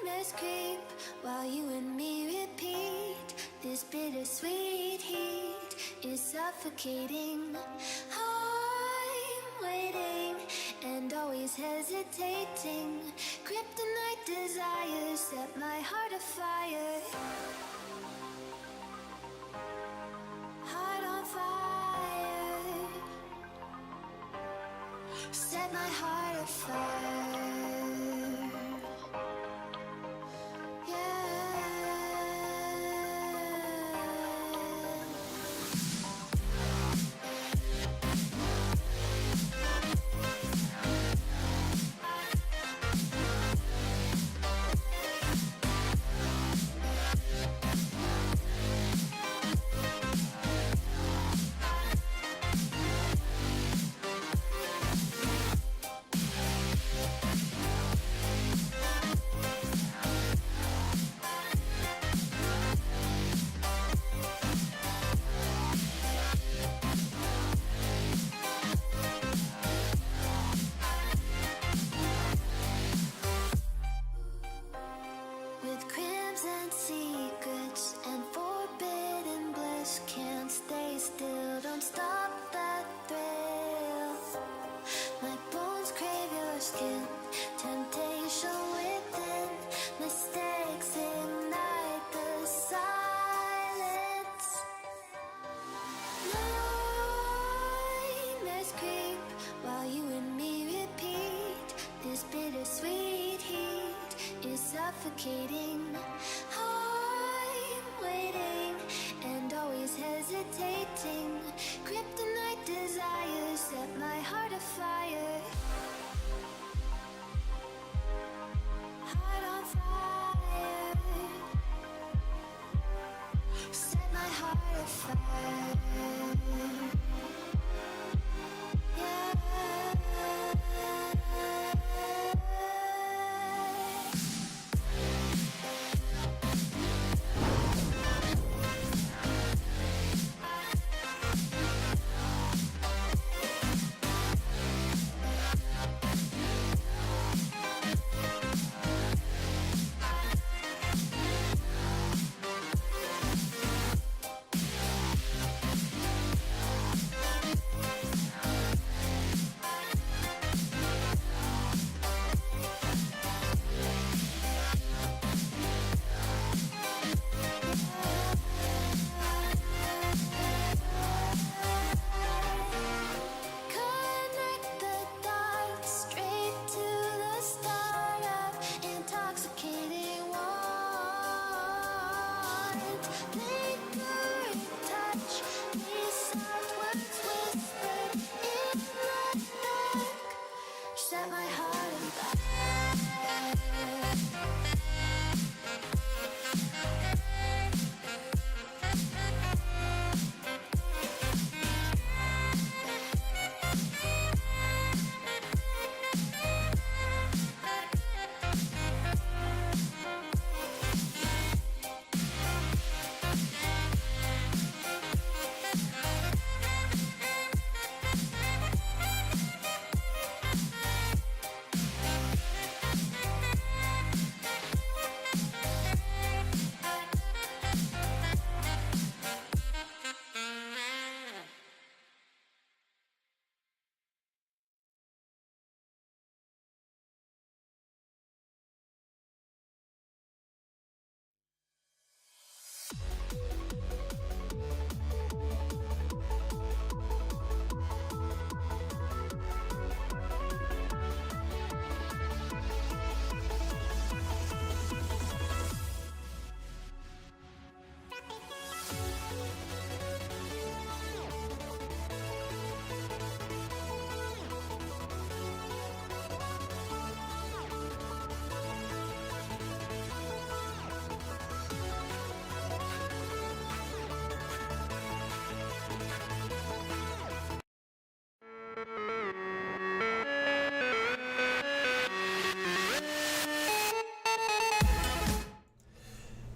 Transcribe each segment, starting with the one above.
Nightmares creep while you and me repeat. This bittersweet heat is suffocating. I'm waiting and always hesitating. Kryptonite desires set my heart afire. Heart on fire. Set my heart afire. With crimson secrets and forbidden bliss, can't stay still, don't stop that thrill. My bones crave your skin, temptation within, mistakes ignite the silence. Nightmares creep while you and me repeat. This bittersweet heat is suffocating. I'm waiting and always hesitating. Kryptonite desires set my heart afire. Heart on fire. Set my heart afire.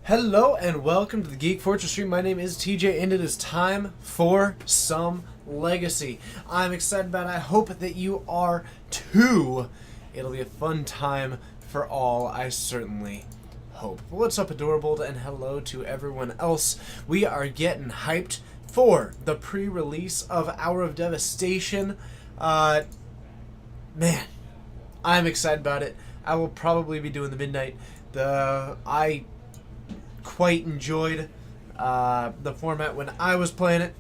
Hello and welcome to the Geek Fortress stream. My name is TJ and it is time for some Legacy. I'm excited about it. I hope that you are too. It'll be a fun time for all, I certainly hope. What's up, Adorable, and hello to everyone else. We are getting hyped for the pre-release of Hour of Devastation. Man, I'm excited about it. I will probably be doing the midnight. I quite enjoyed the format when I was playing it.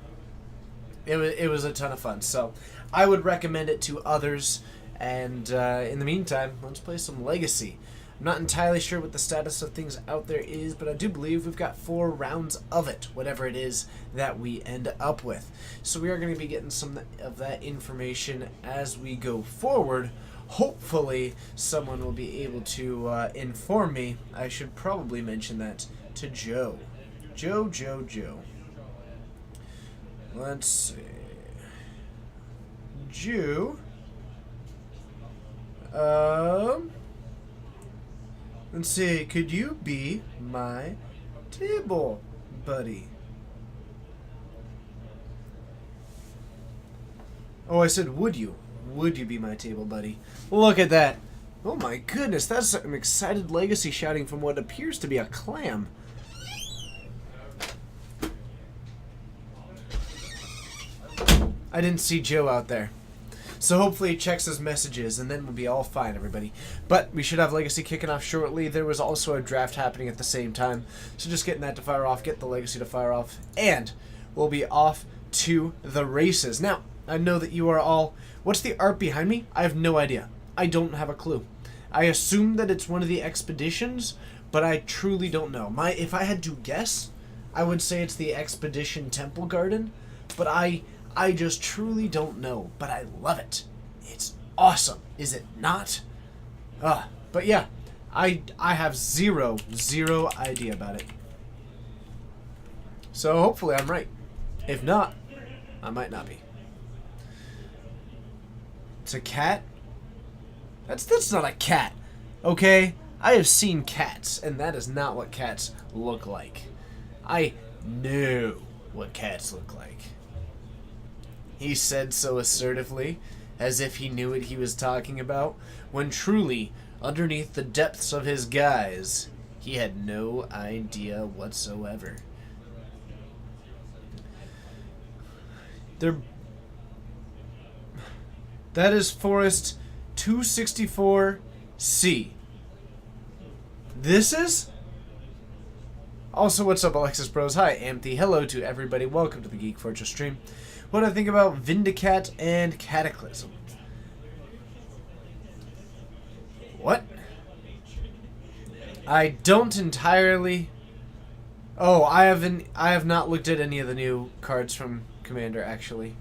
It was a ton of fun, so I would recommend it to others. And in the meantime, let's play some Legacy. I'm not entirely sure what the status of things out there is, but I do believe we've got 4 rounds of it, whatever it is that we end up with. So we are going to be getting some of that information as we go forward. Hopefully someone will be able to inform me. I should probably mention that to Joe. Joe. Let's see. Joe. Let's see. Could you be my table buddy? Oh, I said, would you? Would you be my table buddy? Look at that. Oh my goodness, that's an excited Legacy shouting from what appears to be a clam. I didn't see Joe out there. So hopefully he checks his messages and then we'll be all fine, everybody. But we should have Legacy kicking off shortly. There was also a draft happening at the same time. So just getting that to fire off, get the Legacy to fire off, and we'll be off to the races. Now, I know that you are all... What's the art behind me? I have no idea. I don't have a clue. I assume that it's one of the expeditions, but I truly don't know. If I had to guess, I would say it's the Expedition Temple Garden, but I just truly don't know, but I love it. It's awesome, is it not? But yeah, I have zero idea about it. So hopefully I'm right. If not, I might not be. It's a cat? That's not a cat, okay? I have seen cats, and that is not what cats look like. I know what cats look like. He said so assertively, as if he knew what he was talking about, when truly, underneath the depths of his guise, he had no idea whatsoever. That is Forest 264C. This is? Also, what's up, Alexis Bros? Hi, Amthy. Hello to everybody. Welcome to the Geek Fortress stream. What do I think about Vindicat and Cataclysm? What? I don't entirely... Oh, I have not looked at any of the new cards from Commander, actually.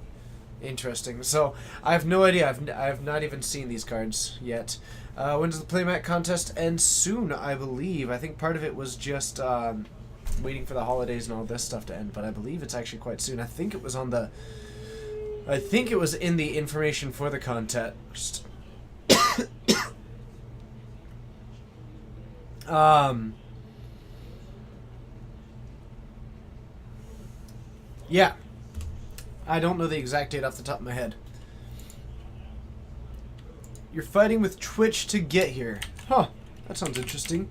Interesting. So, I have no idea. I have not even seen these cards yet. When does the playmat contest end? Soon, I believe. I think part of it was just waiting for the holidays and all this stuff to end, but I believe it's actually quite soon. I think it was in the information for the contest. Yeah. I don't know the exact date off the top of my head. You're fighting with Twitch to get here. Huh. That sounds interesting.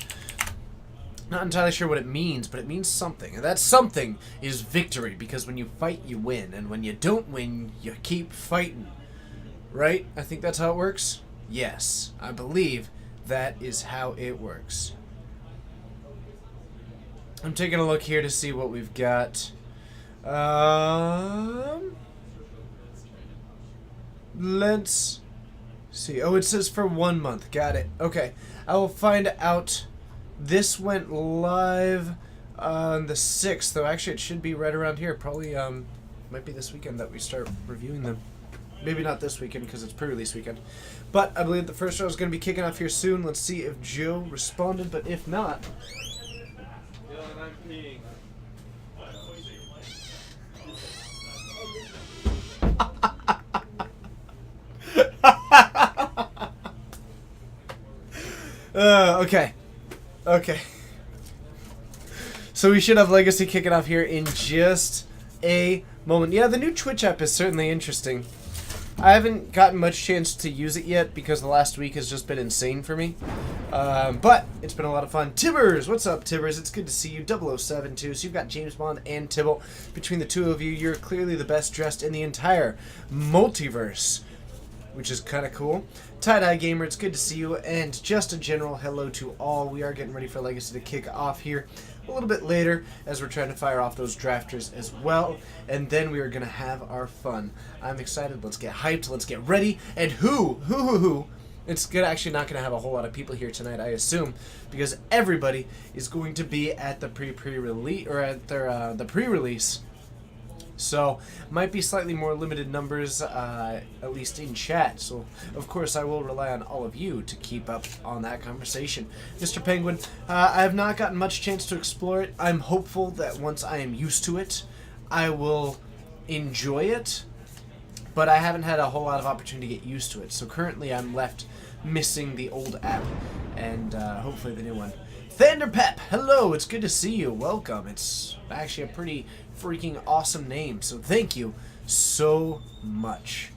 Not entirely sure what it means, but it means something. And that something is victory, because when you fight, you win. And when you don't win, you keep fighting. Right? I think that's how it works? Yes. I believe that is how it works. I'm taking a look here to see what we've got. Let's see. Oh, it says for 1 month. Got it. Okay. I will find out. This went live on the 6th, though actually it should be right around here. Probably might be this weekend that we start reviewing them. Maybe not this weekend because it's pre-release weekend. But I believe the first show is going to be kicking off here soon. Let's see if Joe responded, but if not... Okay. So we should have Legacy kicking off here in just a moment. Yeah, the new Twitch app is certainly interesting. I haven't gotten much chance to use it yet because the last week has just been insane for me. But it's been a lot of fun. Tibbers, what's up, Tibbers? It's good to see you. 007 So you've got James Bond and Tibble. Between the two of you, you're clearly the best dressed in the entire multiverse, which is kind of cool. Tie-Dye Gamer, it's good to see you. And just a general hello to all. We are getting ready for Legacy to kick off here a little bit later as we're trying to fire off those drafters as well. And then we are going to have our fun. I'm excited. Let's get hyped. Let's get ready. And who? It's actually not going to have a whole lot of people here tonight, I assume, because everybody is going to be at the pre-release or at their the pre-release. So might be slightly more limited numbers, at least in chat. So of course I will rely on all of you to keep up on that conversation. Mr. Penguin, I have not gotten much chance to explore it. I'm hopeful that once I am used to it, I will enjoy it. But I haven't had a whole lot of opportunity to get used to it. So currently I'm left missing the old app and hopefully the new one. Thunderpep, hello, it's good to see you. Welcome. It's actually a pretty freaking awesome name, so thank you so much.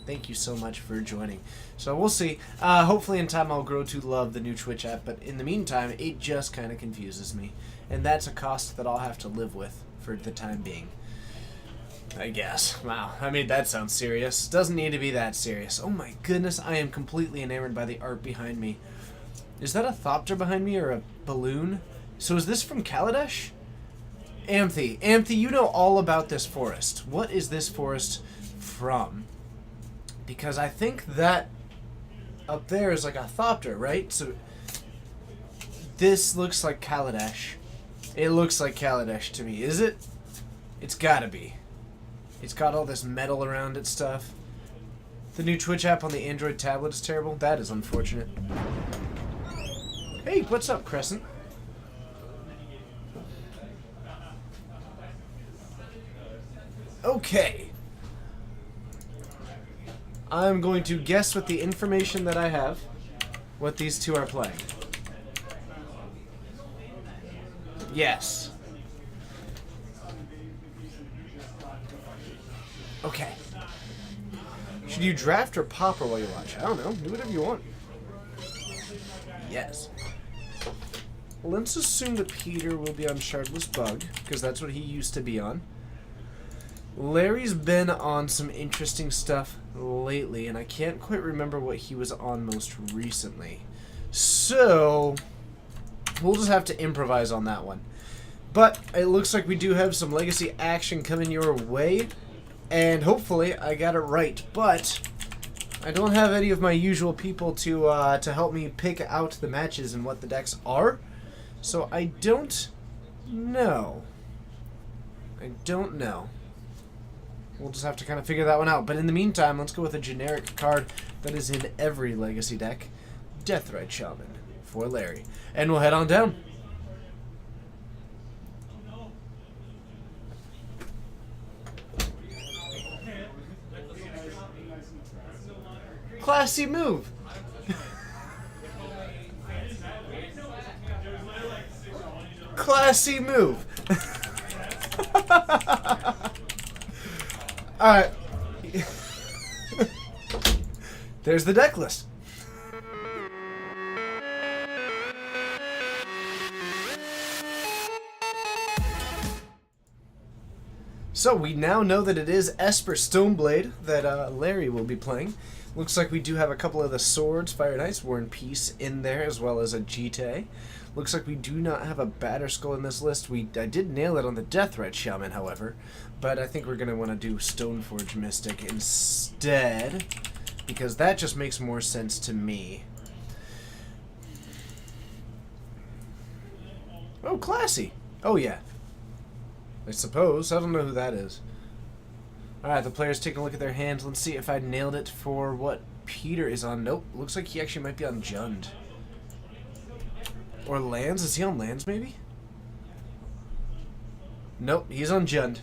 Thank you so much for joining. So we'll see. Hopefully in time I'll grow to love the new Twitch app, but in the meantime, it just kind of confuses me. And that's a cost that I'll have to live with for the time being, I guess. Wow, I made that sound serious. Doesn't need to be that serious. Oh my goodness, I am completely enamored by the art behind me. Is that a Thopter behind me or a balloon? So is this from Kaladesh? Anthe, you know all about this forest. What is this forest from? Because I think that up there is like a Thopter, right? So this looks like Kaladesh. It looks like Kaladesh to me. Is it? It's gotta be. It's got all this metal around it stuff. The new Twitch app on the Android tablet is terrible. That is unfortunate. Hey, what's up, Crescent? Okay. I'm going to guess with the information that I have what these two are playing. Yes. Okay. Should you draft or popper while you watch? I don't know. Do whatever you want. Yes. Well, let's assume that Peter will be on Shardless Bug, because that's what he used to be on. Larry's been on some interesting stuff lately, and I can't quite remember what he was on most recently. So, we'll just have to improvise on that one. But it looks like we do have some Legacy action coming your way, and hopefully I got it right. But I don't have any of my usual people to help me pick out the matches and what the decks are, so I don't know. We'll just have to kind of figure that one out. But in the meantime, let's go with a generic card that is in every Legacy deck. Deathrite Shaman for Larry. And we'll head on down. Classy move. Classy move. Alright. There's the deck list. So we now know that it is Esper Stoneblade that Larry will be playing. Looks like we do have a couple of the swords, Fire and Ice, War and Peace in there, as well as a Jite. Looks like we do not have a Batterskull in this list. I did nail it on the Deathrite Shaman, however, but I think we're going to want to do Stoneforge Mystic instead, because that just makes more sense to me. Oh, classy. Oh, yeah. I suppose. I don't know who that is. Alright, the player's taking a look at their hands. Let's see if I nailed it for what Peter is on. Nope. Looks like he actually might be on Jund. Or lands? Is he on lands, maybe? Nope, he's on Jund.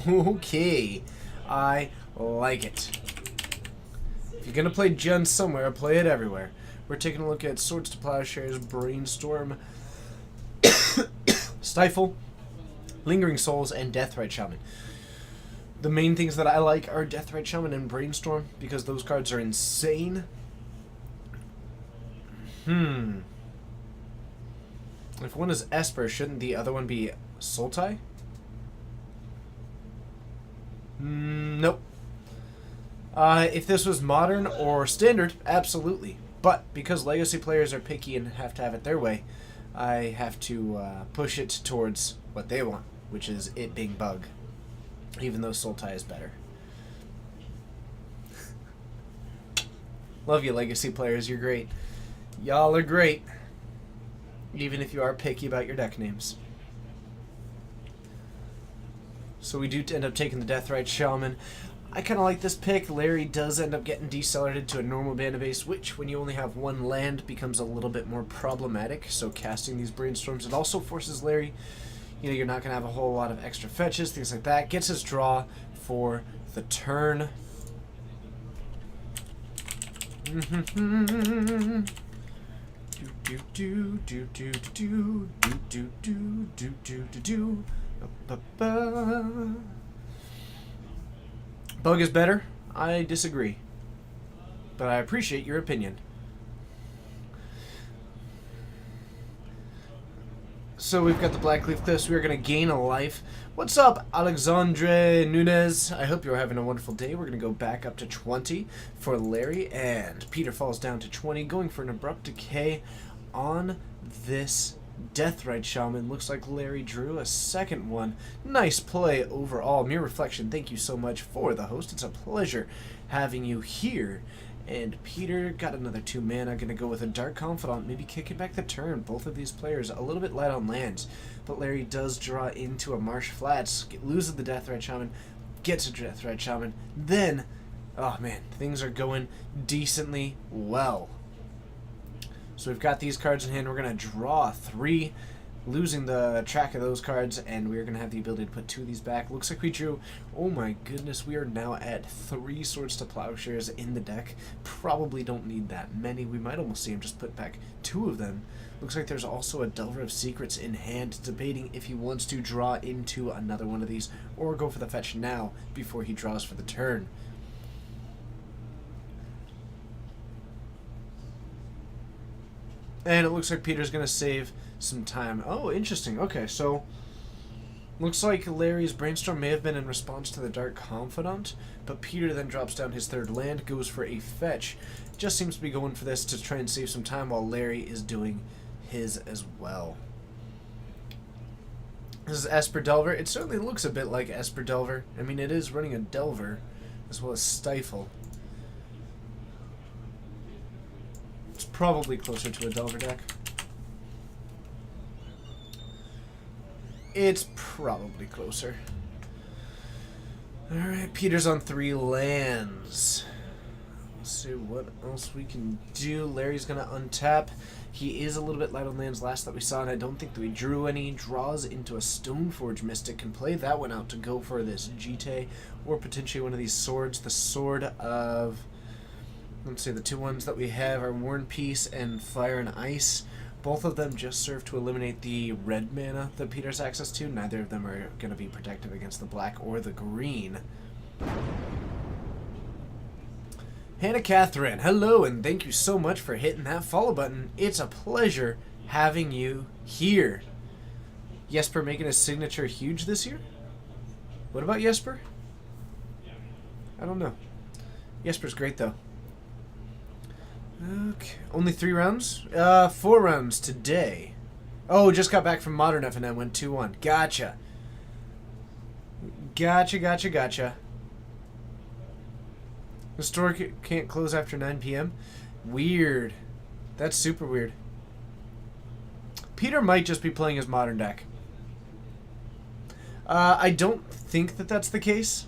Okay. I like it. If you're going to play Jund somewhere, play it everywhere. We're taking a look at Swords to Plowshares, Brainstorm, Stifle, Lingering Souls, and Deathrite Shaman. The main things that I like are Deathrite Shaman and Brainstorm, because those cards are insane. If one is Esper, shouldn't the other one be Sultai? Nope. If this was modern or standard, absolutely. But because Legacy players are picky and have to have it their way, I have to push it towards what they want, which is it being Bug. Even though Sultai is better. Love you, Legacy players. You're great. Y'all are great. Even if you are picky about your deck names. So we do end up taking the Deathrite Shaman. I kind of like this pick. Larry does end up getting decelerated to a normal mana base, which, when you only have one land, becomes a little bit more problematic. So casting these Brainstorms, it also forces Larry, you're not going to have a whole lot of extra fetches, things like that. Gets his draw for the turn. Bug is better? I disagree. But I appreciate your opinion. So we've got the Blackleaf Cliffs. We are going to gain a life. What's up, Alexandre Nunez? I hope you're having a wonderful day. We're going to go back up to 20 for Larry. And Peter falls down to 20, going for an Abrupt Decay on this Deathrite Shaman. Looks like Larry drew a second one. Nice play overall. Mirror Reflection, thank you so much for the host. It's a pleasure having you here. And Peter got another 2 mana. Going to go with a Dark Confidant, maybe kicking back the turn. Both of these players a little bit light on lands. But Larry does draw into a Marsh Flats, loses the Deathrite Shaman, gets a Deathrite Shaman. Then, oh man, things are going decently well. So we've got these cards in hand. We're going to draw 3, losing the track of those cards, and we're going to have the ability to put 2 of these back. Looks like we drew, oh my goodness, we are now at 3 Swords to Plowshares in the deck. Probably don't need that many. We might almost see him just put back 2 of them. Looks like there's also a Delver of Secrets in hand, debating if he wants to draw into another one of these or go for the fetch now before he draws for the turn. And it looks like Peter's going to save some time. Oh, interesting. Okay, so looks like Larry's Brainstorm may have been in response to the Dark Confidant, but Peter then drops down his 3rd land, goes for a fetch. Just seems to be going for this to try and save some time while Larry is doing his as well. This is Esper Delver. It certainly looks a bit like Esper Delver. I mean, it is running a Delver as well as Stifle. It's probably closer to a Delver deck. It's probably closer. Alright, Peter's on 3 lands. Let's see what else we can do. Larry's going to untap. He is a little bit light on lands last that we saw, and I don't think that we drew any. Draws into a Stoneforge Mystic. Can play that one out to go for this Jite, or potentially one of these swords. The Sword of... Let's see, the 2 ones that we have are Worn Peace and Fire and Ice. Both of them just serve to eliminate the red mana that Peter's access to. Neither of them are going to be protective against the black or the green. Hannah Catherine, hello, and thank you so much for hitting that follow button. It's a pleasure having you here. Jesper making his signature huge this year? What about Jesper? I don't know. Jesper's great, though. Okay, only 3 rounds? 4 rounds today. Oh, just got back from Modern FNM, went 2-1. Gotcha. Gotcha. The store can't close after 9 p.m.? Weird. That's super weird. Peter might just be playing his Modern deck. I don't think that that's the case.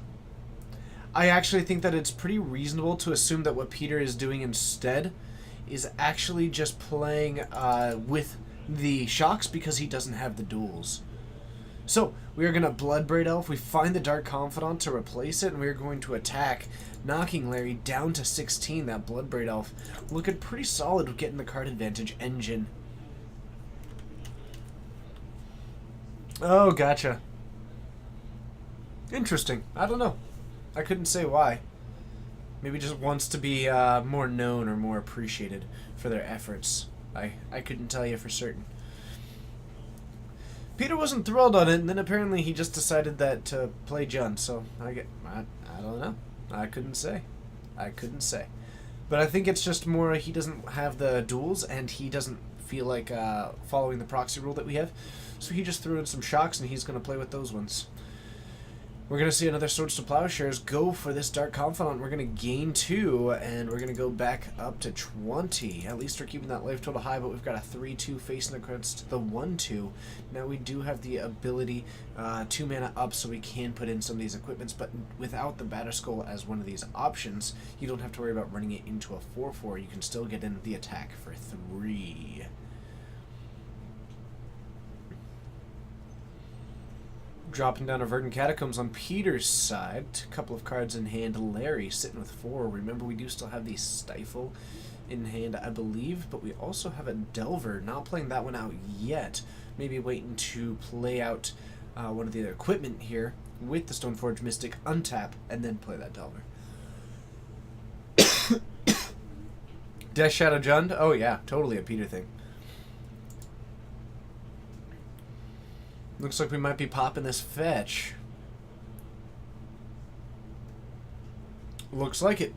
I actually think that it's pretty reasonable to assume that what Peter is doing instead is actually just playing with the shocks because he doesn't have the duels. So, we are going to Bloodbraid Elf. We find the Dark Confidant to replace it, and we are going to attack, knocking Larry down to 16. That Bloodbraid Elf looking pretty solid with getting the card advantage engine. Oh, gotcha. Interesting. I don't know. I couldn't say why. Maybe just wants to be more known or more appreciated for their efforts. I couldn't tell you for certain. Peter wasn't thrilled on it, and then apparently he just decided that to play Jund. So I don't know. I couldn't say. But I think it's just more he doesn't have the duels, and he doesn't feel like following the proxy rule that we have. So he just threw in some shocks, and he's going to play with those ones. We're going to see another Swords to Plowshares go for this Dark Confidant. We're going to gain 2, and we're going to go back up to 20. At least we're keeping that life total high, but we've got a 3-2 facing against the 1-2. Now we do have the ability 2 mana up, so we can put in some of these equipments, but without the Batterskull as one of these options, you don't have to worry about running it into a 4-4. You can still get in the attack for 3. Dropping down a Verdant Catacombs on Peter's side. A couple of cards in hand. Larry sitting with 4. Remember, we do still have the Stifle in hand, I believe, but we also have a Delver. Not playing that one out yet. Maybe waiting to play out one of the other equipment here with the Stoneforge Mystic, untap, and then play that Delver. Death Shadow Jund? Oh yeah, totally a Peter thing. Looks like we might be popping this fetch. Looks like it.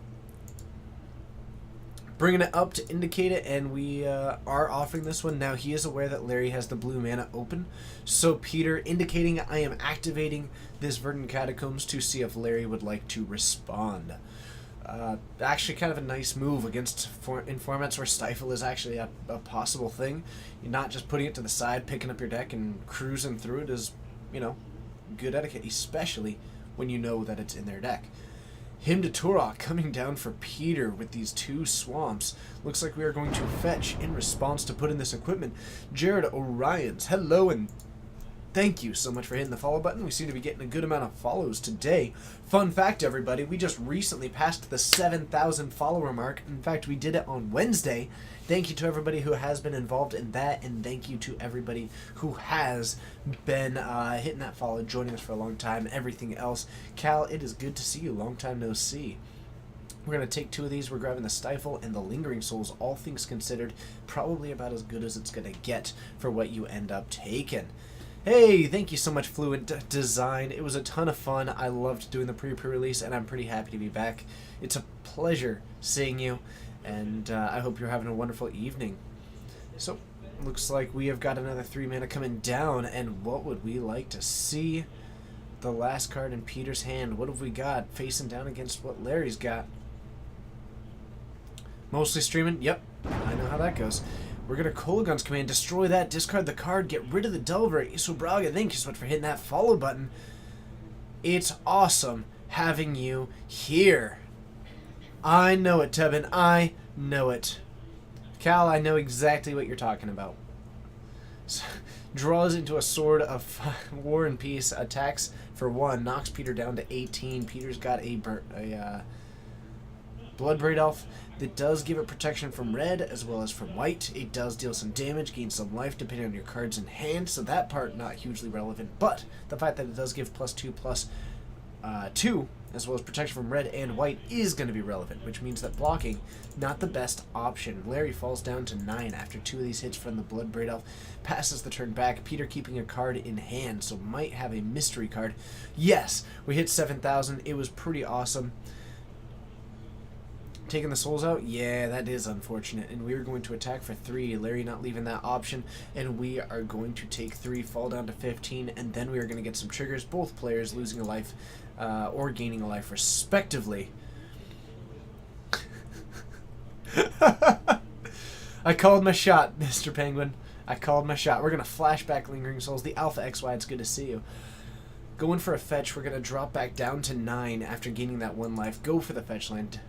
Bringing it up to indicate it, and we are offering this one. Now, he is aware that Larry has the blue mana open, so Peter indicating I am activating this Verdant Catacombs to see if Larry would like to respond. Actually kind of a nice move against in formats where Stifle is actually a possible thing. You're not just putting it to the side, picking up your deck, and cruising through it is, you know, good etiquette, especially when you know that it's in their deck. Hymn to Turok coming down for Peter with these 2 swamps. Looks like we are going to fetch in response to put in this equipment. Jared Orions, hello, and thank you so much for hitting the follow button. We seem to be getting a good amount of follows today. Fun fact, everybody, we just recently passed the 7,000 follower mark. In fact, we did it on Wednesday. Thank you to everybody who has been involved in that, and thank you to everybody who has been hitting that follow, joining us for a long time, everything else. Cal, it is good to see you. Long time no see. We're going to take 2 of these. We're grabbing the Stifle and the Lingering Souls. All things considered, probably about as good as it's going to get for what you end up taking. Hey, thank you so much, Fluent Design. It was a ton of fun. I loved doing the pre-release, and I'm pretty happy to be back. It's a pleasure seeing you, and I hope you're having a wonderful evening. So, looks like we have got another 3 mana coming down, and what would we like to see? The last card in Peter's hand. What have we got facing down against what Larry's got? Mostly streaming? Yep, I know how that goes. We're going to Kolaghan's Command, destroy that, discard the card, get rid of the Delver. Isubraga, thank you so much for hitting that follow button. It's awesome having you here. I know it, Tevin. I know it. Cal, I know exactly what you're talking about. So, draws into a Sword of War and Peace, attacks for 1, knocks Peter down to 18. Peter's got a Bloodbraid Elf that does give it protection from red as well as from white. It does deal some damage, gain some life depending on your cards in hand, so that part not hugely relevant, but the fact that it does give +2/+2 as well as protection from red and white is going to be relevant, which means that blocking, not the best option. Larry falls down to 9 after 2 of these hits from the Bloodbraid Elf, passes the turn back. Peter keeping a card in hand, so might have a mystery card. Yes, we hit 7,000. It was pretty awesome. Taking the souls out? Yeah, that is unfortunate. And we are going to attack for 3. Larry not leaving that option. And we are going to take 3, fall down to 15. And then we are going to get some triggers. Both players losing a life or gaining a life respectively. I called my shot, Mr. Penguin. I called my shot. We're going to flashback Lingering Souls. The Alpha XY, it's good to see you. Going for a fetch. We're going to drop back down to 9 after gaining that 1 life. Go for the fetch land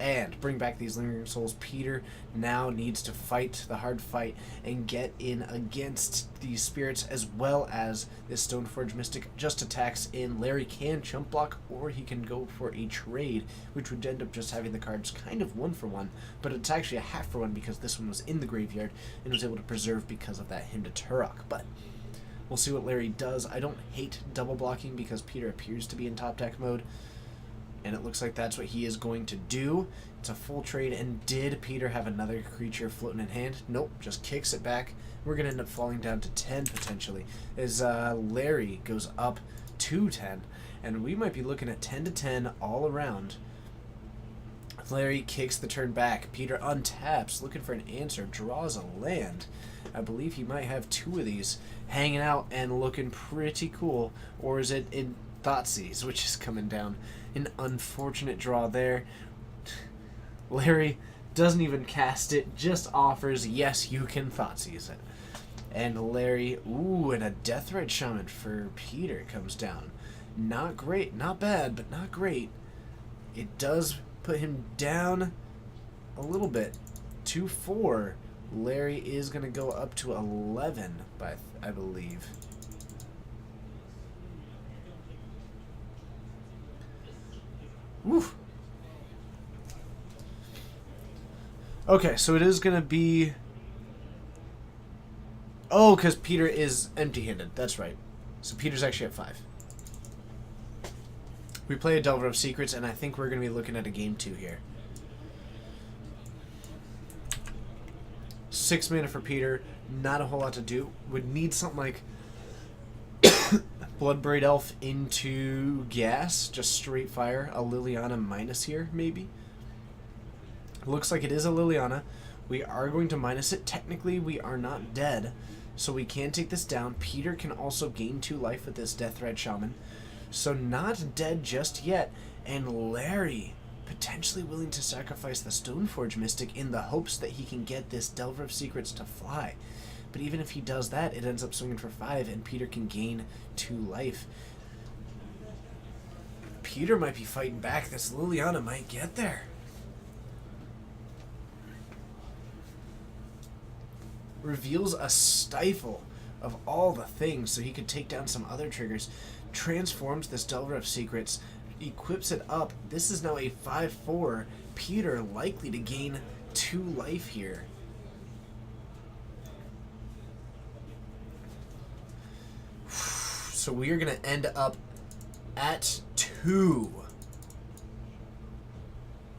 and bring back these Lingering Souls. Peter now needs to fight the hard fight and get in against these spirits as well as this Stoneforge Mystic. Just attacks in. Larry can chump block, or he can go for a trade, which would end up just having the cards kind of 1-for-1, but it's actually a half-for-1 because this one was in the graveyard and was able to preserve because of that Hymn to Turok. But We'll see what Larry does. I don't hate double blocking because Peter appears to be in top deck mode. And it looks like that's what he is going to do. It's a full trade. And did Peter have another creature floating in hand? Nope, just kicks it back. We're going to end up falling down to 10 potentially. As Larry goes up to 10. And we might be looking at 10 to 10 all around. Larry kicks the turn back. Peter untaps, looking for an answer, draws a land. I believe he might have 2 of these hanging out and looking pretty cool. Or is it in Thoughtseize, which is coming down? An unfortunate draw there. Larry doesn't even cast it, just offers, yes, you can Thoughtseize it. And Larry, ooh, and a Deathrite Shaman for Peter comes down. Not great, not bad, but not great. It does put him down a little bit to 4. Larry is going to go up to 11, I believe. Woo. Okay, so it is going to be... Oh, because Peter is empty-handed. That's right. So Peter's actually at 5. We play a Delver of Secrets, and I think we're going to be looking at a game 2 here. 6 mana for Peter. Not a whole lot to do. Would need something like Bloodbraid Elf into Gas. Just straight fire. A Liliana minus here, maybe. Looks like it is a Liliana. We are going to minus it. Technically, we are not dead, so we can take this down. Peter can also gain 2 life with this Deathrite Shaman. So not dead just yet, and Larry potentially willing to sacrifice the Stoneforge Mystic in the hopes that he can get this Delver of Secrets to fly. But even if he does that, it ends up swinging for 5, and Peter can gain 2 life. Peter might be fighting back. This Liliana might get there. Reveals a Stifle of all the things so he could take down some other triggers. Transforms this Delver of Secrets, equips it up. This is now a 5/4. Peter likely to gain 2 life here. So we are going to end up at 2.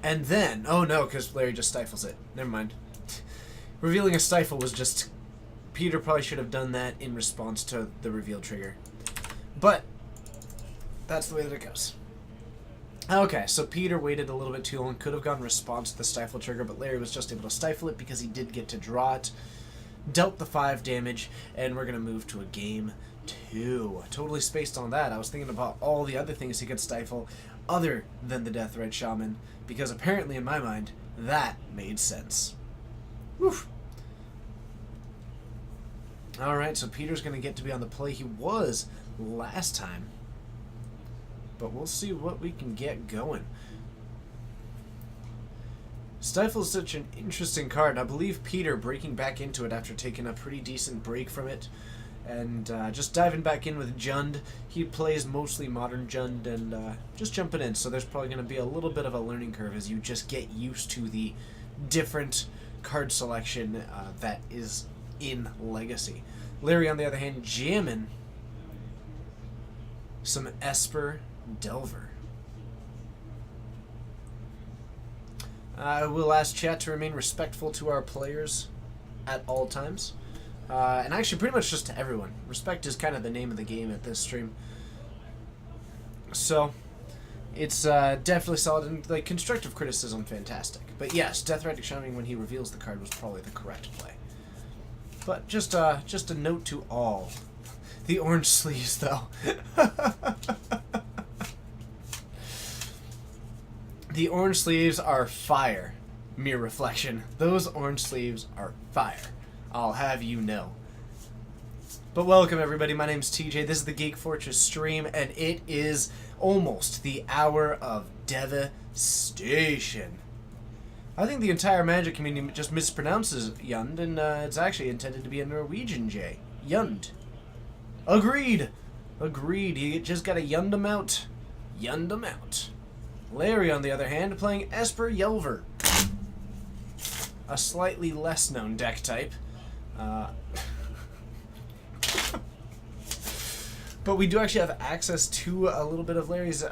And then, oh no, because Larry just stifles it. Never mind. Revealing a Stifle was just... Peter probably should have done that in response to the reveal trigger. But that's the way that it goes. Okay, so Peter waited a little bit too long. Could have gone response to the Stifle trigger, but Larry was just able to stifle it because he did get to draw it. Dealt the 5 damage, and we're going to move to a game 2. Totally spaced on that. I was thinking about all the other things he could stifle other than the Deathrite Shaman, because apparently in my mind, that made sense. Woof. Alright, so Peter's going to get to be on the play he was last time. But we'll see what we can get going. Stifle is such an interesting card. I believe Peter breaking back into it after taking a pretty decent break from it. And just diving back in with Jund. He plays mostly modern Jund and just jumping in. So there's probably going to be a little bit of a learning curve as you just get used to the different card selection that is in Legacy. Larry, on the other hand, jamming some Esper Delver. I will ask chat to remain respectful to our players at all times. And actually pretty much just to everyone. Respect is kind of the name of the game at this stream. So, it's definitely solid, and like constructive criticism, fantastic. But yes, Deathrite Shaman when he reveals the card was probably the correct play. But just a note to all. The orange sleeves, though. The orange sleeves are fire. Mere reflection. Those orange sleeves are fire. I'll have you know. But welcome everybody, my name's TJ, this is the Geek Fortress stream, and it is almost the hour of devastation. I think the entire Magic community just mispronounces Yund, and it's actually intended to be a Norwegian J. Yund. Agreed! Agreed, you just gotta Yund 'em out. Yund 'em out. Larry, on the other hand, playing Esper Yelver. A slightly less known deck type. But we do actually have access to a little bit of Larry's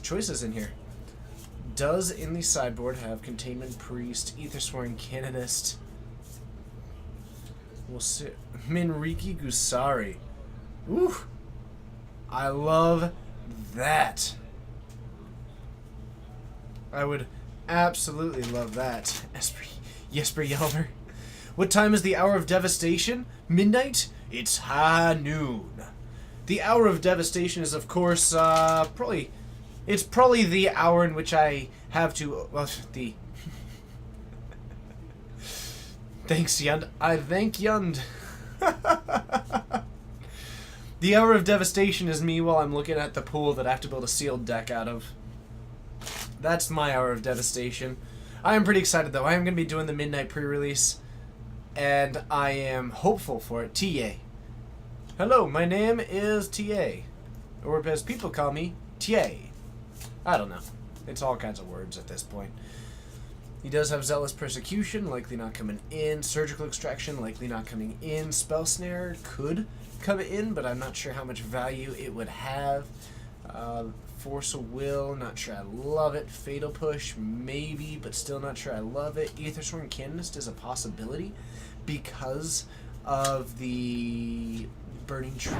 choices in here. Does in the sideboard have Containment Priest, Aethersworn Canonist? We'll see. Minriki Gusari. Ooh. I love that. I would absolutely love that. Jesper Yelmer. What time is the Hour of Devastation? Midnight? It's high noon. The Hour of Devastation is, of course, probably the hour in which I have to, Thanks, Yund. I thank Yund. The Hour of Devastation is me while I'm looking at the pool that I have to build a sealed deck out of. That's my Hour of Devastation. I am pretty excited, though. I am going to be doing the midnight pre-release, and I am hopeful for it. TA. Hello, my name is TA. Or as people call me, TA. I don't know. It's all kinds of words at this point. He does have Zealous Persecution, likely not coming in. Surgical Extraction, likely not coming in. Spell Snare could come in, but I'm not sure how much value it would have. Force of Will, not sure I love it. Fatal Push, maybe, but still not sure I love it. Aethersworn Canonist is a possibility because of the Burning Tree.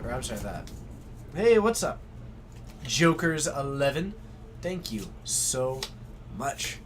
Or I'm sorry, that. Hey, what's up? Jokers 11. Thank you so much.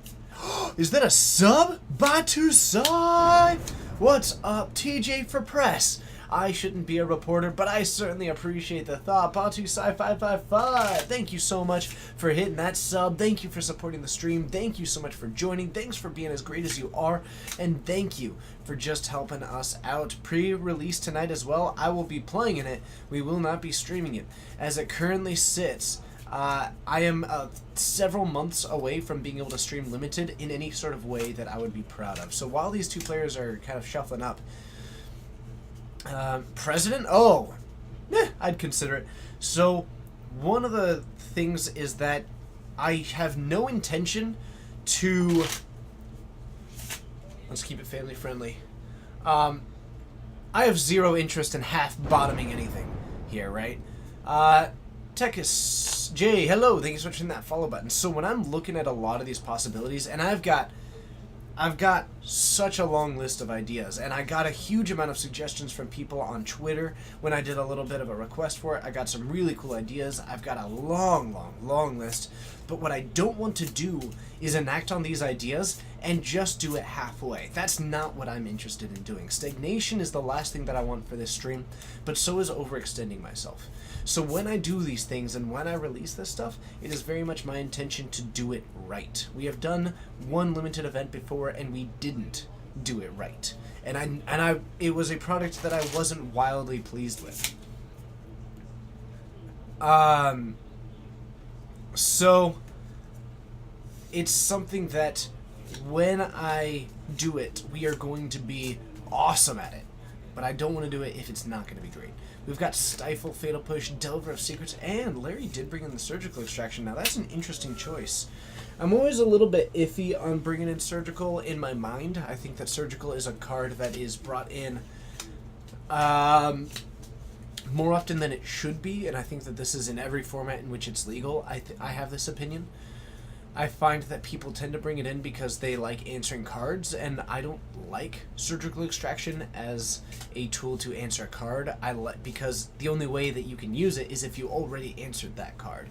Is that a sub? Batu side? What's up, TJ for press? I shouldn't be a reporter, but I certainly appreciate the thought. Batu Sci 555. Thank you so much for hitting that sub. Thank you for supporting the stream. Thank you so much for joining. Thanks for being as great as you are. And thank you for just helping us out. Pre-release tonight as well. I will be playing in it. We will not be streaming it. As it currently sits, I am several months away from being able to stream Limited in any sort of way that I would be proud of. So while these two players are kind of shuffling up, President? Oh, I'd consider it. So one of the things is that I have no intention to... Let's keep it family friendly. I have zero interest in half-bottoming anything here, right? Tekis J, hello, thank you so much for hitting that follow button. So when I'm looking at a lot of these possibilities, and I've got such a long list of ideas, and I got a huge amount of suggestions from people on Twitter when I did a little bit of a request for it. I got some really cool ideas. I've got a long list, but what I don't want to do is enact on these ideas and just do it halfway. That's not what I'm interested in doing. Stagnation is the last thing that I want for this stream, but so is overextending myself. So when I do these things and when I release this stuff, it is very much my intention to do it right. We have done one limited event before and we didn't do it right. And it was a product that I wasn't wildly pleased with. So it's something that when I do it, we are going to be awesome at it. But I don't want to do it if it's not going to be great. We've got Stifle, Fatal Push, Delver of Secrets, and Larry did bring in the Surgical Extraction. Now, that's an interesting choice. I'm always a little bit iffy on bringing in Surgical in my mind. I think that Surgical is a card that is brought in more often than it should be, and I think that this is in every format in which it's legal. I have this opinion. I find that people tend to bring it in because they like answering cards, and I don't like Surgical Extraction as a tool to answer a card. Because the only way that you can use it is if you already answered that card.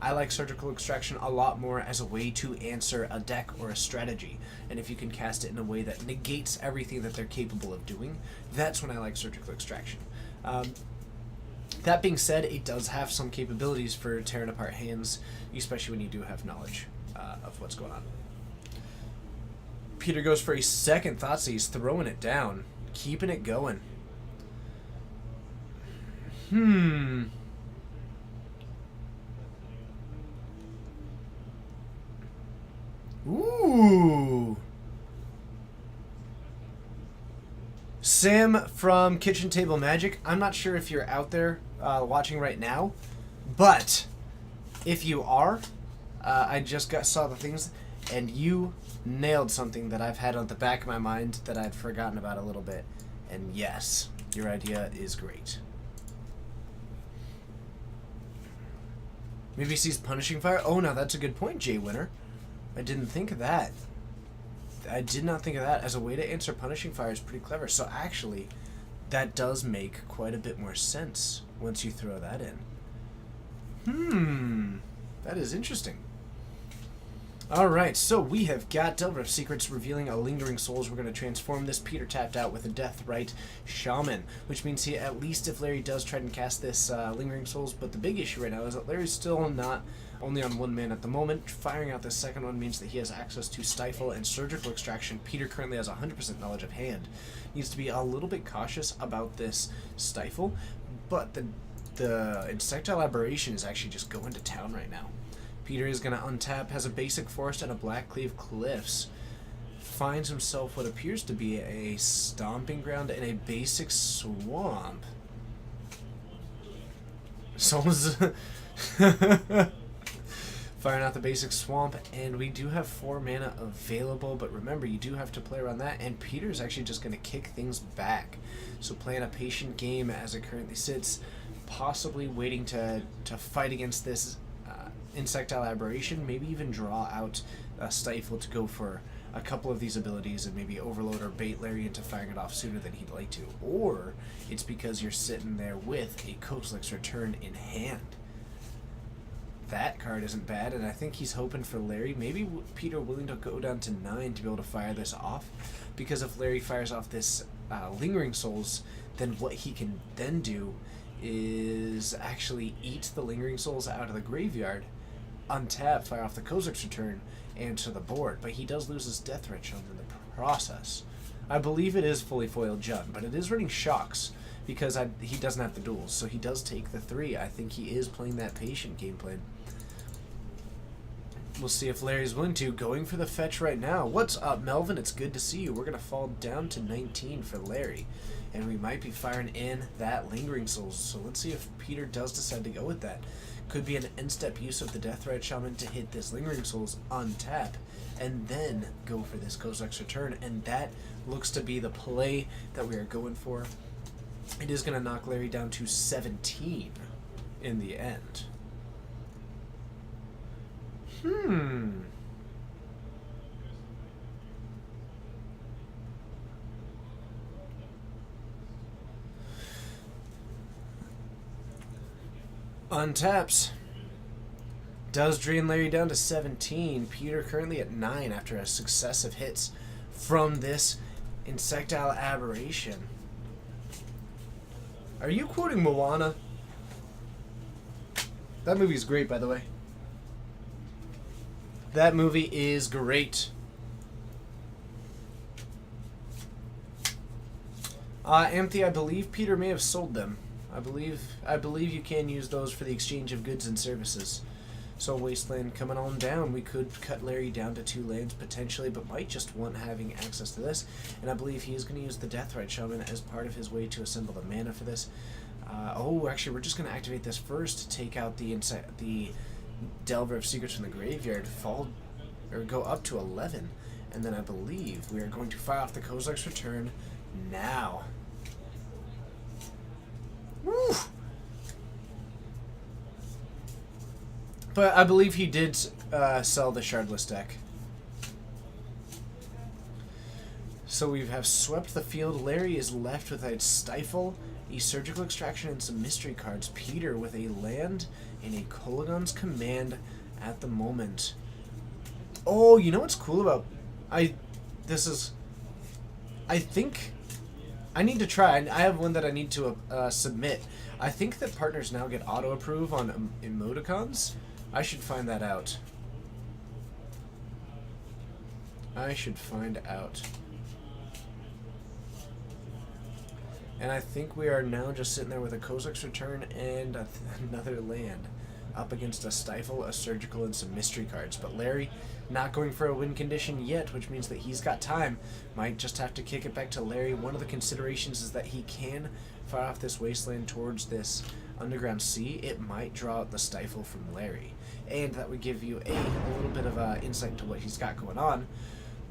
I like Surgical Extraction a lot more as a way to answer a deck or a strategy, and if you can cast it in a way that negates everything that they're capable of doing, that's when I like Surgical Extraction. That being said, it does have some capabilities for tearing apart hands, especially when you do have knowledge of what's going on. Peter goes for a second Thoughtseize. He's throwing it down, keeping it going. Ooh. Sam from Kitchen Table Magic. I'm not sure if you're out there watching right now, but if you are, I just saw the things, and you nailed something that I've had on the back of my mind that I'd forgotten about a little bit. And yes, your idea is great. Maybe he sees Punishing Fire. Oh, now that's a good point, Jay Winner. I didn't think of that. I did not think of that. As a way to answer Punishing Fire is pretty clever. So actually, that does make quite a bit more sense once you throw that in. That is interesting. Alright, so we have got Delver of Secrets revealing a Lingering Souls. We're going to transform this. Peter tapped out with a Deathrite Shaman, which means he, at least if Larry does try and cast this Lingering Souls, but the big issue right now is that Larry's still not only on 1 man at the moment. Firing out the second one means that he has access to Stifle and Surgical Extraction. Peter currently has 100% knowledge of hand. Needs to be a little bit cautious about this Stifle, but the Insectile Aberration is actually just going to town right now. Peter is going to untap, has a basic forest and a Blackcleave Cliffs. Finds himself what appears to be a Stomping Ground and a basic swamp. Someone's firing out the basic swamp, and we do have 4 mana available, but remember, you do have to play around that, and Peter's actually just going to kick things back. So playing a patient game as it currently sits, possibly waiting to fight against this Insectile Aberration, maybe even draw out a Stifle to go for a couple of these abilities and maybe overload or bait Larry into firing it off sooner than he'd like to. Or it's because you're sitting there with a Kozilek's Return in hand. That card isn't bad, and I think he's hoping for Larry. Maybe Peter willing to go down to 9 to be able to fire this off, because if Larry fires off this Lingering Souls, then what he can then do is actually eat the Lingering Souls out of the graveyard, untap, fire off the Kozilek's Return, and to the board. But he does lose his Deathrite Shaman in the process. I believe it is fully foiled Jund, but it is running Shocks because he doesn't have the duels, so he does take the 3. I think he is playing that patient game plan. We'll see if Larry's willing to. Going for the fetch right now. What's up, Melvin? It's good to see you. We're going to fall down to 19 for Larry, and we might be firing in that Lingering Souls. So let's see if Peter does decide to go with that. Could be an end-step use of the Deathrite Shaman to hit this Lingering Souls, untap, and then go for this Kozilek's Return, and that looks to be the play that we are going for. It is going to knock Larry down to 17 in the end. Untaps. Does drain Larry down to 17. Peter currently at 9 after a successive hits from this Insectile Aberration. Are you quoting Moana? That movie's great, by the way. That movie is great. Amphi, I believe Peter may have sold them. I believe you can use those for the exchange of goods and services. So Wasteland coming on down. We could cut Larry down to 2 lands potentially, but might just want having access to this. And I believe he is going to use the Deathrite Shaman as part of his way to assemble the mana for this. Actually, we're just going to activate this first to take out the Delver of Secrets from the graveyard, go up to 11, and then I believe we are going to fire off the Kozilek's Return now. Woo! But I believe he did sell the Shardless deck. So we have swept the field. Larry is left with a Stifle, a Surgical Extraction, and some mystery cards. Peter with a land and a Kolaghan's Command at the moment. Oh, you know what's cool about... I think... I need to try. I have one that I need to submit. I think that partners now get auto-approve on emoticons. I should find that out. And I think we are now just sitting there with a Kozilek's Return and another land up against a Stifle, a Surgical, and some mystery cards. But Larry not going for a win condition yet, which means that he's got time. Might just have to kick it back to Larry. One of the considerations is that he can fire off this Wasteland towards this Underground Sea. It might draw out the Stifle from Larry. And that would give you a little bit of insight into what he's got going on.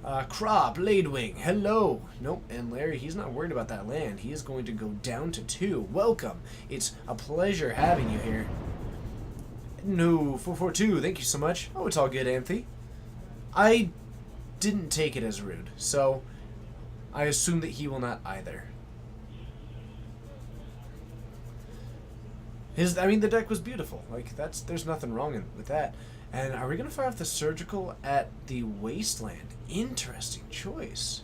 Krop, Bladewing, hello. Nope, and Larry, he's not worried about that land. He is going to go down to 2. Welcome. It's a pleasure having you here. No, 442, thank you so much. Oh, it's all good, Anthe. I didn't take it as rude, so I assume that he will not either. The deck was beautiful. Like, there's nothing wrong with that. And are we going to fire off the Surgical at the Wasteland? Interesting choice.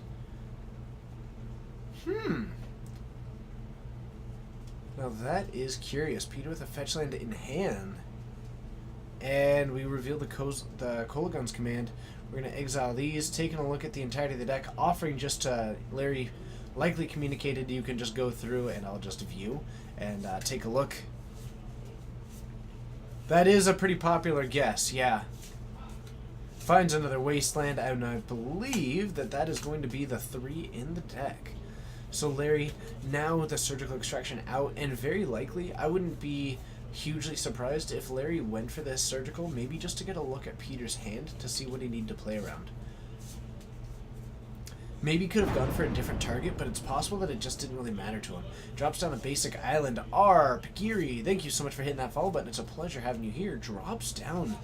Now that is curious. Peter with a fetch land in hand. And we reveal the Kolaghan's command. We're going to exile these, taking a look at the entirety of the deck, offering just to Larry, likely communicated you can just go through and I'll just view and take a look. That is a pretty popular guess, yeah. Finds another Wasteland, and I believe that is going to be the 3 in the deck. So Larry, now with the Surgical Extraction out, and very likely, I wouldn't be hugely surprised if Larry went for this Surgical, maybe just to get a look at Peter's hand to see what he needed to play around. Maybe could have gone for a different target, but it's possible that it just didn't really matter to him. Drops down a basic island. R. Pagiri, thank you so much for hitting that follow button. It's a pleasure having you here. Drops down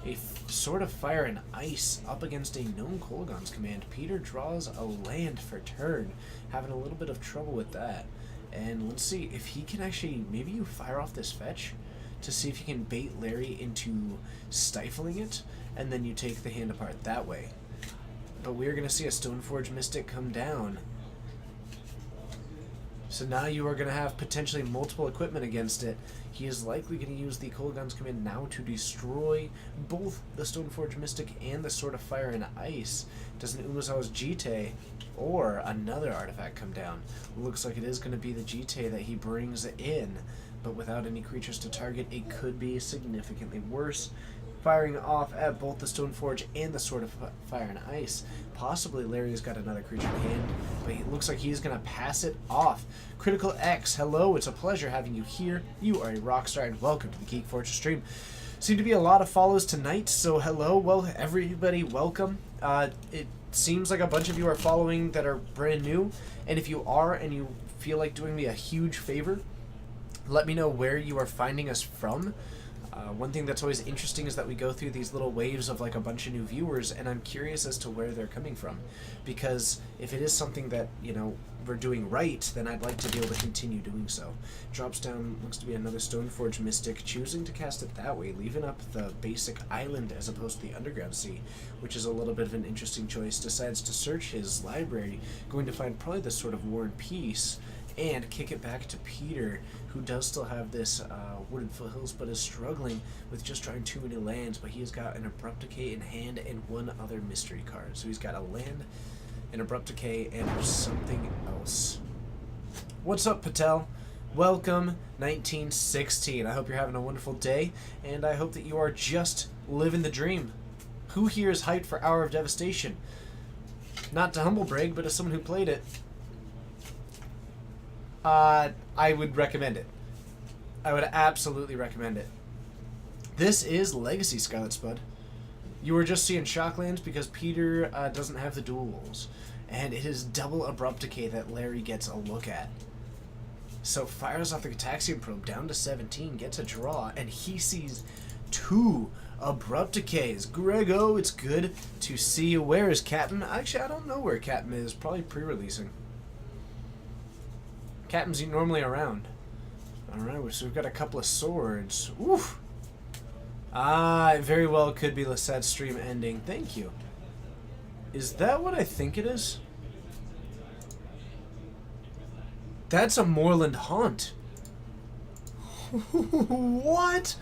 a Sword of Fire and Ice up against a known Kolaghan's command. Peter draws a land for turn. Having a little bit of trouble with that. And let's see if he can actually... Maybe you fire off this fetch to see if you can bait Larry into stifling it, and then you take the hand apart that way. But we're going to see a Stoneforge Mystic come down. So now you are going to have potentially multiple equipment against it. He is likely going to use the Kolaghan's command now to destroy both the Stoneforge Mystic and the Sword of Fire and Ice. Does an Umezawa's Jitte or another artifact come down? Looks like it is going to be the Jitte that he brings in. But without any creatures to target, it could be significantly worse. Firing off at both the Stoneforge and the Sword of Fire and Ice. Possibly Larry's got another creature in hand, but it looks like he's going to pass it off. Critical X, hello, it's a pleasure having you here. You are a rock star and welcome to the Geek Fortress stream. Seem to be a lot of follows tonight, so hello, well, everybody, welcome. It seems like a bunch of you are following that are brand new, and if you are and you feel like doing me a huge favor, let me know where you are finding us from. One thing that's always interesting is that we go through these little waves of like a bunch of new viewers, and I'm curious as to where they're coming from. Because if it is something that, you know, we're doing right, then I'd like to be able to continue doing so. Drops down, looks to be another Stoneforge Mystic, choosing to cast it that way, leaving up the basic island as opposed to the Underground Sea, which is a little bit of an interesting choice. Decides to search his library, going to find probably the Sword of War and Peace, and kick it back to Peter, who does still have this Wooded Foothills, but is struggling with just drawing too many lands. But he has got an Abrupt Decay in hand and one other mystery card. So he's got a land, an Abrupt Decay, and something else. What's up, Patel? Welcome, 1916. I hope you're having a wonderful day, and I hope that you are just living the dream. Who here is hyped for Hour of Devastation? Not to humble brag, but as someone who played it, I would recommend it. I would absolutely recommend it. This is Legacy, Scarlet Spud. You were just seeing Shocklands because Peter doesn't have the duels. And it is double Abrupt Decay that Larry gets a look at. So fires off the Gitaxian Probe down to 17, gets a draw, and he sees 2 Abrupt Decays. Grego, it's good to see you. Where is Captain? Actually, I don't know where Captain is. Probably pre-releasing. Captain's normally around. Alright, so we've got a couple of swords. Oof! It very well could be Lisette's stream ending. Thank you. Is that what I think it is? That's a Moorland Haunt. What?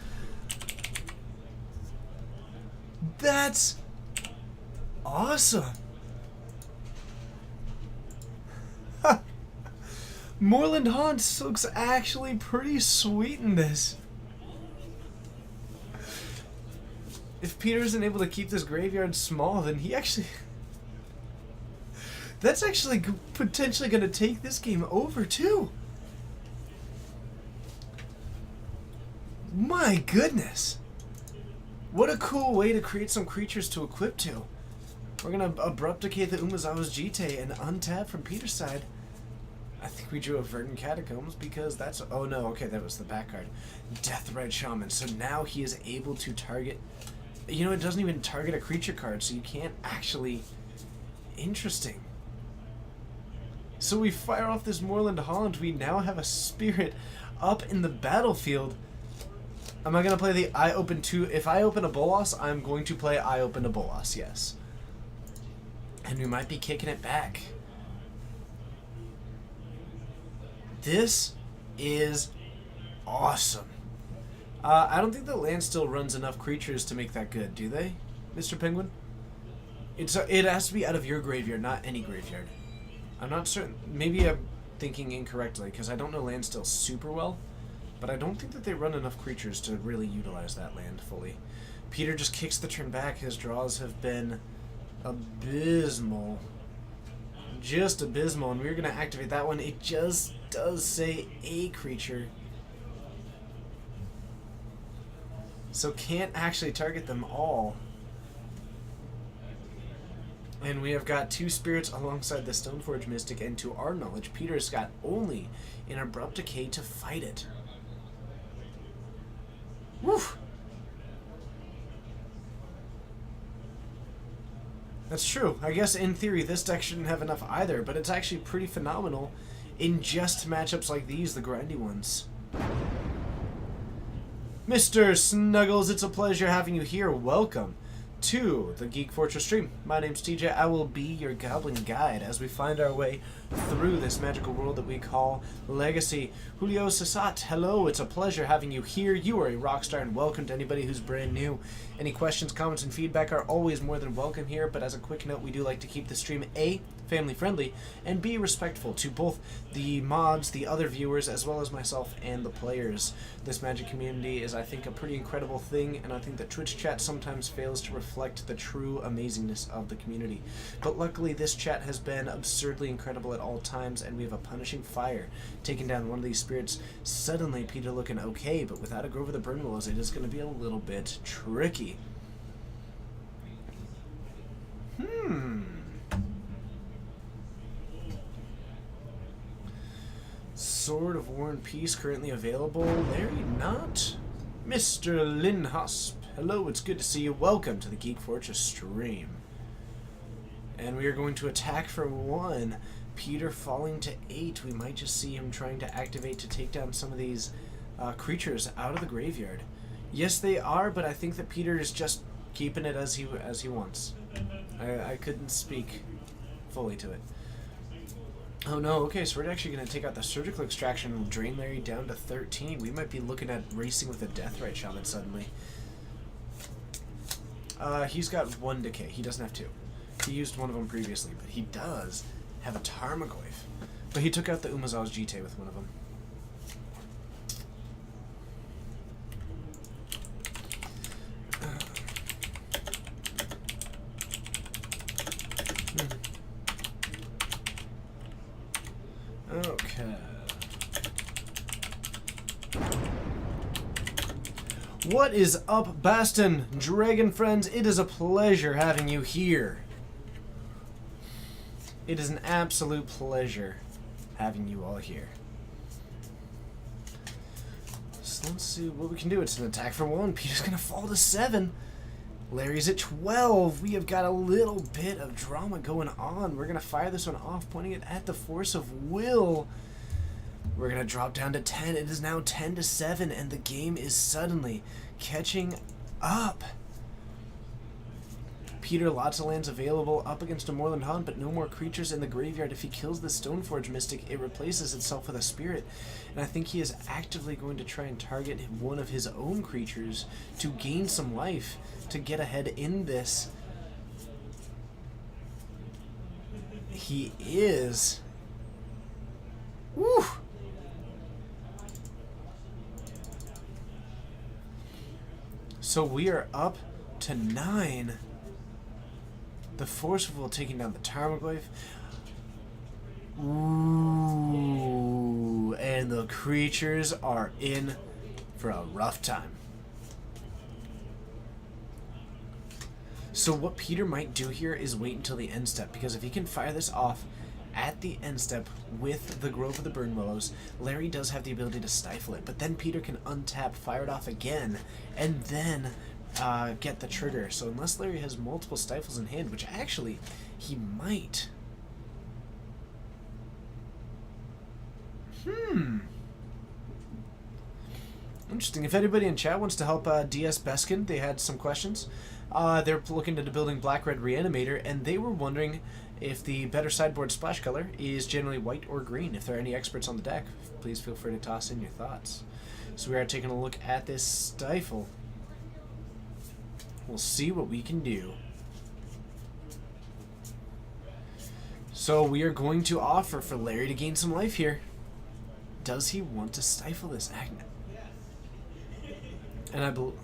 That's awesome. Moorland Haunt looks actually pretty sweet in this. If Peter isn't able to keep this graveyard small, then he actually... That's actually potentially going to take this game over, too. My goodness. What a cool way to create some creatures to equip to. We're going to Abrupt Decay the Umezawa's Jitte and untap from Peter's side. I think we drew a Verdant Catacombs because that's... Oh no, okay, that was the back card. Deathrite Shaman. So now he is able to target... You know, it doesn't even target a creature card, so you can't actually... Interesting. So we fire off this Moorland Holland. We now have a spirit up in the battlefield. Am I going to play the I Open 2? If I open a Bolas, I'm going to play I Open a Bolas, yes. And we might be kicking it back. This is awesome. I don't think the land still runs enough creatures to make that good, do they, Mr. Penguin? It has to be out of your graveyard, not any graveyard. I'm not certain. Maybe I'm thinking incorrectly, because I don't know land still super well. But I don't think that they run enough creatures to really utilize that land fully. Peter just kicks the turn back. His draws have been abysmal. Just abysmal. And we're going to activate that one. It just does say a creature. So can't actually target them all. And we have got 2 spirits alongside the Stoneforge Mystic, and to our knowledge, Peter's got only an Abrupt Decay to fight it. Woo! That's true. I guess in theory this deck shouldn't have enough either, but it's actually pretty phenomenal in just matchups like these, the grindy ones. Mr. Snuggles, it's a pleasure having you here. Welcome to the Geek Fortress stream. My name's TJ. I will be your Goblin Guide as we find our way through this magical world that we call Legacy. Julio Sasat, hello. It's a pleasure having you here. You are a rock star, and welcome to anybody who's brand new. Any questions, comments, and feedback are always more than welcome here, but as a quick note, we do like to keep the stream A, family friendly, and B, respectful to both the mods, the other viewers, as well as myself and the players. This Magic community is, I think, a pretty incredible thing, and I think that Twitch chat sometimes fails to reflect the true amazingness of the community. But luckily, this chat has been absurdly incredible at all times, and we have a Punishing Fire taking down one of these spirits. Suddenly, Peter looking okay, but without a Grove of the Burnwillows, it is going to be a little bit tricky. Sword of War and Peace currently available. Larry not. Mr. Linhusp. Hello, it's good to see you. Welcome to the Geek Fortress stream. And we are going to attack for 1. Peter falling to 8. We might just see him trying to activate to take down some of these creatures out of the graveyard. Yes, they are, but I think that Peter is just keeping it as he wants. I couldn't speak fully to it. Oh no, okay, so we're actually going to take out the Surgical Extraction and drain Larry down to 13. We might be looking at racing with a Deathrite Shaman suddenly. He's got 1 decay. He doesn't have 2. He used one of them previously, but he does have a Tarmogoyf. But he took out the Umazaw's Jite with one of them. Okay. What is up, Baston Dragon friends? It is a pleasure having you here. It is an absolute pleasure having you all here. So let's see what we can do. It's an attack for 1. Peter's gonna fall to 7. Larry's at 12. We have got a little bit of drama going on. We're going to fire this one off, pointing it at the Force of Will. We're going to drop down to 10. It is now 10 to 7, and the game is suddenly catching up. Peter, lots of lands available up against a Moorland Hunt, but no more creatures in the graveyard. If he kills the Stoneforge Mystic, it replaces itself with a spirit. And I think he is actively going to try and target one of his own creatures to gain some life, to get ahead in this. He is. Woo! So we are up to 9. The Force of Will taking down the Tarmogoyf. Ooh, and the creatures are in for a rough time. So what Peter might do here is wait until the end step, because if he can fire this off at the end step with the Grove of the Burn Willows, Larry does have the ability to stifle it, but then Peter can untap, fire it off again, and then get the trigger. So unless Larry has multiple stifles in hand, which actually he might. Interesting. If anybody in chat wants to help DS Beskin, they had some questions. They're looking into building Black Red Reanimator, and they were wondering if the better sideboard splash color is generally white or green. If there are any experts on the deck, please feel free to toss in your thoughts. So we are taking a look at this Stifle. We'll see what we can do. So we are going to offer for Larry to gain some life here. Does he want to stifle this Agnet? And I believe...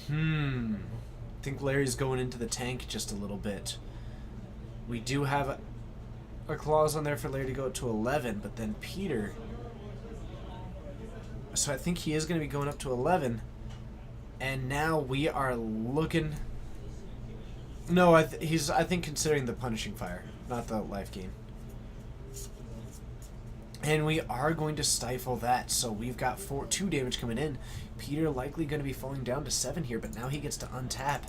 I think Larry's going into the tank just a little bit. We do have a clause on there for Larry to go up to 11, but then Peter... So I think he is going to be going up to 11. And now we are looking... No, he's, I think, considering the Punishing Fire, not the life gain. And we are going to stifle that, so we've got 2 damage coming in. Peter likely going to be falling down to 7 here, but now he gets to untap,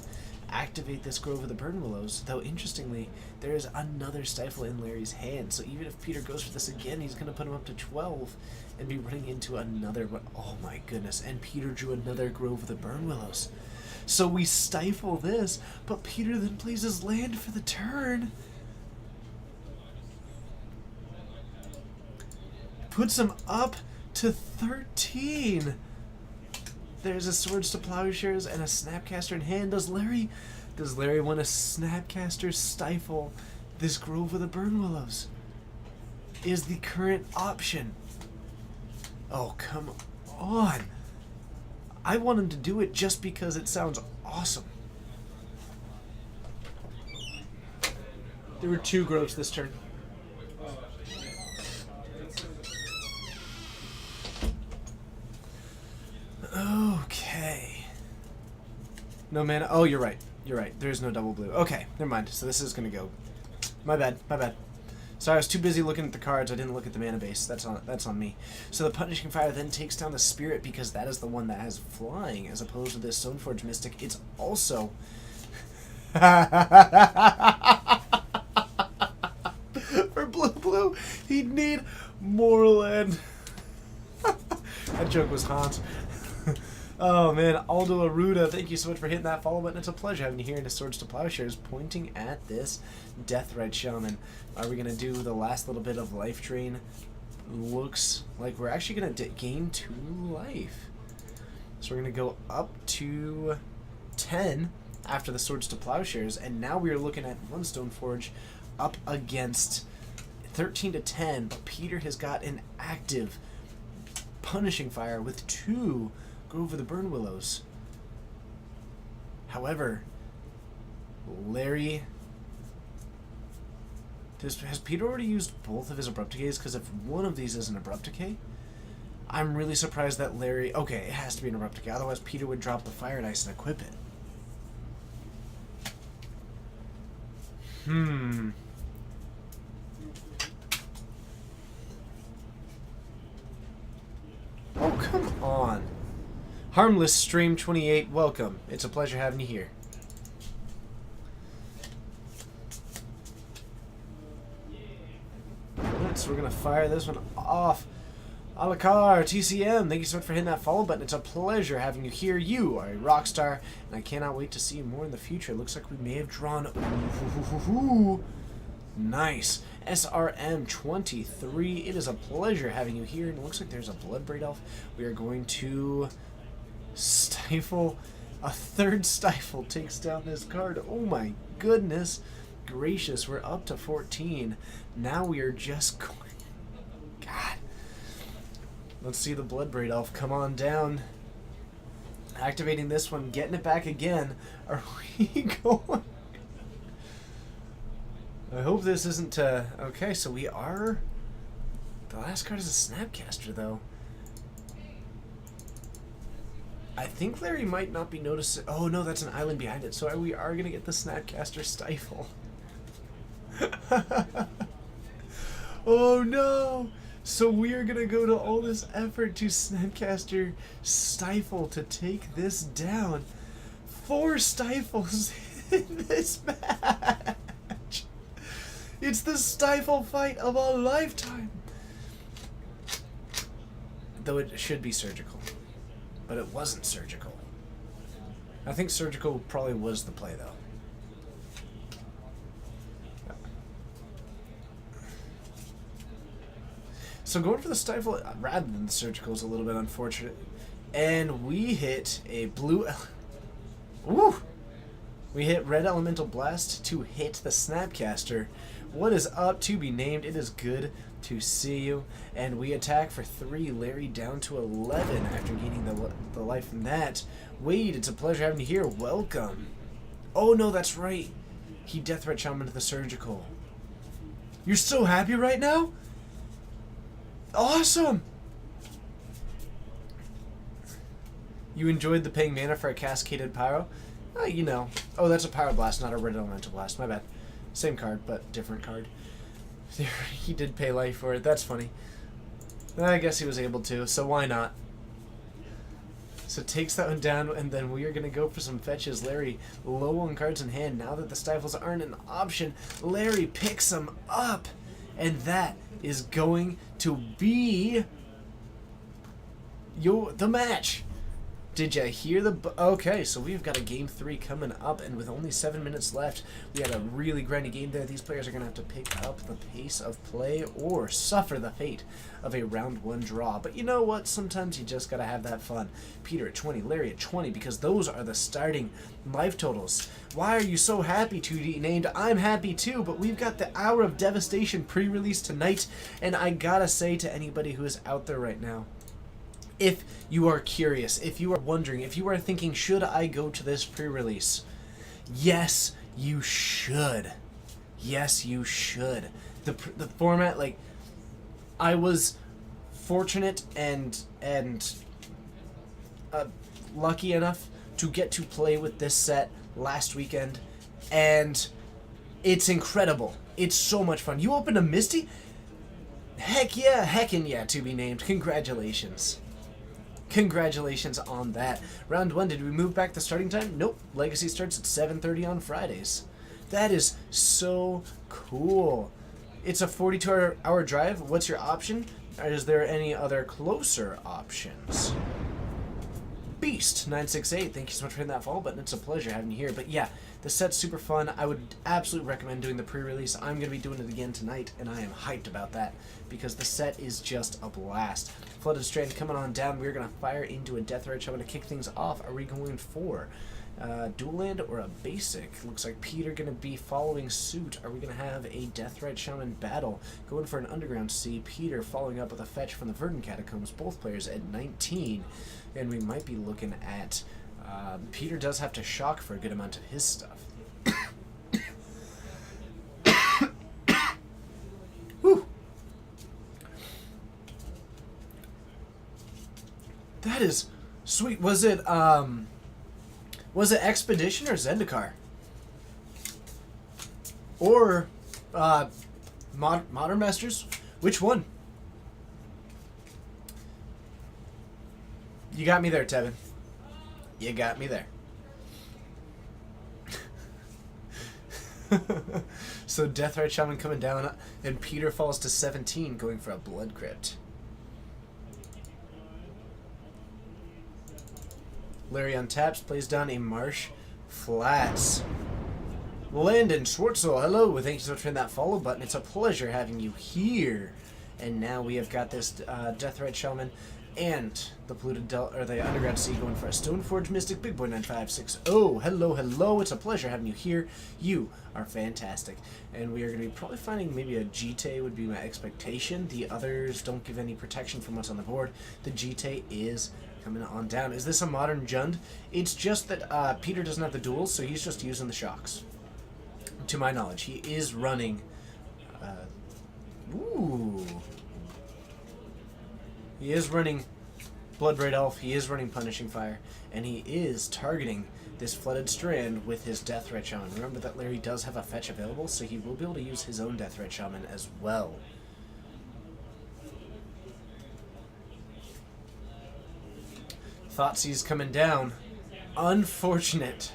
activate this Grove of the Burn Willows. Though, interestingly, there is another stifle in Larry's hand, so even if Peter goes for this again, he's going to put him up to 12 and be running into another... Oh my goodness, and Peter drew another Grove of the Burn Willows. So we stifle this, but Peter then plays his land for the turn. Puts him up to 13. There's a Swords to Plowshares and a Snapcaster in hand. Does Larry want a Snapcaster stifle this Grove of the Burn Willows? Is the current option. Oh, come on. I want him to do it just because it sounds awesome. There were 2 Groves this turn. Okay. No mana. Oh, you're right. You're right. There is no double blue. Okay, never mind. So this is going to go. My bad. My bad. Sorry, I was too busy looking at the cards. I didn't look at the mana base. That's on me. So the Punishing Fire then takes down the Spirit because that is the one that has flying, as opposed to this Stoneforge Mystic. It's also... For blue, he'd need more land. That joke was hot. Oh man, Aldo Aruda, thank you so much for hitting that follow button. It's a pleasure having you here in the Swords to Plowshares, pointing at this Deathrite Shaman. Are we going to do the last little bit of life drain? Looks like we're actually going to gain 2 life. So we're going to go up to 10 after the Swords to Plowshares, and now we are looking at one Stoneforge up against 13 to 10, but Peter has got an active Punishing Fire with 2 Grove of the Burn Willows. However, Larry... Has Peter already used both of his Abrupt Decays? Because if one of these is an Abrupt Decay, I'm really surprised that Larry... Okay, it has to be an Abrupt Decay. Otherwise, Peter would drop the Fire Dice and equip it. Oh, come on. Harmless Stream 28, welcome. It's a pleasure having you here. Alright, so we're going to fire this one off. Alakar, TCM, thank you so much for hitting that follow button. It's a pleasure having you here. You are a rock star, and I cannot wait to see you more in the future. It looks like we may have drawn... Ooh, nice. SRM 23. It is a pleasure having you here, and it looks like there's a Bloodbraid Elf. We are going to stifle. A 3rd stifle takes down this card. Oh my goodness gracious, we're up to 14. Now we are just going... God. Let's see the Bloodbraid Elf come on down. Activating this one, getting it back again. Are we going... I hope this isn't... Okay, so we are... The last card is a Snapcaster, though. I think Larry might not be noticing. Oh no, that's an island behind it. So we are gonna get the Snapcaster Stifle. Oh no! So we are gonna go to all this effort to Snapcaster Stifle to take this down. 4 Stifles in this match. It's the Stifle fight of a lifetime. Though it should be surgical. But it wasn't surgical. I think surgical probably was the play, though. So going for the Stifle rather than the surgical is a little bit unfortunate. And we hit a blue... Woo! We hit Red Elemental Blast to hit the Snapcaster. What is up to be named? It is good to see you. And we attack for 3. Larry down to 11 after gaining the life from that. Wade, it's a pleasure having you here. Welcome. Oh no, that's right. He Death Threat Shaman to the surgical. You're so happy right now? Awesome! You enjoyed the paying mana for a Cascaded Pyro? You know. Oh, that's a Pyro Blast, not a Red Elemental Blast. My bad. Same card, but different card. He did pay life for it. That's funny. I guess he was able to, so why not? So takes that one down, and then we are going to go for some fetches. Larry low on cards in hand. Now that the Stifles aren't an option, Larry picks them up. And that is going to be the match. Did you hear the... Okay, so we've got a Game 3 coming up, and with only 7 minutes left, we had a really grindy game there. These players are going to have to pick up the pace of play or suffer the fate of a round 1 draw. But you know what? Sometimes you just got to have that fun. Peter at 20, Larry at 20, because those are the starting life totals. Why are you so happy, 2D named? I'm happy too, but we've got the Hour of Devastation pre-release tonight, and I gotta say to anybody who is out there right now, if you are curious, if you are wondering, if you are thinking, should I go to this pre-release? Yes, you should. Yes, you should. The format, like, I was fortunate and lucky enough to get to play with this set last weekend, and it's incredible. It's so much fun. You opened a Misty? Heck yeah, heckin' yeah, to be named. Congratulations. Congratulations on that. Round 1, did we move back the starting time? Nope. Legacy starts at 7:30 on Fridays. That is so cool. It's a 42-hour drive. What's your option? Is there any other closer options? Beast968, thank you so much for hitting that follow button. It's a pleasure having you here. But yeah, the set's super fun. I would absolutely recommend doing the pre-release. I'm going to be doing it again tonight, and I am hyped about that because the set is just a blast. Flooded Strand coming on down. We're going to fire into a Death Rage. I'm going to kick things off. Are we going for dual land or a basic? Looks like Peter going to be following suit. Are we going to have a Death Ride Shaman battle? Going for an Underground Sea. Peter following up with a fetch from the Verdant Catacombs. Both players at 19. And we might be looking at... Peter does have to shock for a good amount of his stuff. Whew. That is sweet. Was it Expedition or Zendikar? Or Modern Masters? Which one? You got me there, Tevin. You got me there. So Deathrite Shaman coming down, and Peter falls to 17, going for a Blood Crypt. Larry untaps, plays down a Marsh Flats. Landon Schwartzel, hello. Thank you so much for that follow button. It's a pleasure having you here. And now we have got this Deathrite Shaman and the polluted the Underground Sea going for a Stoneforge Mystic Big Boy 9560. Hello, hello. It's a pleasure having you here. You are fantastic. And we are going to be probably finding maybe a Jite would be my expectation. The others don't give any protection from what's on the board. The Jite is coming on down. Is this a modern Jund? It's just that Peter doesn't have the duels, so he's just using the shocks. To my knowledge, he is running... He is running Bloodbraid Elf, he is running Punishing Fire, and he is targeting this Flooded Strand with his Deathrat Shaman. Remember that Larry does have a fetch available, so he will be able to use his own Deathrat Shaman as well. Thoughtseize coming down. Unfortunate.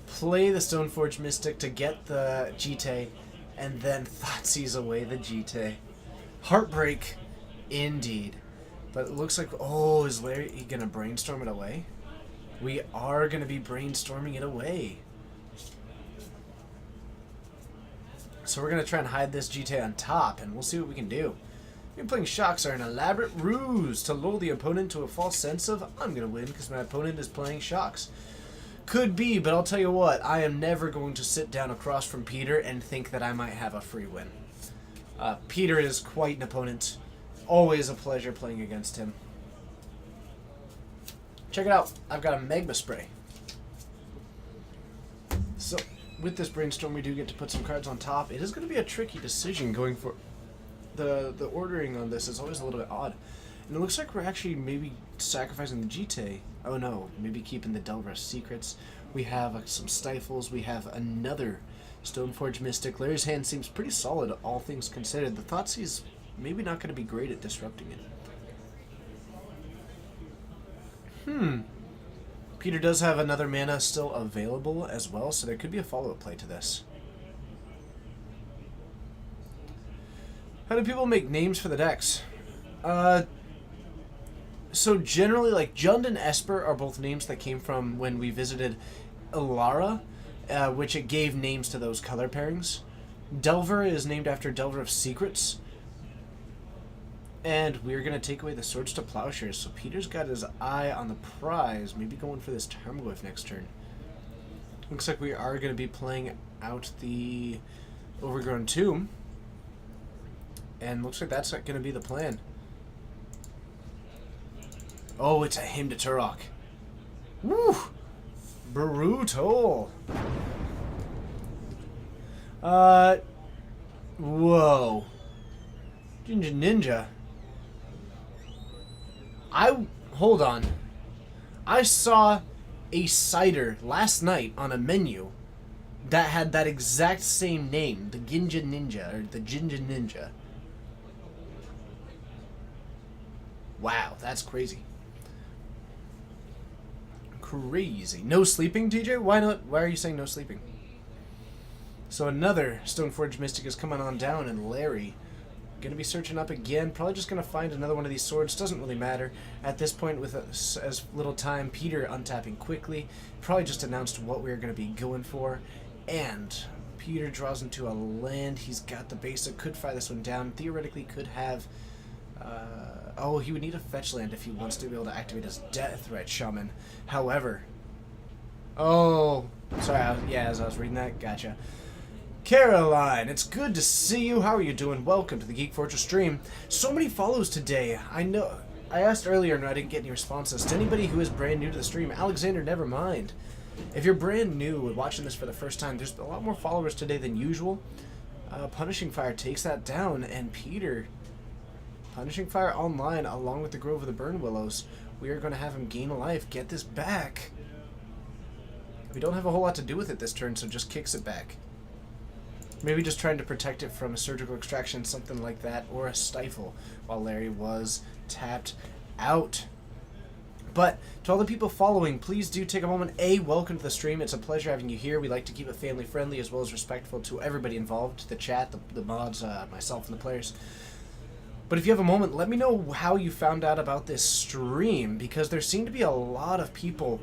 Play the Stoneforge Mystic to get the Jite, and then Thoughtseize away the Jite. Heartbreak, indeed. But it looks like, oh, is Larry going to brainstorm it away? We are going to be brainstorming it away. So we're going to try and hide this Jite on top, and we'll see what we can do. Playing Shocks are an elaborate ruse to lull the opponent to a false sense of, I'm going to win because my opponent is playing Shocks. Could be, but I'll tell you what, I am never going to sit down across from Peter and think that I might have a free win. Peter is quite an opponent. Always a pleasure playing against him. Check it out. I've got a Magma Spray. So, with this Brainstorm, we do get to put some cards on top. It is going to be a tricky decision going for... The ordering on this is always a little bit odd. And it looks like we're actually maybe sacrificing the Jite. Oh no, maybe keeping the Delver Secrets. We have some Stifles. We have another Stoneforge Mystic. Larry's hand seems pretty solid, all things considered. The Thoughtseize maybe not going to be great at disrupting it. Peter does have another mana still available as well, so there could be a follow-up play to this. How do people make names for the decks? So generally, like, Jund and Esper are both names that came from when we visited Ilara, which it gave names to those color pairings. Delver is named after Delver of Secrets. And we're going to take away the Swords to Plowshares, so Peter's got his eye on the prize, maybe going for this Tarmogoyf next turn. Looks like we are going to be playing out the Overgrown Tomb. And looks like that's going to be the plan. Oh, it's a Hymn to Turok. Woo! Brutal. Whoa. Ninja. Hold on. I saw a cider last night on a menu that had that exact same name, the Ginja Ninja, or the Jinja Ninja. Wow, that's crazy. Crazy. No sleeping, TJ? Why not? Why are you saying no sleeping? So another Stoneforge Mystic is coming on down, and Larry going to be searching up again. Probably just going to find another one of these swords. Doesn't really matter. At this point, with as little time, Peter untapping quickly. Probably just announced what we are going to be going for. And Peter draws into a land. He's got the basic. Could fire this one down. Theoretically could have... oh, he would need a fetch land if he wants to be able to activate his Deathrat Shaman. However... Oh, sorry, as I was reading that, gotcha. Caroline, it's good to see you. How are you doing? Welcome to the Geek Fortress stream. So many follows today. I know, I asked earlier and I didn't get any responses. To anybody who is brand new to the stream, Alexander, never mind. If you're brand new and watching this for the first time, there's a lot more followers today than usual. Punishing Fire takes that down, and Peter, Punishing Fire online along with the Grove of the Burn Willows. We are going to have him gain a life, get this back. We don't have a whole lot to do with it this turn, so just kicks it back. Maybe just trying to protect it from a surgical extraction, something like that, or a stifle, while Larry was tapped out. But to all the people following, please do take a moment. Welcome to the stream. It's a pleasure having you here. We like to keep it family friendly as well as respectful to everybody involved, the chat, the mods, myself, and the players. But if you have a moment, let me know how you found out about this stream, because there seem to be a lot of people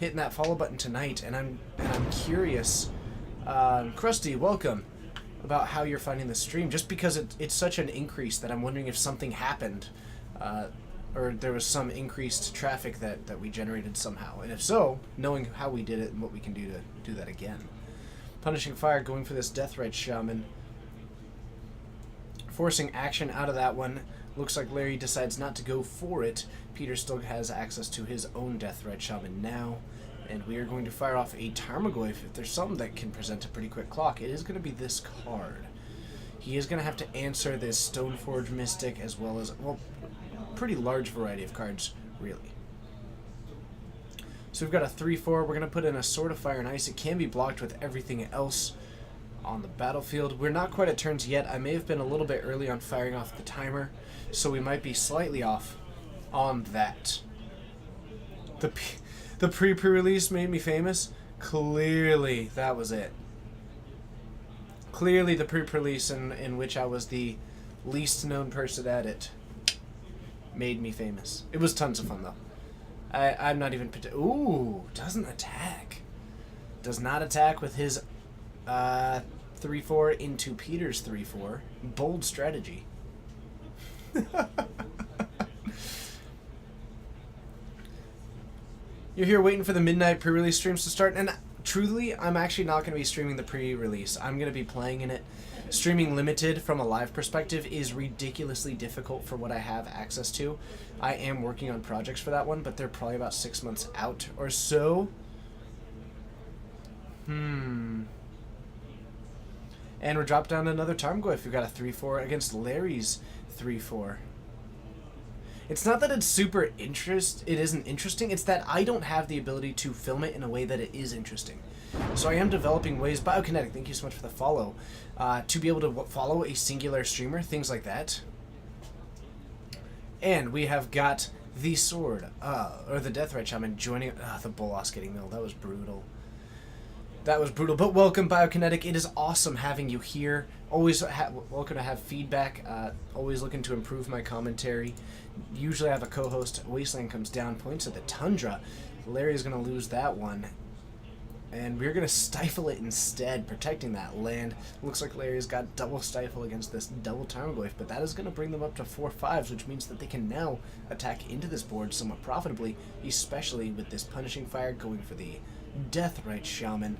hitting that follow button tonight, and I'm curious. Krusty, welcome. About how you're finding the stream, just because it's such an increase that I'm wondering if something happened, or there was some increased traffic that we generated somehow, and if so, knowing how we did it and what we can do to do that again. Punishing Fire going for this Deathrat Shaman, forcing action out of that one. Looks like Larry decides not to go for it. Peter still has access to his own Deathrat Shaman now. And we are going to fire off a Tarmogoyf. If there's something that can present a pretty quick clock, it is going to be this card. He is going to have to answer this Stoneforge Mystic as well as, well, pretty large variety of cards, really. So we've got a 3-4. We're going to put in a Sword of Fire and Ice. It can be blocked with everything else on the battlefield. We're not quite at turns yet. I may have been a little bit early on firing off the timer, so we might be slightly off on that. The pre-release made me famous. Clearly, that was it. Clearly, the pre-release in which I was the least known person at it made me famous. It was tons of fun, though. I'm not even... Ooh, doesn't attack. Does not attack with his 3-4 into Peter's 3-4. Bold strategy. You're here waiting for the midnight pre-release streams to start, and truly, I'm actually not going to be streaming the pre-release. I'm going to be playing in it. Streaming limited from a live perspective is ridiculously difficult for what I have access to. I am working on projects for that one, but they're probably about 6 months out or so. And we're dropped down to another Tarmogoyf. We've got a 3-4 against Larry's 3-4. It's not that it's super it isn't interesting, it's that I don't have the ability to film it in a way that it is interesting. So I am developing ways, Biokinetic, thank you so much for the follow, to be able to follow a singular streamer, things like that. And we have got the Sword, or the Deathrite Shaman joining, the Bolas getting milled, that was brutal. That was brutal, but welcome Biokinetic, it is awesome having you here. Always welcome to have feedback, always looking to improve my commentary. Usually I have a co-host. Wasteland comes down, points at the Tundra. Larry's going to lose that one. And we're going to stifle it instead, protecting that land. Looks like Larry's got double stifle against this double Tarmogoyf, but that is going to bring them up to 4-5s, which means that they can now attack into this board somewhat profitably, especially with this Punishing Fire going for the Deathrite Shaman.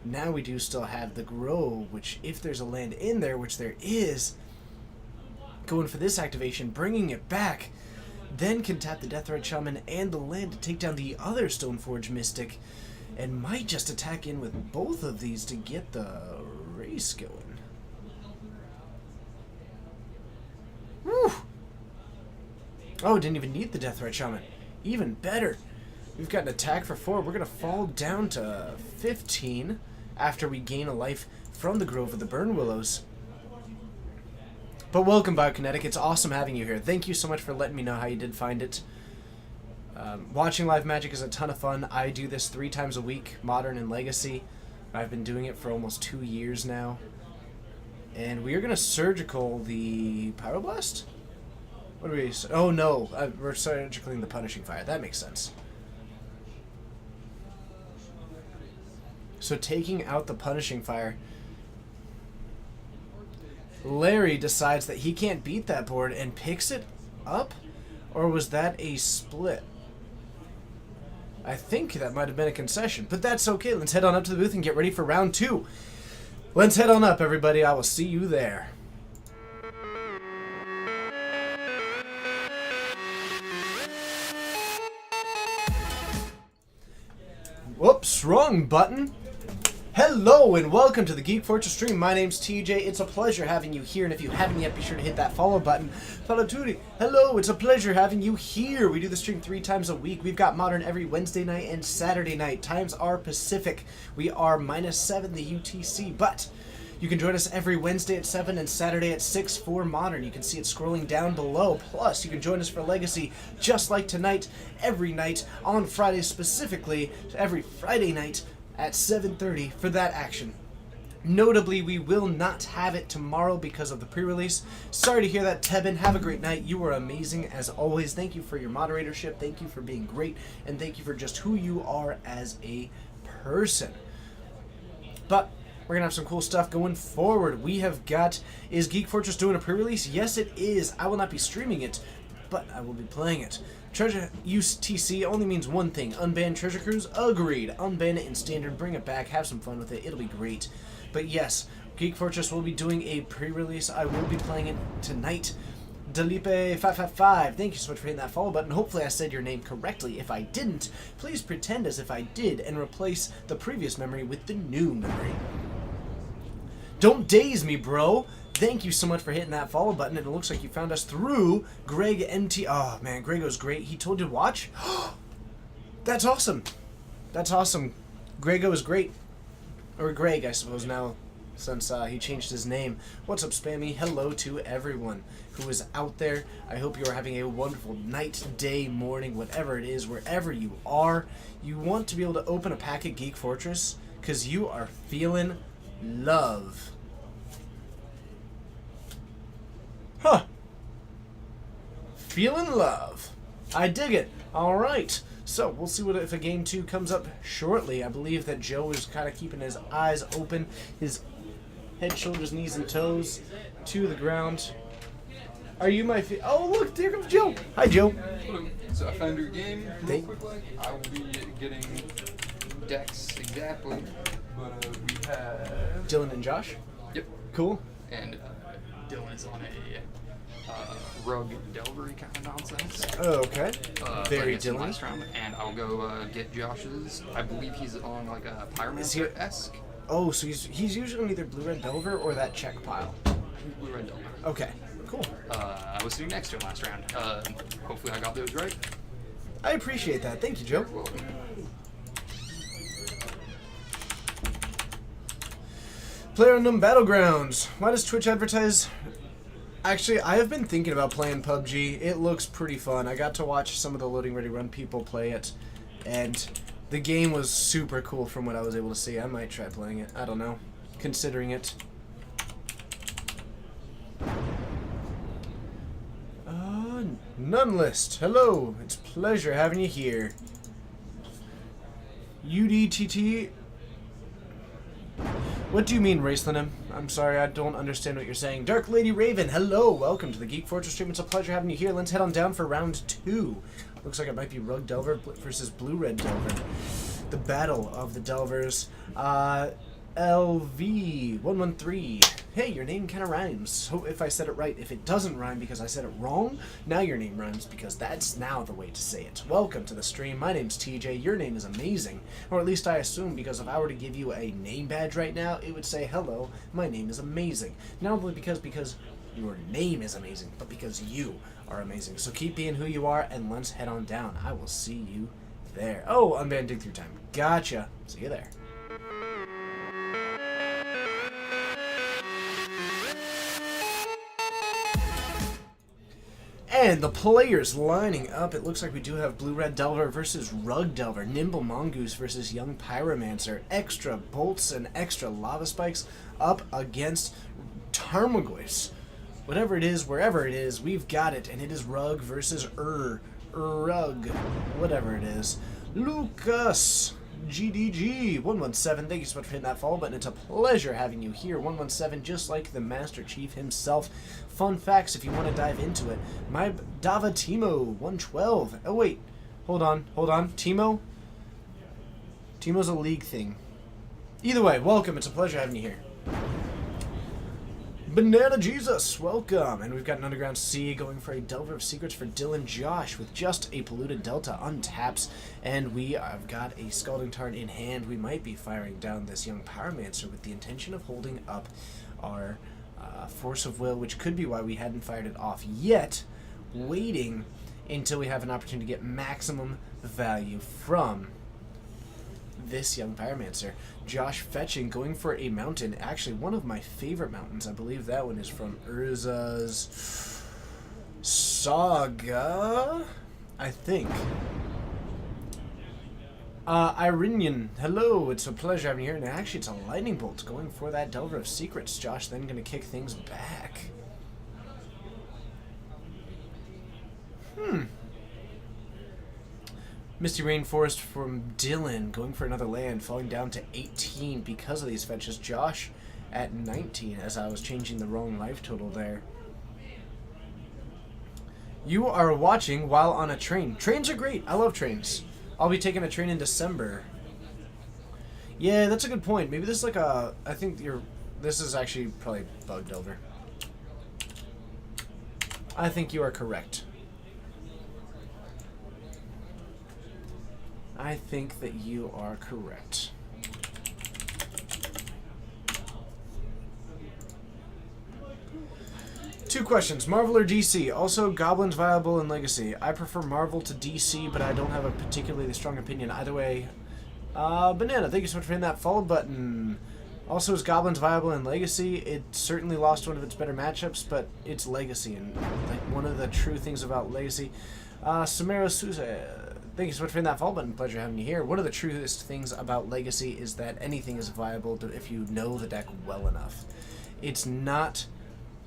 Now we do still have the Grove, which if there's a land in there, which there is, going for this activation, bringing it back, then can tap the Deathrite Shaman and the land to take down the other Stoneforge Mystic, and might just attack in with both of these to get the race going. Woo! Oh, didn't even need the Deathrite Shaman. Even better. We've got an attack for 4. We're going to fall down to 15 after we gain a life from the Grove of the Burn Willows. But welcome, Biokinetic. It's awesome having you here. Thank you so much for letting me know how you did find it. Watching live Magic is a ton of fun. I do this 3 times a week, Modern and Legacy. I've been doing it for almost 2 years now. And we are going to Surgical the Pyroblast? What do we... Oh, no. We're Surgicaling the Punishing Fire. That makes sense. So taking out the Punishing Fire... Larry decides that he can't beat that board and picks it up? Or was that a split? I think that might have been a concession, but that's okay. Let's head on up to the booth and get ready for round 2. Let's head on up, everybody. I will see you there. Whoops, wrong button. Hello and welcome to the Geek Fortress stream. My name's TJ. It's a pleasure having you here, and if you haven't yet, be sure to hit that follow button. Follow Tootie. Hello, it's a pleasure having you here. We do the stream 3 times a week. We've got Modern every Wednesday night and Saturday night. Times are Pacific. We are -7 the UTC, but you can join us every Wednesday at 7 and Saturday at 6 for Modern. You can see it scrolling down below. Plus, you can join us for Legacy just like tonight, every night, on Fridays specifically, every Friday night at 7:30 for that action. Notably, we will not have it tomorrow because of the pre-release. Sorry to hear that, Tebin. Have a great night. You were amazing as always. Thank you for your moderatorship. Thank you for being great. And thank you for just who you are as a person. But we're going to have some cool stuff going forward. We have got... Is Geek Fortress doing a pre-release? Yes, it is. I will not be streaming it, but I will be playing it. Treasure use TC only means one thing. Unban Treasure Cruise? Agreed. Unban it in Standard. Bring it back. Have some fun with it. It'll be great. But yes, Geek Fortress will be doing a pre-release. I will be playing it tonight. Delipe555, thank you so much for hitting that follow button. Hopefully I said your name correctly. If I didn't, please pretend as if I did and replace the previous memory with the new memory. Don't daze me, bro. Thank you so much for hitting that follow button, and it looks like you found us through Greg MT. Oh, man, Grego's great. He told you to watch? That's awesome. That's awesome. Grego is great. Or Greg, I suppose, now, since he changed his name. What's up, Spammy? Hello to everyone who is out there. I hope you are having a wonderful night, day, morning, whatever it is, wherever you are. You want to be able to open a pack at Geek Fortress because you are feeling love. Huh. Feeling love. I dig it. All right. So we'll see what if a game 2 comes up shortly. I believe that Joe is kind of keeping his eyes open, his head, shoulders, knees, and toes to the ground. Are you my oh, look, there comes Joe. Hi, Joe. Hello. So I found your game real quickly. I will be getting decks exactly, but we have Dylan and Josh. Yep. Cool. And Dylan is on a rug delvery kind of nonsense. Oh, okay. Very Dylan. Dylan. Last round, and I'll go get Josh's. I believe he's on like a Pyromancer-esque. Oh, so he's usually on either Blue Red Delver or that check pile. Blue Red Delver. Okay. Cool. I was sitting next to him last round. Hopefully I got those right. I appreciate that. Thank you, Joe. You're welcome. PlayerUnknown Battlegrounds. Why does Twitch advertise? Actually, I have been thinking about playing PUBG. It looks pretty fun. I got to watch some of the Loading Ready Run people play it, and the game was super cool from what I was able to see. I might try playing it. I don't know. Considering it. Nunlist. Hello. It's a pleasure having you here. UDTT. What do you mean, Raceland? I'm sorry, I don't understand what you're saying. Dark Lady Raven, hello! Welcome to the Geek Fortress stream. It's a pleasure having you here. Let's head on down for round 2. Looks like it might be Rug Delver versus Blue Red Delver. The battle of the Delvers. LV113. Hey, your name kind of rhymes. Hope if I said it right. If it doesn't rhyme because I said it wrong, now your name rhymes because that's now the way to say it. Welcome to the stream. My name's TJ. Your name is amazing. Or at least I assume, because if I were to give you a name badge right now, it would say, hello, my name is amazing. Not only because your name is amazing, but because you are amazing. So keep being who you are, and let's head on down. I will see you there. Oh, unbanned dig through time. Gotcha. See you there. And the players lining up. It looks like we do have Blue Red Delver versus Rug Delver, Nimble Mongoose versus Young Pyromancer, extra bolts and extra lava spikes up against Tarmogoyf. Whatever it is, wherever it is, we've got it, and it is Rug versus Rug, whatever it is. Lucas GDG 117, thank you so much for hitting that follow button. It's a pleasure having you here. 117, just like the Master Chief himself. Fun facts if you want to dive into it. My Dava Timo 112. Oh wait, hold on. Timo's a league thing. Either way, welcome. It's a pleasure having you here. Banana Jesus, welcome. And we've got an Underground Sea going for a Delver of Secrets for Dylan Josh with just a Polluted Delta untaps. And we have got a Scalding Tarn in hand. We might be firing down this Young Pyromancer with the intention of holding up our Force of Will, which could be why we hadn't fired it off yet, waiting until we have an opportunity to get maximum value from this Young Pyromancer. Josh fetching, going for a mountain. Actually, one of my favorite mountains. I believe that one is from Urza's Saga, I think. Irinian, hello, it's a pleasure having you here. And actually, it's a Lightning Bolt going for that Delver of Secrets. Josh then going to kick things back. Misty Rainforest from Dylan, going for another land, falling down to 18 because of these fetches. Josh at 19, as I was changing the wrong life total there. You are watching while on a train. Trains are great. I love trains. I'll be taking a train in December. Yeah, that's a good point. Maybe this is like a... I think this is actually probably Bug Delver. I think you are correct. I think that you are correct. 2 questions. Marvel or DC? Also, Goblins viable in Legacy. I prefer Marvel to DC, but I don't have a particularly strong opinion. Either way, Banana, thank you so much for hitting that follow button. Also, is Goblins viable in Legacy? It certainly lost one of its better matchups, but it's Legacy, and like one of the true things about Legacy. Samara Souza, thank you so much for hitting that follow button. Pleasure having you here. One of the truest things about Legacy is that anything is viable if you know the deck well enough. It's not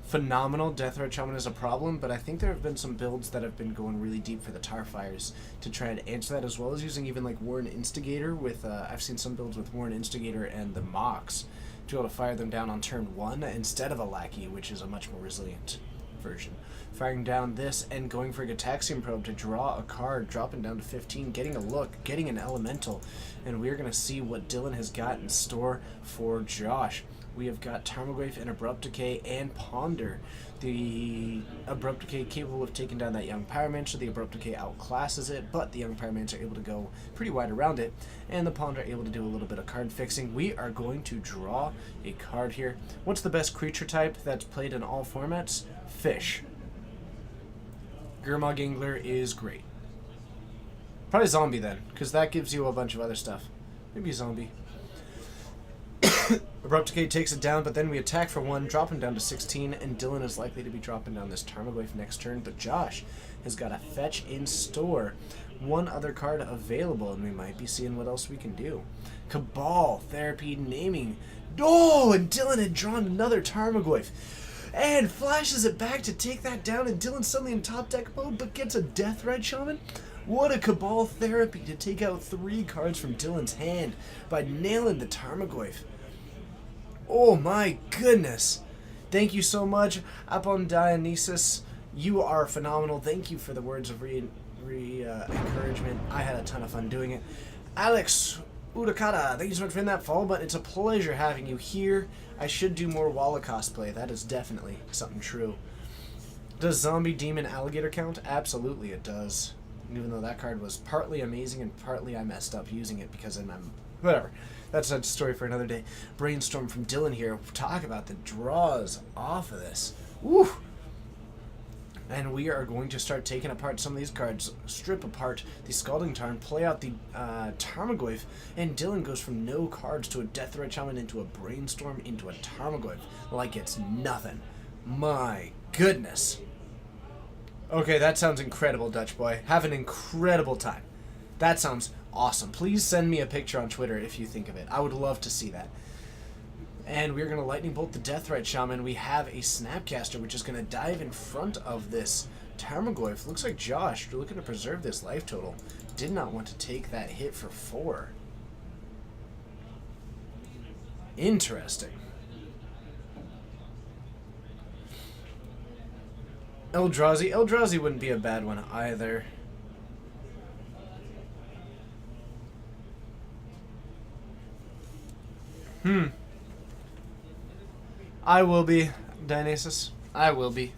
phenomenal. Deathrat Shaman is a problem, but I think there have been some builds that have been going really deep for the Tarfires to try and answer that, as well as using even like Warren Instigator with, I've seen some builds with Warren Instigator and the Mox to be able to fire them down on turn 1 instead of a Lackey, which is a much more resilient version. Firing down this and going for a Gitaxian Probe to draw a card, dropping down to 15, getting a look, getting an Elemental, and we're going to see what Dylan has got in store for Josh. We have got Tarmogoyf and Abrupt Decay and Ponder. The Abrupt Decay capable of taking down that Young Pyromancer. The Abrupt Decay outclasses it, but the Young Pyromancer are able to go pretty wide around it, and the Ponder are able to do a little bit of card fixing. We are going to draw a card here. What's the best creature type that's played in all formats? Fish. Gurmag Angler is great. Probably Zombie then, because that gives you a bunch of other stuff. Maybe Zombie. Abrupt Decay takes it down, but then we attack for 1, dropping down to 16, and Dylan is likely to be dropping down this Tarmogoyf next turn, but Josh has got a fetch in store. One other card available, and we might be seeing what else we can do. Cabal, Therapy, Naming. Oh, and Dylan had drawn another Tarmogoyf, and flashes it back to take that down, and Dylan's suddenly in top deck mode, but gets a Deathrite Shaman. What a Cabal Therapy to take out 3 cards from Dylan's hand by nailing the Tarmogoyf. Oh my goodness. Thank you so much, Apon Dionysus. You are phenomenal. Thank you for the words of encouragement. I had a ton of fun doing it. Alex Udakata, thank you so much for hitting that follow button. It's a pleasure having you here. I should do more Walla cosplay. That is definitely something true. Does Zombie Demon Alligator count? Absolutely it does. Even though that card was partly amazing and partly I messed up using it because I'm whatever. That's a story for another day. Brainstorm from Dylan here. Talk about the draws off of this. Woo! And we are going to start taking apart some of these cards. Strip apart the Scalding Tarn, play out the Tarmogoyf, and Dylan goes from no cards to a Deathrite Shaman into a Brainstorm into a Tarmogoyf like it's nothing. My goodness. Okay, that sounds incredible, Dutch Boy. Have an incredible time. That sounds awesome. Please send me a picture on Twitter if you think of it. I would love to see that. And we're going to Lightning Bolt the Deathrite Shaman. We have a Snapcaster, which is going to dive in front of this Tarmogoyf. Looks like Josh, you're looking to preserve this life total. Did not want to take that hit for 4. Interesting. Eldrazi. Eldrazi wouldn't be a bad one either. I will be, Dionysus. I will be.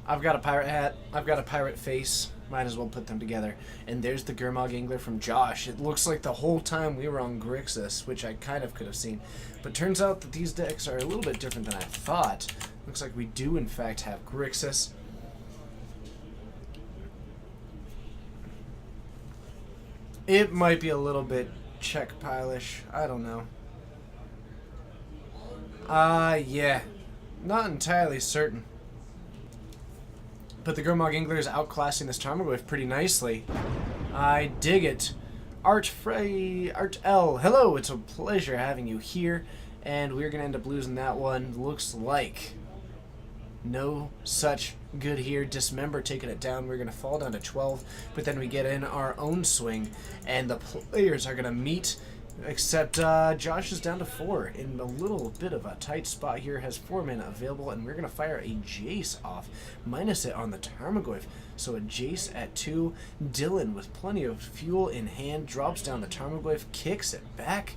I've got a pirate hat. I've got a pirate face. Might as well put them together. And there's the Gurmag Angler from Josh. It looks like the whole time we were on Grixis, which I kind of could have seen. But turns out that these decks are a little bit different than I thought. Looks like we do, in fact, have Grixis. It might be a little bit check pile-ish. I don't know. Yeah. Not entirely certain. But the Gurmag Angler is outclassing this Tarmogoyf pretty nicely. I dig it. Art L. Hello, it's a pleasure having you here. And we're going to end up losing that one. Looks like no such good here. Dismember taking it down. We're going to fall down to 12. But then we get in our own swing. And the players are going to meet. Except Josh is down to 4 in a little bit of a tight spot here. Has 4 mana available, and we're going to fire a Jace off. Minus it on the Tarmogoyf. So a Jace at 2. Dylan, with plenty of fuel in hand, drops down the Tarmogoyf, kicks it back.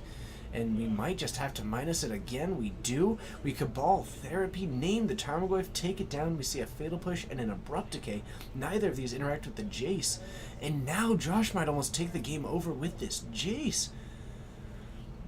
And we might just have to minus it again. We do. We Cabal Therapy, name the Tarmogoyf, take it down. We see a Fatal Push and an Abrupt Decay. Neither of these interact with the Jace. And now Josh might almost take the game over with this Jace.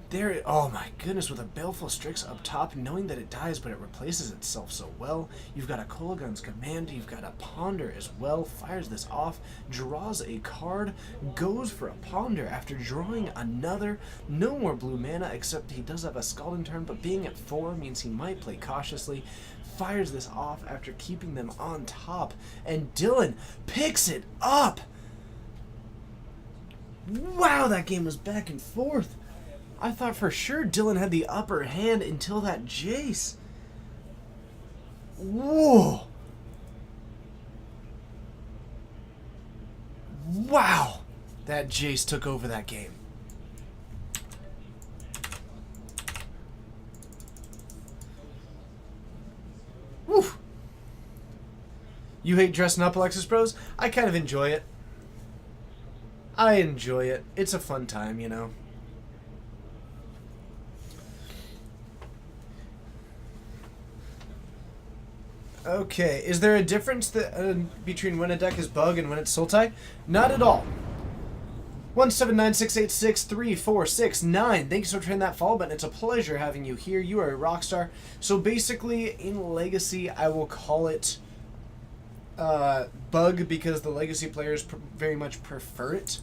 There, oh my goodness, with a Baleful Strix up top, knowing that it dies, but it replaces itself so well. You've got a Kolaghan's Command, you've got a Ponder as well, fires this off, draws a card, goes for a Ponder after drawing another. No more blue mana, except he does have a Scalding Turn, but being at 4 means he might play cautiously. Fires this off after keeping them on top, and Dylan picks it up! Wow, that game was back and forth! I thought for sure Dylan had the upper hand until that Jace. Whoa! Wow! That Jace took over that game. Woo! You hate dressing up, Alexis Bros? I kind of enjoy it. I enjoy it. It's a fun time, you know. Okay, is there a difference between when a deck is bug and when it's Sultai? Not at all. 17968634669. Thank you so much for hitting that follow button. It's a pleasure having you here. You are a rock star. So basically, in Legacy, I will call it bug because the Legacy players very much prefer it.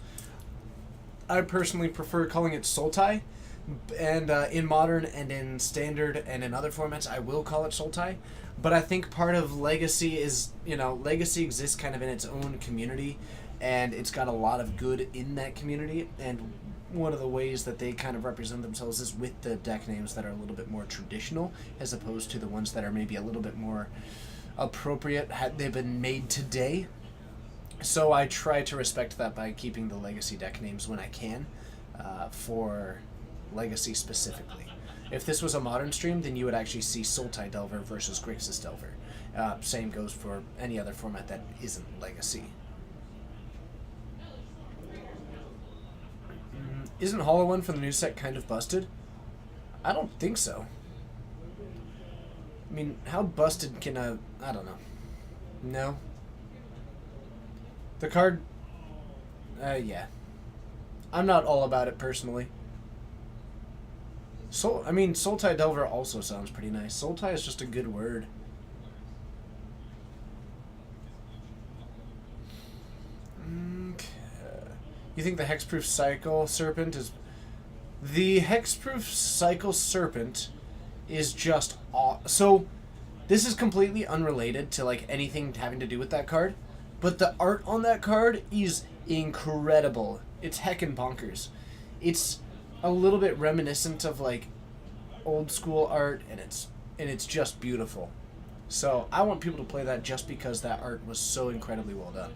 I personally prefer calling it Sultai. And in Modern and in Standard and in other formats, I will call it Sultai. But I think part of Legacy is, you know, Legacy exists kind of in its own community, and it's got a lot of good in that community, and one of the ways that they kind of represent themselves is with the deck names that are a little bit more traditional, as opposed to the ones that are maybe a little bit more appropriate had they been made today. So I try to respect that by keeping the Legacy deck names when I can, for Legacy specifically. If this was a Modern stream, then you would actually see Sultai Delver versus Grixis Delver. Same goes for any other format that isn't Legacy. Isn't Hollow One from the new set kind of busted? I don't think so. I mean, how busted can a... I don't know. No. The card... yeah. I'm not all about it personally. Sultai Delver also sounds pretty nice. Sultai is just a good word. Okay. You think the Hexproof Cycle Serpent is... The Hexproof Cycle Serpent is just... So, this is completely unrelated to, like, anything having to do with that card. But the art on that card is incredible. It's heckin' bonkers. It's a little bit reminiscent of like old school art, and it's just beautiful. So I want people to play that just because that art was so incredibly well done.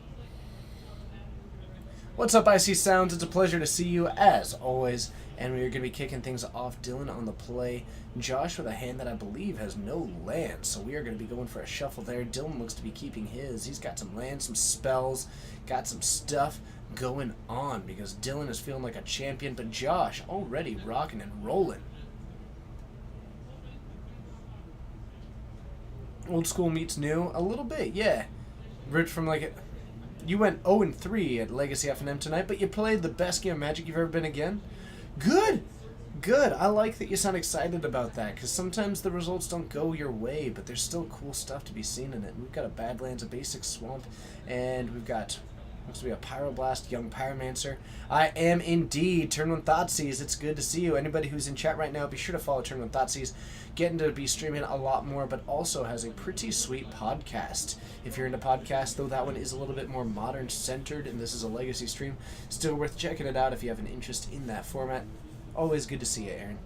What's up, IC Sounds? It's a pleasure to see you as always, and we are going to be kicking things off. Dylan on the play, Josh with a hand that I believe has no land, so we are going to be going for a shuffle there. Dylan looks to be keeping his. He's got some land, some spells, got some stuff going on because Dylan is feeling like a champion, but Josh already rocking and rolling. Old school meets new a little bit, yeah. Ripped from like you went 0-3 at Legacy FNM tonight, but you played the best game of Magic you've ever been again. Good. Good. I like that you sound excited about that, because sometimes the results don't go your way, but there's still cool stuff to be seen in it. We've got a Badlands, a basic Swamp, and we've got looks to be a Pyroblast, Young Pyromancer. I am indeed Turn 1 Thoughtseize. It's good to see you. Anybody who's in chat right now, be sure to follow Turn 1 Thoughtseize. Getting to be streaming a lot more, but also has a pretty sweet podcast. If you're into podcasts, though that one is a little bit more modern centered, and this is a Legacy stream, still worth checking it out if you have an interest in that format. Always good to see you, Aaron.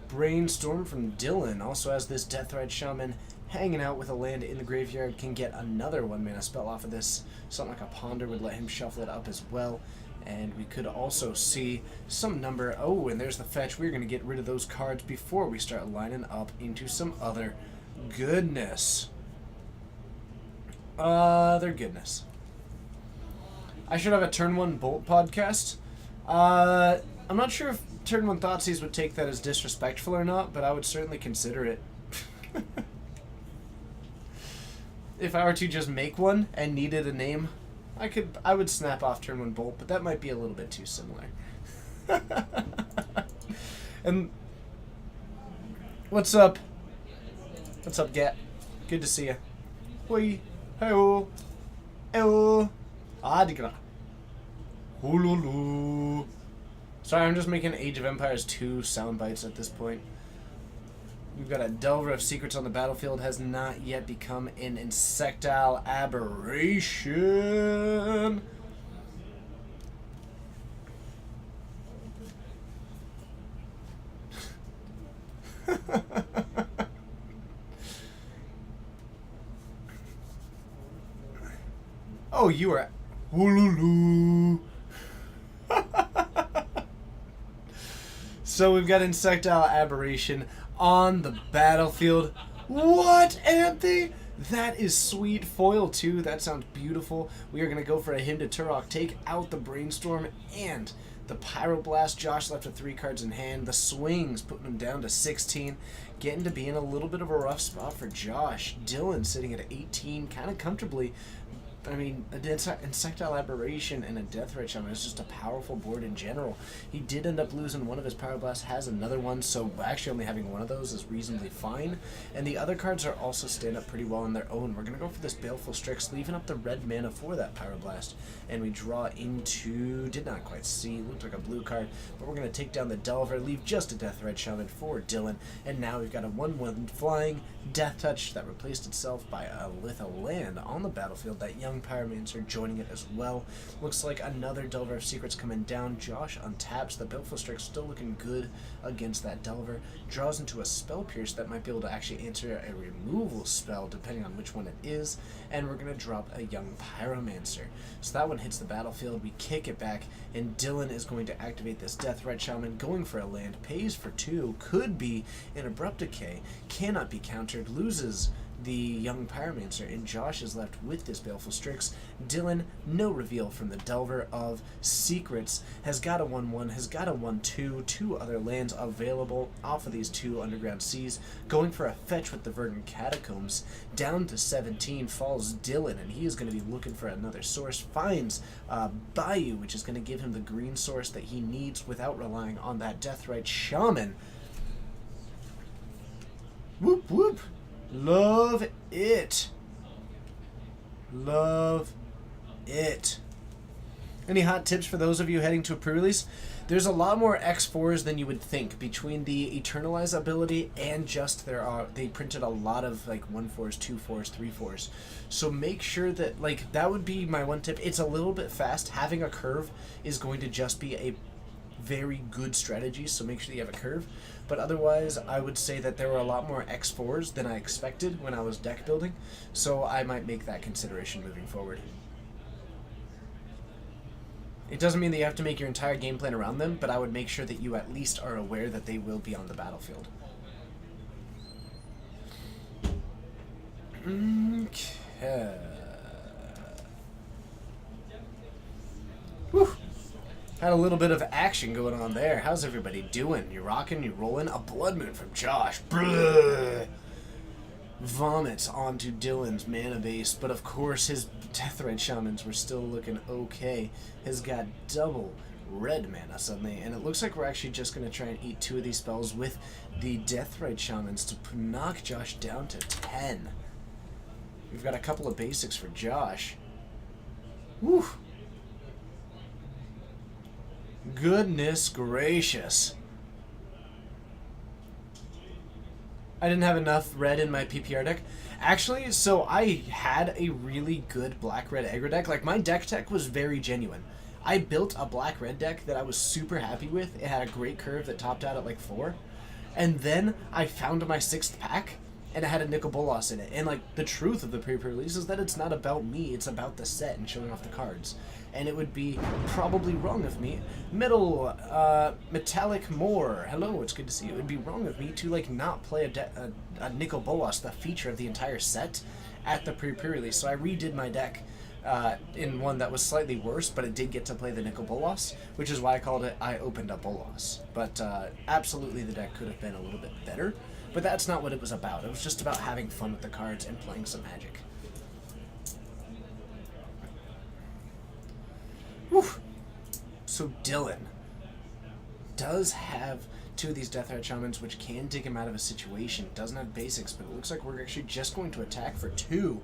Brainstorm from Dylan also has this Deathrite Shaman hanging out with a land in the graveyard, can get another 1 mana spell off of this. Something like a Ponder would let him shuffle it up as well. And we could also see some number. Oh, and there's the fetch. We're going to get rid of those cards before we start lining up into some other goodness. Other goodness. I should have a Turn 1 Bolt podcast. I'm not sure if Turn 1 Thoughtseize would take that as disrespectful or not, but I would certainly consider it. If I were to just make one and needed a name I would snap off turn 1 Bolt, but that might be a little bit too similar. And what's up? What's up, Gat? Good to see you. Woi, hey-oh, hey-oh, adigra, hululu. Sorry, I'm just making Age of Empires 2 sound bites at this point. We've got a Delver of Secrets on the battlefield, has not yet become an insectile aberration. Oh, you are... Wululu. So we've got Insectile Aberration on the battlefield. What, Anthe? That is sweet. Foil, too. That sounds beautiful. We are going to go for a Hymn to Turok. Take out the Brainstorm and the Pyroblast. Josh left with 3 cards in hand. The Swings, putting him down to 16. Getting to be in a little bit of a rough spot for Josh. Dylan sitting at 18 kind of comfortably. I mean, an Insectile Aberration and a Deathrite Shaman is just a powerful board in general. He did end up losing one of his Pyroblasts, has another one, so actually only having one of those is reasonably fine. And the other cards are also stand up pretty well on their own. We're going to go for this Baleful Strix, leaving up the red mana for that Pyroblast. And we draw into, did not quite see, looked like a blue card, but we're going to take down the Delver, leave just a Deathrite Shaman for Dylan. And now we've got a 1/1 flying Death Touch that replaced itself by a Litha Land on the battlefield. That young Pyromancer joining it as well. Looks like another Delver of Secrets coming down. Josh untaps. The Baleful Strix still looking good against that Delver. Draws into a Spell Pierce that might be able to actually answer a removal spell depending on which one it is. And we're going to drop a young Pyromancer. So that one hits the battlefield. We kick it back, and Dylan is going to activate this Deathrite Shaman, going for a land. Pays for 2. Could be an Abrupt Decay. Cannot be countered. Loses the young Pyromancer, and Josh is left with this Baleful Strix. Dylan, no reveal from the Delver of Secrets. Has got a 1/1, has got a 1/2, 2 other lands available off of these 2 Underground Seas. Going for a fetch with the Verdant Catacombs. Down to 17 falls Dylan, and he is going to be looking for another source. Finds Bayou, which is going to give him the green source that he needs without relying on that Deathrite Shaman. Whoop whoop. Love it. Love it. Any hot tips for those of you heading to a pre-release? There's a lot more X4s than you would think between the Eternalize ability and just they printed a lot of like 1/4s, 2/4s, 3/4s. So make sure that that would be my one tip. It's a little bit fast. Having a curve is going to just be a very good strategy, so make sure you have a curve. But otherwise, I would say that there were a lot more X4s than I expected when I was deck building, so I might make that consideration moving forward. It doesn't mean that you have to make your entire game plan around them, but I would make sure that you at least are aware that they will be on the battlefield. Okay. Whew. Had a little bit of action going on there. How's everybody doing? You rocking? You rolling? A Blood Moon from Josh. Blah. Vomits onto Dylan's mana base, but of course his Deathrite Shamans were still looking okay. Has got double red mana suddenly, and it looks like we're actually just going to try and eat 2 of these spells with the Deathrite Shamans to knock Josh down to 10. We've got a couple of basics for Josh. Whew. Goodness gracious. I didn't have enough red in my PPR deck. Actually, so I had a really good black-red aggro deck. Like, my deck tech was very genuine. I built a black-red deck that I was super happy with. It had a great curve that topped out at like 4. And then I found my 6th pack, and it had a Nicol Bolas in it. And like, the truth of the pre-release is that it's not about me, it's about the set and showing off the cards. And it would be probably wrong of me. Metallic Moore, hello, it's good to see you. It would be wrong of me to like not play a Nicol Bolas, the feature of the entire set, at the pre-release. So I redid my deck in one that was slightly worse, but it did get to play the Nicol Bolas, which is why I called it I Opened Up Bolas. But absolutely the deck could have been a little bit better, but that's not what it was about. It was just about having fun with the cards and playing some Magic. So Dylan does have two of these Deathrat Shamans, which can dig him out of a situation. Doesn't have basics, but it looks like we're actually just going to attack for 2.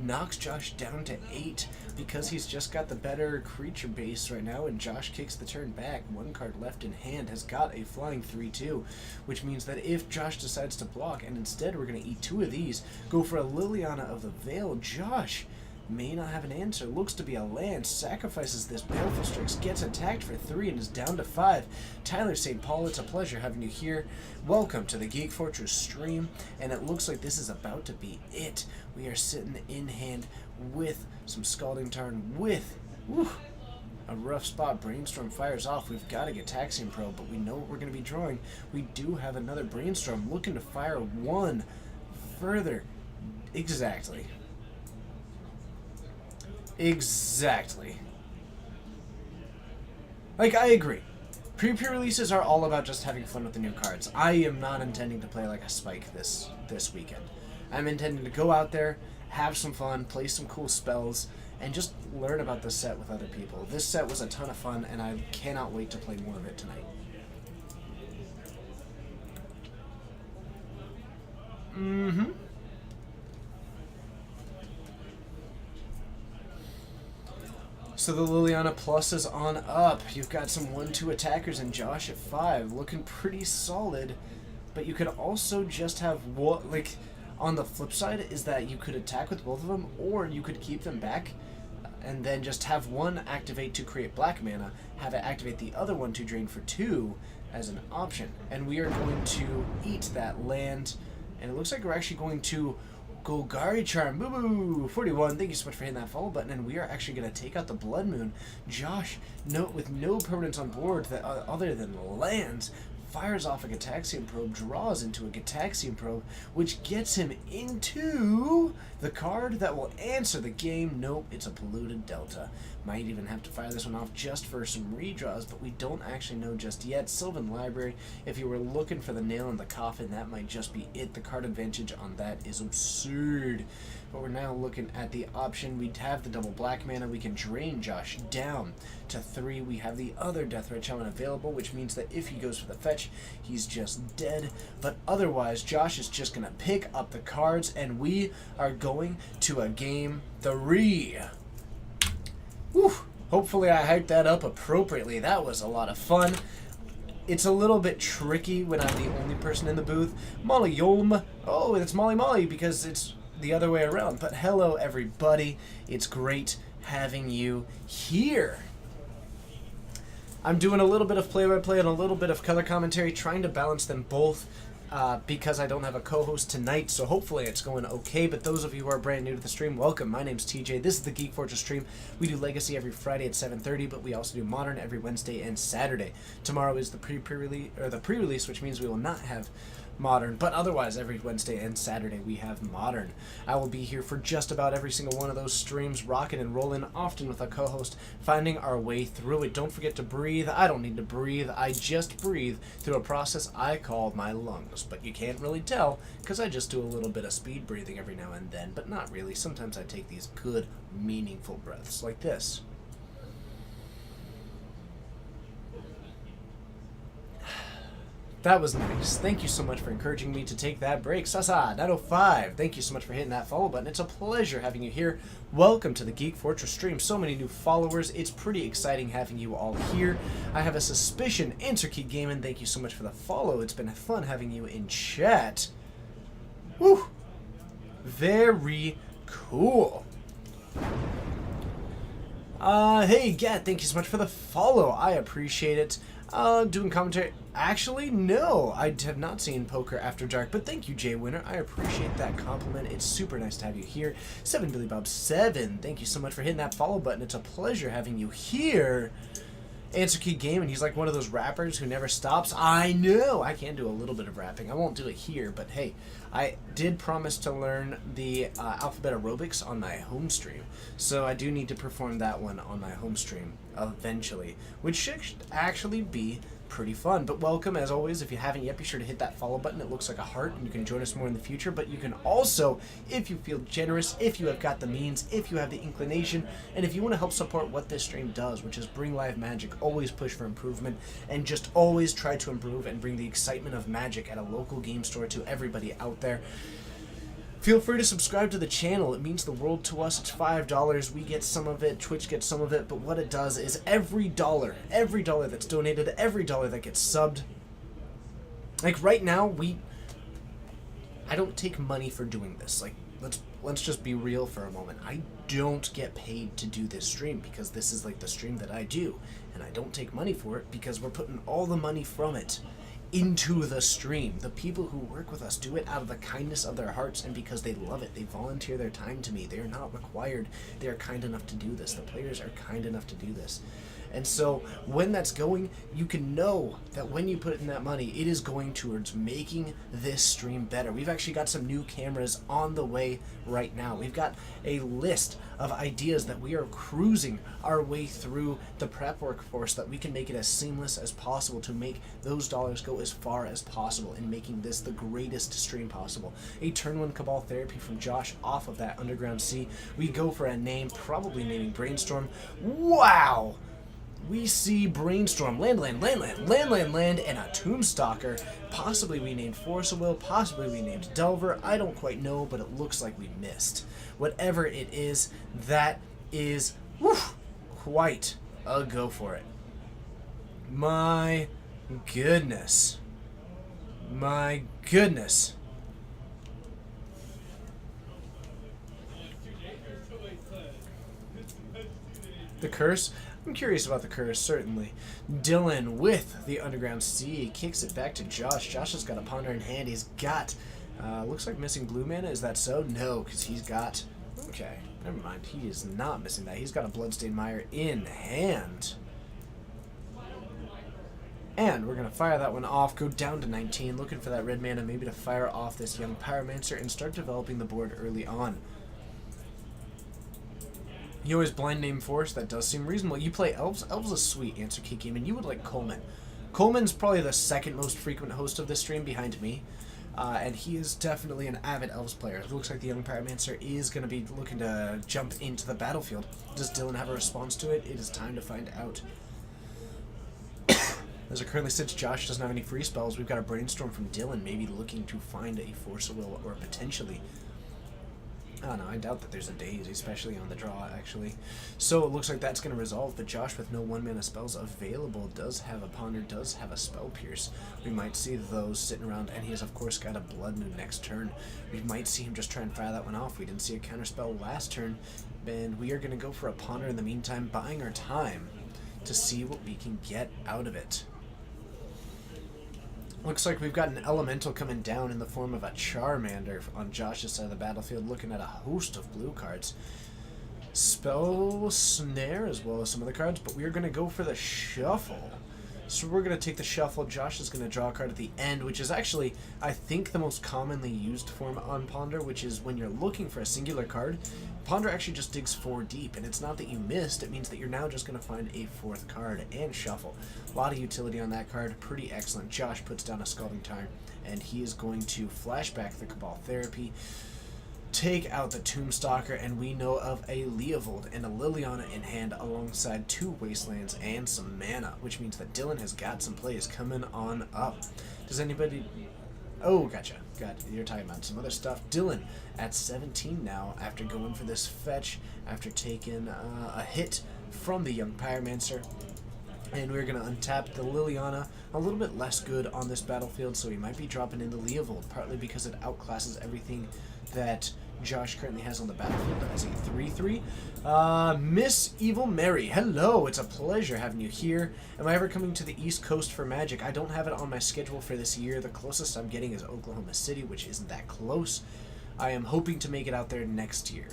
Knocks Josh down to 8 because he's just got the better creature base right now, and Josh kicks the turn back. 1 card left in hand, has got a flying 3/2, which means that if Josh decides to block, and instead we're going to eat 2 of these, go for a Liliana of the Veil, Josh may not have an answer. Looks to be a land. Sacrifices this Baleful Strix. Gets attacked for 3 and is down to 5. Tyler St. Paul, it's a pleasure having you here. Welcome to the Geek Fortress stream. And it looks like this is about to be it. We are sitting in hand with some Scalding Tarn with a rough spot. Brainstorm fires off. We've got a Gitaxian Probe, but we know what we're going to be drawing. We do have another Brainstorm looking to fire 1 further. Exactly. Like, I agree. Pre-releases are all about just having fun with the new cards. I am not intending to play like a Spike this weekend. I'm intending to go out there, have some fun, play some cool spells, and just learn about the set with other people. This set was a ton of fun, and I cannot wait to play more of it tonight. So the Liliana Plus is on up. You've got some 1/2 attackers and Josh at 5, looking pretty solid. But you could also just have what, like, on the flip side is that you could attack with both of them, or you could keep them back and then just have one activate to create black mana, have it activate the other one to drain for 2 as an option. And we are going to eat that land, and it looks like we're actually going to Golgari Charm, boo-boo, 41, thank you so much for hitting that follow button, and we are actually going to take out the Blood Moon. Josh, with no permanents on board that other than lands, fires off a Gitaxian Probe, draws into a Gitaxian Probe, which gets him into the card that will answer the game. Nope, it's a Polluted Delta. Might even have to fire this one off just for some redraws, but we don't actually know just yet. Sylvan Library, if you were looking for the nail in the coffin, that might just be it. The card advantage on that is absurd. But we're now looking at the option. We have the double black mana. We can drain Josh down to 3. We have the other Deathrat Shaman available, which means that if he goes for the fetch, he's just dead. But otherwise, Josh is just going to pick up the cards, and we are going to a game 3. Whew. Hopefully I hyped that up appropriately. That was a lot of fun. It's a little bit tricky when I'm the only person in the booth. Molly Yolm. Oh, it's Molly Molly because it's the other way around. But hello, everybody. It's great having you here. I'm doing a little bit of play-by-play and a little bit of color commentary, trying to balance them both because I don't have a co-host tonight, so hopefully it's going okay. But those of you who are brand new to the stream, welcome. My name's TJ. This is the Geek Fortress stream. We do Legacy every Friday at 7:30, but we also do Modern every Wednesday and Saturday. Tomorrow is the pre-release, which means we will not have Modern, but otherwise every Wednesday and Saturday we have Modern. I will be here for just about every single one of those streams, rocking and rolling, often with a co-host, finding our way through it. Don't forget to breathe. I don't need to breathe. I just breathe through a process I call my lungs, but you can't really tell because I just do a little bit of speed breathing every now and then, but not really. Sometimes I take these good, meaningful breaths like this. That was nice. Thank you so much for encouraging me to take that break. Sasa, 905, thank you so much for hitting that follow button. It's a pleasure having you here. Welcome to the Geek Fortress stream. So many new followers. It's pretty exciting having you all here. I have a suspicion. Answer Key Gaming, thank you so much for the follow. It's been fun having you in chat. Woo! Very cool. Hey, Gat, thank you so much for the follow. I appreciate it. Doing commentary. Actually, no, I have not seen Poker After Dark, but thank you, Jay Winner. I appreciate that compliment. It's super nice to have you here. 7BillyBob7, thank you so much for hitting that follow button. It's a pleasure having you here. Answer Key Gaming, he's like one of those rappers who never stops. I know, I can do a little bit of rapping. I won't do it here, but hey, I did promise to learn the alphabet aerobics on my home stream, so I do need to perform that one on my home stream eventually, which should actually be pretty fun. But welcome, as always. If you haven't yet, be sure to hit that follow button. It looks like a heart, and you can join us more in the future. But you can also, if you feel generous, if you have got the means, if you have the inclination, and if you want to help support what this stream does, which is bring live Magic, always push for improvement, and just always try to improve and bring the excitement of Magic at a local game store to everybody out there. Feel free to subscribe to the channel. It means the world to us. It's $5. We get some of it. Twitch gets some of it. But what it does is every dollar that's donated, every dollar that gets subbed. Like right now, I don't take money for doing this. Like let's just be real for a moment. I don't get paid to do this stream because this is like the stream that I do, and I don't take money for it because we're putting all the money from it into the stream. The people who work with us do it out of the kindness of their hearts and because they love it. They volunteer their time to me. They are not required. They are kind enough to do this. The players are kind enough to do this. And so when that's going, you can know that when you put in that money, it is going towards making this stream better. We've actually got some new cameras on the way right now. We've got a list of ideas that we are cruising our way through the prep workforce that we can make it as seamless as possible to make those dollars go as far as possible in making this the greatest stream possible. A turn 1 Cabal Therapy from Josh off of that Underground Sea. We go for a name, probably naming Brainstorm. Wow! We see Brainstorm, land, and a Tombstalker. Possibly we named Force of Will, possibly we named Delver. I don't quite know, but it looks like we missed. Whatever it is, that is quite a go for it. My goodness. My goodness. The curse? I'm curious about the curse, certainly. Dylan with the Underground Sea kicks it back to Josh. Josh has got a Ponder in hand. He's got, looks like missing blue mana. Is that so? No, because he's got, okay, never mind. He is not missing that. He's got a Bloodstained Mire in hand. And we're going to fire that one off, go down to 19, looking for that red mana maybe to fire off this young Pyromancer and start developing the board early on. You always blind name Force. That does seem reasonable. You play Elves. Elves is a sweet answer key game, and you would like Coleman. Coleman's probably the second most frequent host of this stream behind me, and he is definitely an avid Elves player. It looks like the young Pyromancer is going to be looking to jump into the battlefield. Does Dylan have a response to it? It is time to find out. As it currently sits, Josh doesn't have any free spells. We've got a Brainstorm from Dylan, maybe looking to find a Force of Will or potentially... Oh no, I doubt that there's a Daze, especially on the draw, actually. So it looks like that's going to resolve, but Josh, with no 1-mana spells available, does have a Ponder, does have a Spell Pierce. We might see those sitting around, and he has, of course, got a Blood Moon next turn. We might see him just try and fire that one off. We didn't see a counterspell last turn, and we are going to go for a Ponder in the meantime, buying our time to see what we can get out of it. Looks like we've got an Elemental coming down in the form of a Charmander on Josh's side of the battlefield, looking at a host of blue cards. Spell Snare as well as some other cards, but we are going to go for the Shuffle. So we're going to take the Shuffle. Josh is going to draw a card at the end, which is actually, I think, the most commonly used form on Ponder, which is when you're looking for a singular card, Ponder actually just digs 4 deep, and it's not that you missed, it means that you're now just going to find a 4th card and Shuffle. A lot of utility on that card, pretty excellent. Josh puts down a Scalding Tarn, and he is going to flashback the Cabal Therapy, take out the Tombstalker, and we know of a Leovold and a Liliana in hand alongside 2 Wastelands and some mana, which means that Dylan has got some plays coming on up. Does anybody... Oh, gotcha. You're talking about some other stuff. Dylan at 17 now after going for this fetch, after taking a hit from the young Pyromancer. And we're going to untap the Liliana, a little bit less good on this battlefield, so we might be dropping in the Leovold, partly because it outclasses everything that Josh currently has on the battlefield as a 3/3. Miss Evil Mary, hello, it's a pleasure having you here. Am I ever coming to the East Coast for Magic? I don't have it on my schedule for this year. The closest I'm getting is Oklahoma City, which isn't that close. I am hoping to make it out there next year.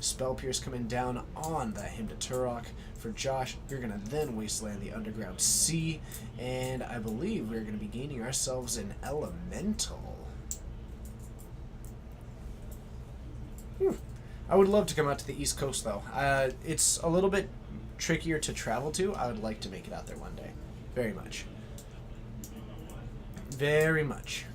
Spell Pierce coming down on the Hymn to Turok for Josh. We're going to then Wasteland the Underground Sea, and I believe we're going to be gaining ourselves an Elemental. I would love to come out to the East Coast, though. It's a little bit trickier to travel to. I would like to make it out there one day. Very much. Very much.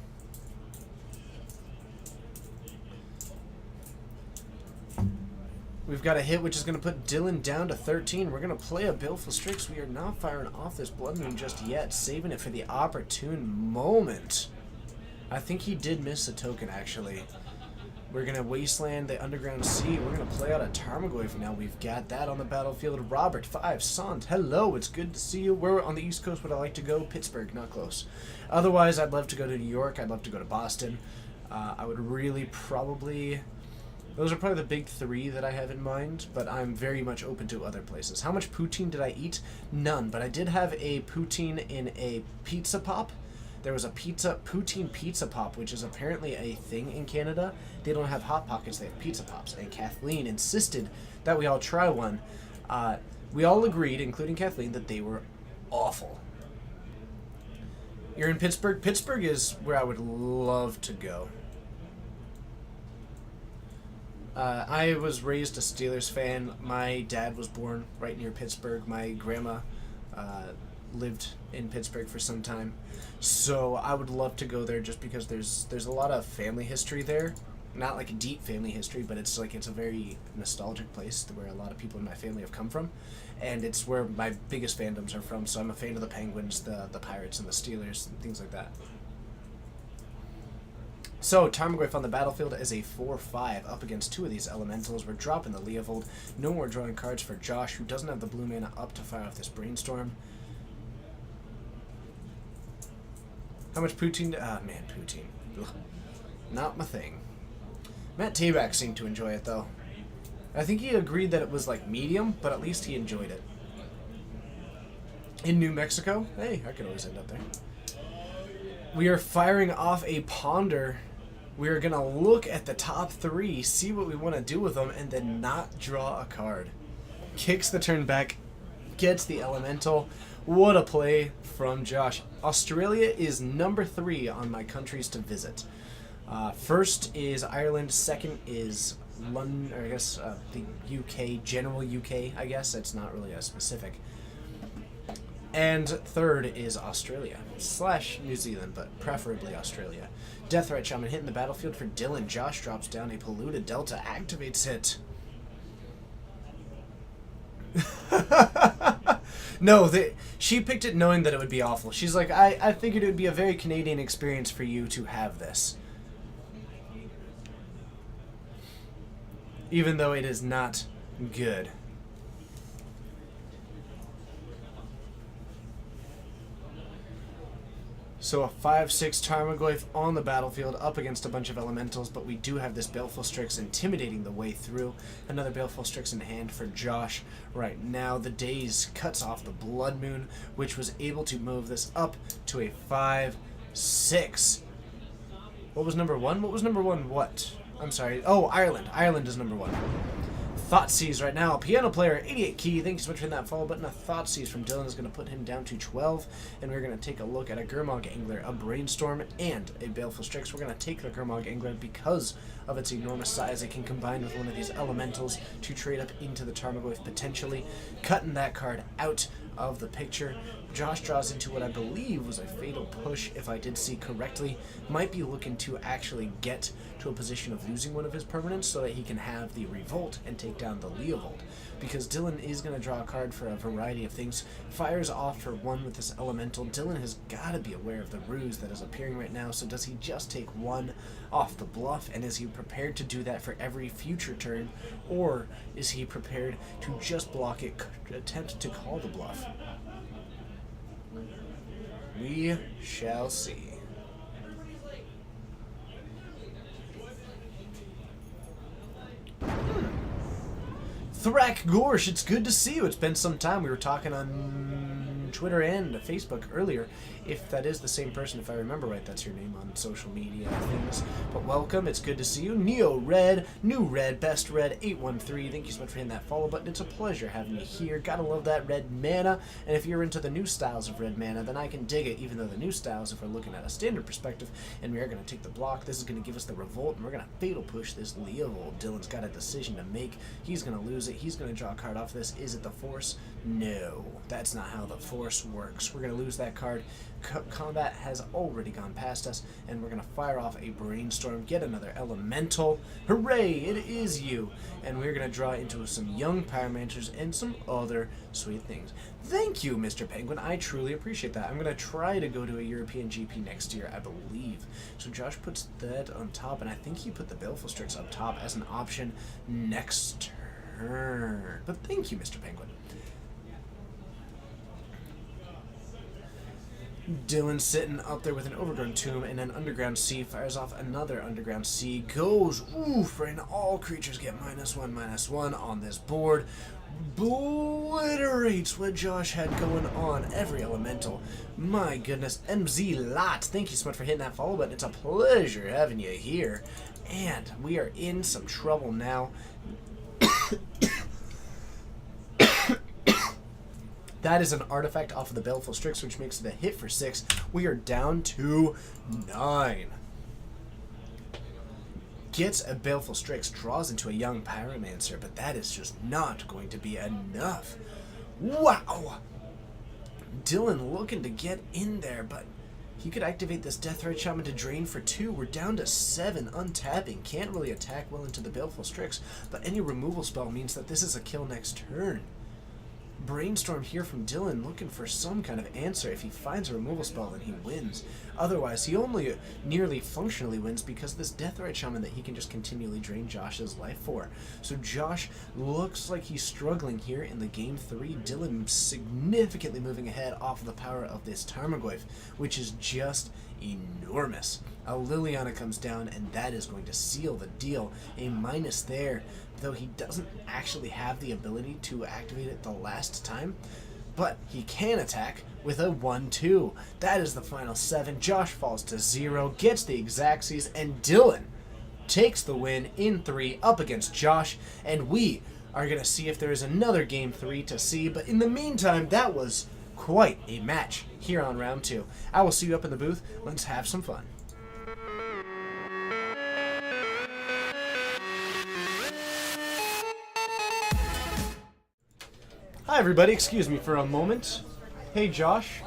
We've got a hit which is going to put Dylan down to 13. We're going to play a Baleful Strix. We are not firing off this Blood Moon just yet, saving it for the opportune moment. I think he did miss a token, actually. We're going to Wasteland the Underground Sea. We're going to play out a Tarmogoyf now. We've got that on the battlefield. Robert 5 Sant, hello, it's good to see you. We're on the East Coast. Would I like to go? Pittsburgh, not close. Otherwise, I'd love to go to New York. I'd love to go to Boston. I would really probably... Those are probably the big three that I have in mind, but I'm very much open to other places. How much poutine did I eat? None, but I did have a poutine in a pizza pop. There was a poutine pizza pop, which is apparently a thing in Canada. They don't have Hot Pockets, they have pizza pops, and Kathleen insisted that we all try one. We all agreed, including Kathleen, that they were awful. You're in Pittsburgh? Pittsburgh is where I would love to go. I was raised a Steelers fan. My dad was born right near Pittsburgh. My grandma lived in Pittsburgh for some time. So I would love to go there just because there's a lot of family history there. Not like a deep family history, but it's a very nostalgic place where a lot of people in my family have come from. And it's where my biggest fandoms are from. So I'm a fan of the Penguins, the Pirates, and the Steelers, and things like that. So, Tarmogoyf on the battlefield as a 4-5 up against two of these elementals. We're dropping the Leovold. No more drawing cards for Josh, who doesn't have the blue mana up to fire off this Brainstorm. How much poutine? Ah, man, poutine. Ugh. Not my thing. Matt Tabak seemed to enjoy it, though. I think he agreed that it was, like, medium, but at least he enjoyed it. In New Mexico? Hey, I could always end up there. We are firing off a Ponder. We are going to look at the top three, see what we want to do with them, and then not draw a card. Kicks the turn back, gets the Elemental. What a play from Josh. Australia is number 3 on my countries to visit. First is Ireland. Second is London, or I guess the UK, general UK, I guess. It's not really a specific. And third is Australia / New Zealand, but preferably Australia. Deathrite Shaman hitting the battlefield for Dylan. Josh drops down a Polluted Delta, activates it. No, she picked it knowing that it would be awful. She's like, I figured it would be a very Canadian experience for you to have this. Even though it is not good. So a 5/6 Tarmogoyf on the battlefield up against a bunch of elementals, but we do have this Baleful Strix intimidating the way through. Another Baleful Strix in hand for Josh. Right now, the Daze cuts off the Blood Moon, which was able to move this up to a 5/6. What was number 1? What was number 1? What? I'm sorry. Oh, Ireland. Ireland is number 1. Thoughtseize right now. Piano player, 88 key. Thank you so much for hitting that follow button. A Thoughtseize from Dylan is going to put him down to 12. And we're going to take a look at a Gurmag Angler, a Brainstorm, and a Baleful Strix. We're going to take the Gurmag Angler because of its enormous size. It can combine with one of these elementals to trade up into the Tarmogoyf potentially, cutting that card out of the picture. Josh draws into what I believe was a Fatal Push, if I did see correctly. Might be looking to actually get to a position of losing one of his permanents so that he can have the Revolt and take down the Leovold. Because Dylan is going to draw a card for a variety of things. Fires off for 1 with this Elemental. Dylan has got to be aware of the ruse that is appearing right now, so does he just take 1 off the bluff, and is he prepared to do that for every future turn, or is he prepared to just block it, attempt to call the bluff? We shall see. Thrak Gorsh, it's good to see you. It's been some time. We were talking on Twitter and Facebook earlier. If that is the same person, if I remember right, that's your name on social media and things. But welcome, it's good to see you. Neo Red, New Red, Best Red 813. Thank you so much for hitting that follow button. It's a pleasure having you here. Gotta love that red mana. And if you're into the new styles of red mana, then I can dig it, even though the new styles, if we're looking at a standard perspective, and we are going to take the block, this is going to give us the Revolt, and we're going to Fatal Push this Leovold. Dylan's got a decision to make. He's going to lose it. He's going to draw a card off this. Is it the Force? No. That's not how the course, works. We're going to lose that card. Combat has already gone past us, and we're going to fire off a Brainstorm, get another Elemental. Hooray, it is you! And we're going to draw into some young Pyromancers and some other sweet things. Thank you, Mr. Penguin. I truly appreciate that. I'm going to try to go to a European GP next year, I believe. So Josh puts that on top, and I think he put the Baleful Strix up top as an option next turn. But thank you, Mr. Penguin. Dylan sitting up there with an Overgrown Tomb and an Underground Sea, fires off another Underground Sea, goes, ooh, for an all creatures get -1/-1 on this board, obliterates what Josh had going on, every elemental. My goodness, MZ Lot, thank you so much for hitting that follow button. It's a pleasure having you here. And we are in some trouble now. That is an artifact off of the Baleful Strix, which makes it a hit for 6. We are down to 9. Gets a Baleful Strix, draws into a young Pyromancer, but that is just not going to be enough. Wow! Dylan looking to get in there, but he could activate this Deathrite Shaman to drain for 2. We're down to 7, untapping. Can't really attack well into the Baleful Strix, but any removal spell means that this is a kill next turn. Brainstorm here from Dylan, looking for some kind of answer. If he finds a removal spell, then he wins. Otherwise, he only nearly functionally wins because this Deathrite Shaman that he can just continually drain Josh's life for. So Josh looks like he's struggling here in the game 3. Dylan significantly moving ahead off of the power of this Tarmogoyf, which is just enormous. A Liliana comes down, and that is going to seal the deal. A minus there, though he doesn't actually have the ability to activate it the last time, but he can attack with a 1/2. That is the final 7. Josh falls to 0, gets the Xaxes, and Dylan takes the win in 3 up against Josh, and we are going to see if there is another game 3 to see, but in the meantime, that was quite a match here on round 2. I will see you up in the booth. Let's have some fun. Hi everybody, excuse me for a moment. Hey Josh,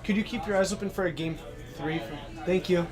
could you keep your eyes open for a game 3? Thank you.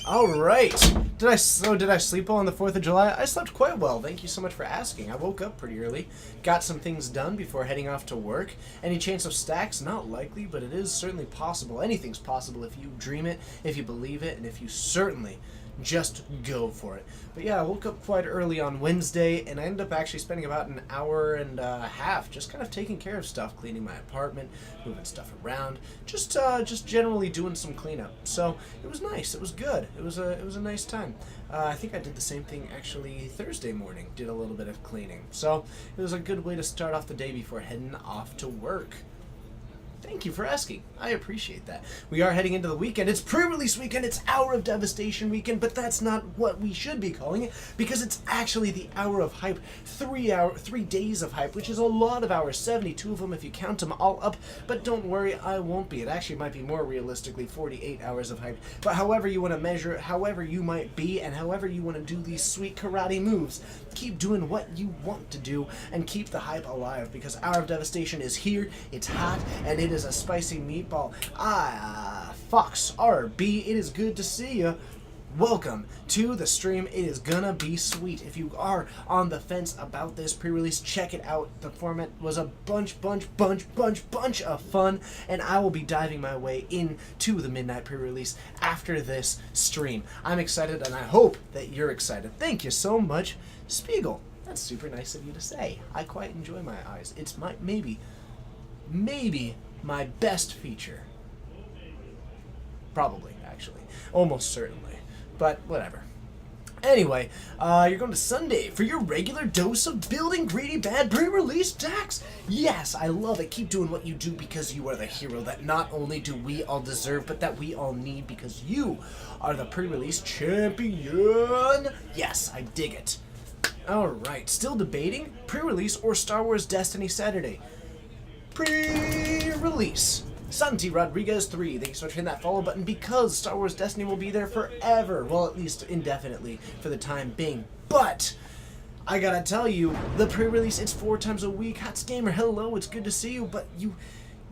Alright, did I sleep well on the 4th of July? I slept quite well, thank you so much for asking. I woke up pretty early, got some things done before heading off to work. Any chance of stacks? Not likely, but it is certainly possible. Anything's possible if you dream it, if you believe it, and if you certainly just go for it. But yeah, I woke up quite early on Wednesday, and I ended up actually spending about an hour and a half just kind of taking care of stuff, cleaning my apartment, moving stuff around, just generally doing some cleanup. So it was nice. It was good. It was a nice time. I think I did the same thing actually Thursday morning. Did a little bit of cleaning. So it was a good way to start off the day before heading off to work. Thank you for asking. I appreciate that. We are heading into the weekend. It's pre-release weekend. It's Hour of Devastation weekend, but that's not what we should be calling it because it's actually the Hour of Hype. 3 days of hype, which is a lot of hours, 72 of them if you count them all up. But don't worry, I won't be. It actually might be more realistically 48 hours of hype. But however you want to measure it, however you might be, and however you want to do these sweet karate moves, keep doing what you want to do and keep the hype alive because Hour of Devastation is here, it's hot, and it is a spicy meatball. Fox RB, it is good to see you. Welcome to the stream. It is gonna be sweet. If you are on the fence about this pre-release, check it out. The format was a bunch of fun, and I will be diving my way into the midnight pre-release after this stream. I'm excited, and I hope that you're excited. Thank you so much, Spiegel. That's super nice of you to say. I quite enjoy my eyes. It's my maybe my best feature. Probably, actually. Almost certainly. But whatever. Anyway, you're going to Sunday for your regular dose of Building Greedy Bad pre-release tax. Yes, I love it. Keep doing what you do because you are the hero that not only do we all deserve, but that we all need because you are the pre-release champion. Yes, I dig it. Alright, still debating? Pre-release or Star Wars Destiny Saturday? Pre-release. Santi Rodriguez 3, thanks so much for hitting that follow button because Star Wars Destiny will be there forever. Well, at least indefinitely for the time being. But I gotta tell you, the pre-release, it's 4 times a week. Hots Gamer, hello, it's good to see you, but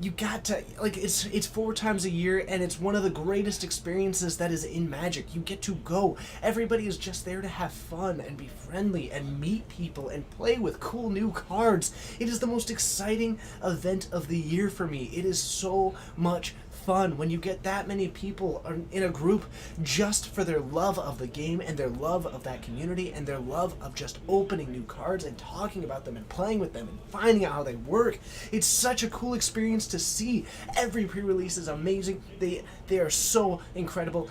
you got to, like, it's 4 times a year, and it's one of the greatest experiences that is in Magic. You get to go. Everybody is just there to have fun and be friendly and meet people and play with cool new cards. It is the most exciting event of the year for me. It is so much fun when you get that many people in a group just for their love of the game and their love of that community and their love of just opening new cards and talking about them and playing with them and finding out how they work. It's such a cool experience to see. Every pre-release is amazing. They are so incredible.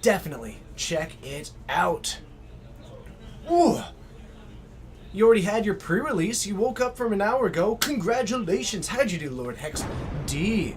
Definitely check it out. Ooh. You already had your pre-release. You woke up from an hour ago. Congratulations. How'd you do, Lord Hex D?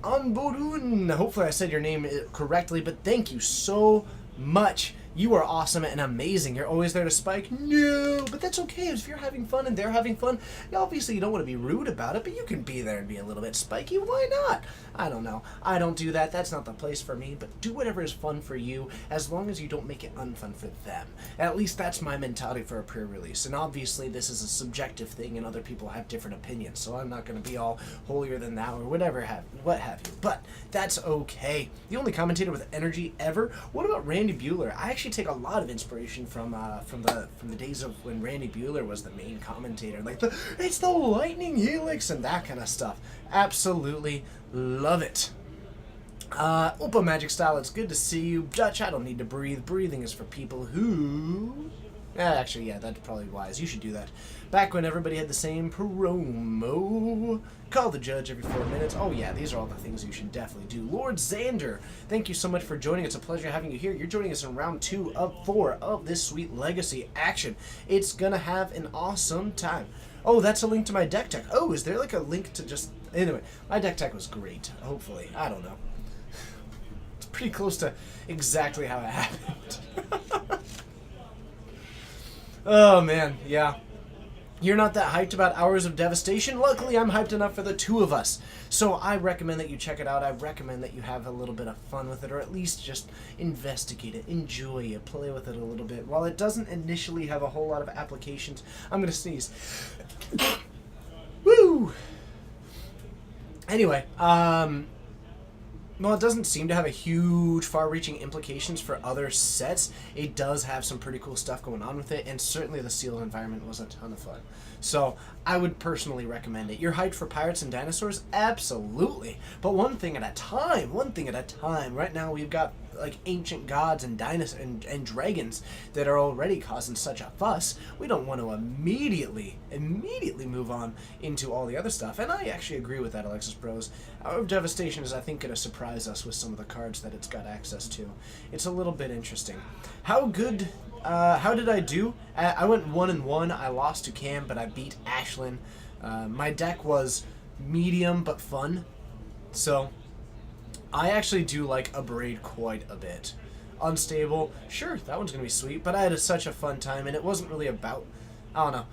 Anborun. Hopefully I said your name correctly, but thank you so much. You are awesome and amazing. You're always there to spike. No, but that's okay. If you're having fun and they're having fun, obviously you don't want to be rude about it, but you can be there and be a little bit spiky. Why not? I don't know. I don't do that. That's not the place for me, but do whatever is fun for you as long as you don't make it unfun for them. At least that's my mentality for a pre-release. And obviously this is a subjective thing and other people have different opinions, so I'm not going to be all holier than thou or what have you. But that's okay. The only commentator with energy ever? What about Randy Bueller? I actually take a lot of inspiration from the days of when Randy Bueller was the main commentator, like it's the lightning helix and that kind of stuff. Absolutely love it. Opa Magic Style, it's good to see you. Dutch, I don't need to breathe. Breathing is for people who... actually, yeah, that's probably wise. You should do that. Back when everybody had the same promo. Call the judge every 4 minutes. Oh yeah, these are all the things you should definitely do. Lord Xander, thank you so much for joining. It's a pleasure having you here. You're joining us in round 2 of 4 of this sweet Legacy action. It's gonna have an awesome time. Oh, that's a link to my deck tech. Oh, is there like a link to just... Anyway, my deck tech was great, hopefully. I don't know. It's pretty close to exactly how it happened. Oh, man, yeah. You're not that hyped about Hours of Devastation? Luckily, I'm hyped enough for the 2 of us. So I recommend that you check it out. I recommend that you have a little bit of fun with it, or at least just investigate it, enjoy it, play with it a little bit. While it doesn't initially have a whole lot of applications... I'm going to sneeze. Woo! Anyway, well, it doesn't seem to have a huge, far-reaching implications for other sets. It does have some pretty cool stuff going on with it, and certainly the sealed environment was a ton of fun. So, I would personally recommend it. You're hyped for Pirates and Dinosaurs? Absolutely. But one thing at a time. Right now, we've got, like, ancient gods and dinosaurs and dragons that are already causing such a fuss. We don't want to immediately move on into all the other stuff. And I actually agree with that, Alexis Bros. Hour of Devastation is, I think, going to surprise us with some of the cards that it's got access to. It's a little bit interesting. How did I do? I went 1-1. I lost to Cam, but I beat Ashlyn. My deck was medium but fun. So... I actually do like Abrade quite a bit. Unstable, sure, that one's going to be sweet, but I had such a fun time, and it wasn't really about... I don't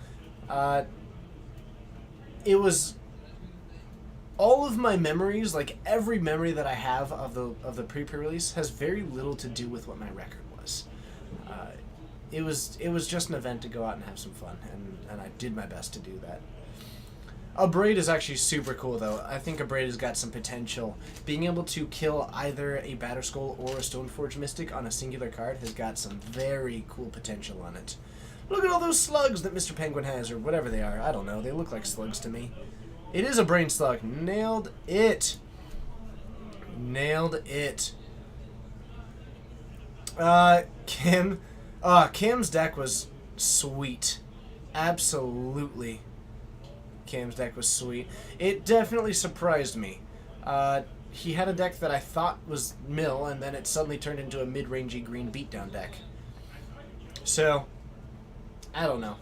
know. It was... All of my memories, like every memory that I have of the pre-release, has very little to do with what my record was. It was just an event to go out and have some fun, and I did my best to do that. Abrade is actually super cool, though. I think Abrade has got some potential. Being able to kill either a Batterskull or a Stoneforge Mystic on a singular card has got some very cool potential on it. Look at all those slugs that Mr. Penguin has, or whatever they are. I don't know. They look like slugs to me. It is a brain slug. Nailed it. Nailed it. Cam's deck was sweet. Absolutely. Cam's deck was sweet. It definitely surprised me. He had a deck that I thought was mill, and then it suddenly turned into a mid-rangey green beatdown deck. So, I don't know.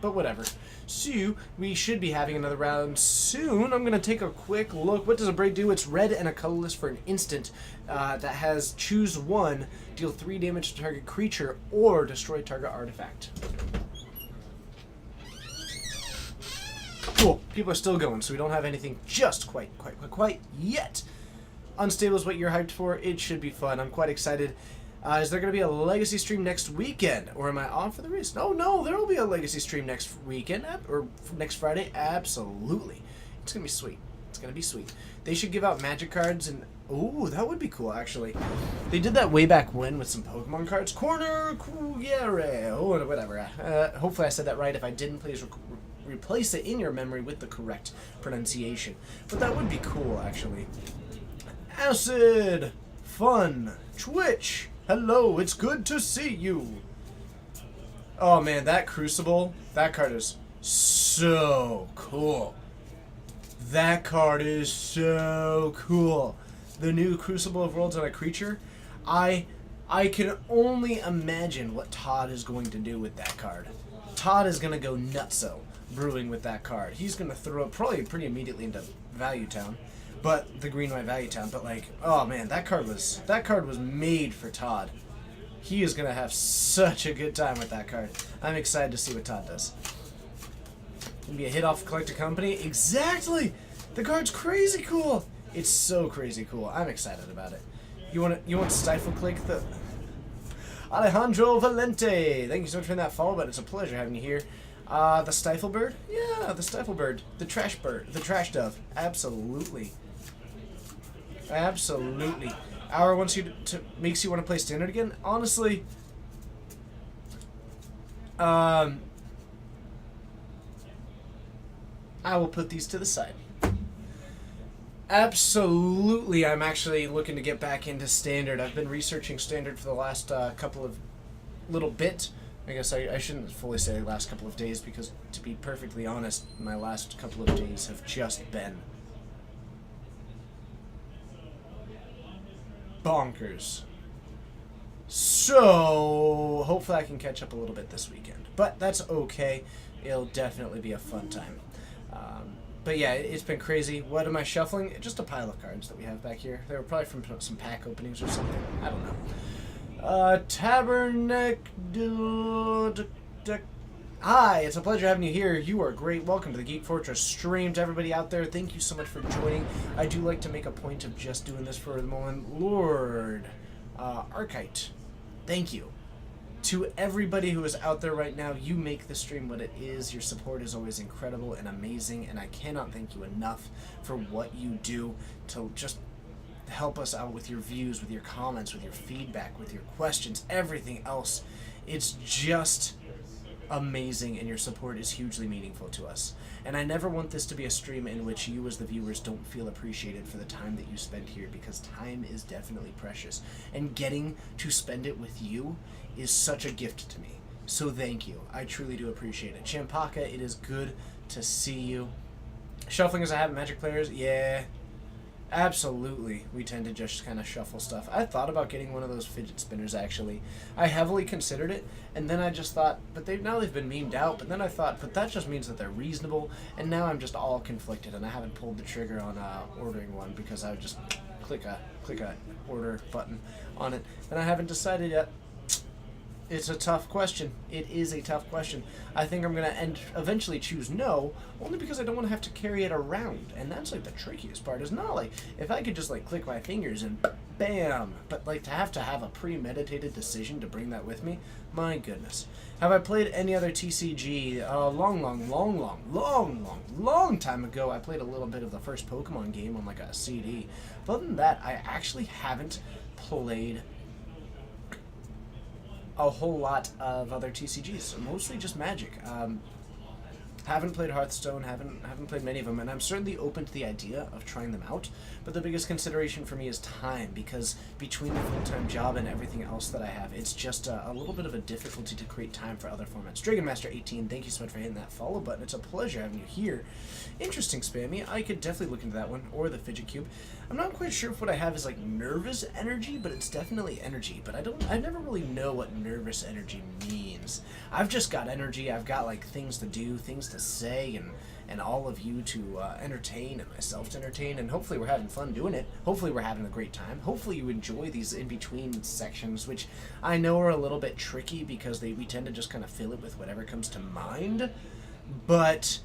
But whatever. So, we should be having another round soon. I'm going to take a quick look. What does Abrade do? It's red and a colorless for an instant that has choose 1, deal 3 damage to target creature, or destroy target artifact. Cool. People are still going, so we don't have anything just quite yet. Unstable is what you're hyped for. It should be fun. I'm quite excited. Is there going to be a Legacy stream next weekend? Or am I on for the race? No, there will be a Legacy stream next weekend, or next Friday. Absolutely. It's gonna be sweet. It's gonna be sweet. They should give out magic cards and ooh, that would be cool actually. They did that way back when with some Pokemon cards. Corner Kugere, or whatever. Hopefully I said that right. If I didn't, please replace it in your memory with the correct pronunciation. But that would be cool actually. Acid, Fun, Twitch. Hello, it's good to see you. Oh man, that Crucible, that card is so cool. That card is so cool. The new Crucible of Worlds on a creature. I can only imagine what Todd is going to do with that card. Todd is going to go nutso brewing with that card. He's going to throw it probably pretty immediately into Value Town. But the green-white Value Town. But like, oh man, that card was made for Todd. He is going to have such a good time with that card. I'm excited to see what Todd does. Gonna be a hit off Collector Company? Exactly! The card's crazy cool! It's so crazy cool. I'm excited about it. You want Stifle Click? The Alejandro Valente! Thank you so much for that follow, but it's a pleasure having you here. The Stifle Bird? Yeah, the Stifle Bird. The Trash Bird. The Trash Dove. Absolutely. Absolutely. Hour wants you makes you want to play Standard again? Honestly, I will put these to the side. Absolutely, I'm actually looking to get back into Standard. I've been researching Standard for the last couple of little bit. I guess I shouldn't fully say last couple of days because, to be perfectly honest, my last couple of days have just been bonkers. So, hopefully I can catch up a little bit this weekend. But that's okay. It'll definitely be a fun time. But yeah, it's been crazy. What am I shuffling? Just a pile of cards that we have back here. They were probably from some pack openings or something. I don't know. Hi, it's a pleasure having you here. You are great. Welcome to the Geek Fortress stream. To everybody out there, thank you so much for joining. I do like to make a point of just doing this for the moment. Lord Archite, thank you. To everybody who is out there right now, you make the stream what it is. Your support is always incredible and amazing, and I cannot thank you enough for what you do to just help us out with your views, with your comments, with your feedback, with your questions, everything else. It's just amazing, and your support is hugely meaningful to us. And I never want this to be a stream in which you as the viewers don't feel appreciated for the time that you spend here, because time is definitely precious, and getting to spend it with you is such a gift to me. So thank you. I truly do appreciate it. Champaka, it is good to see you. Shuffling as I have Magic players? Yeah. Absolutely, we tend to just kind of shuffle stuff. I thought about getting one of those fidget spinners, actually. I heavily considered it, and then I just thought, but now they've been memed out, but then I thought, but that just means that they're reasonable, and now I'm just all conflicted, and I haven't pulled the trigger on ordering one, because I would just click a order button on it, and I haven't decided yet. It's a tough question. It is a tough question. I think I'm going to eventually choose no, only because I don't want to have to carry it around. And that's like the trickiest part. It's not like, if I could just like click my fingers and bam, but like to have a premeditated decision to bring that with me, my goodness. Have I played any other TCG? Long time ago, I played a little bit of the first Pokemon game on like a CD. But other than that, I actually haven't played a whole lot of other TCGs, mostly just Magic. Haven't played Hearthstone, haven't played many of them, and I'm certainly open to the idea of trying them out, but the biggest consideration for me is time, because between the full-time job and everything else that I have, it's just a little bit of a difficulty to create time for other formats. DragonMaster18, thank you so much for hitting that follow button. It's a pleasure having you here. Interesting, Spammy. I could definitely look into that one, or the Fidget Cube. I'm not quite sure if what I have is like nervous energy, but it's definitely energy, but I never really know what nervous energy means. I've just got energy, I've got like things to do, things to say, and all of you to entertain, and myself to entertain, and hopefully we're having fun doing it. Hopefully we're having a great time. Hopefully you enjoy these in-between sections, which I know are a little bit tricky because we tend to just kind of fill it with whatever comes to mind, but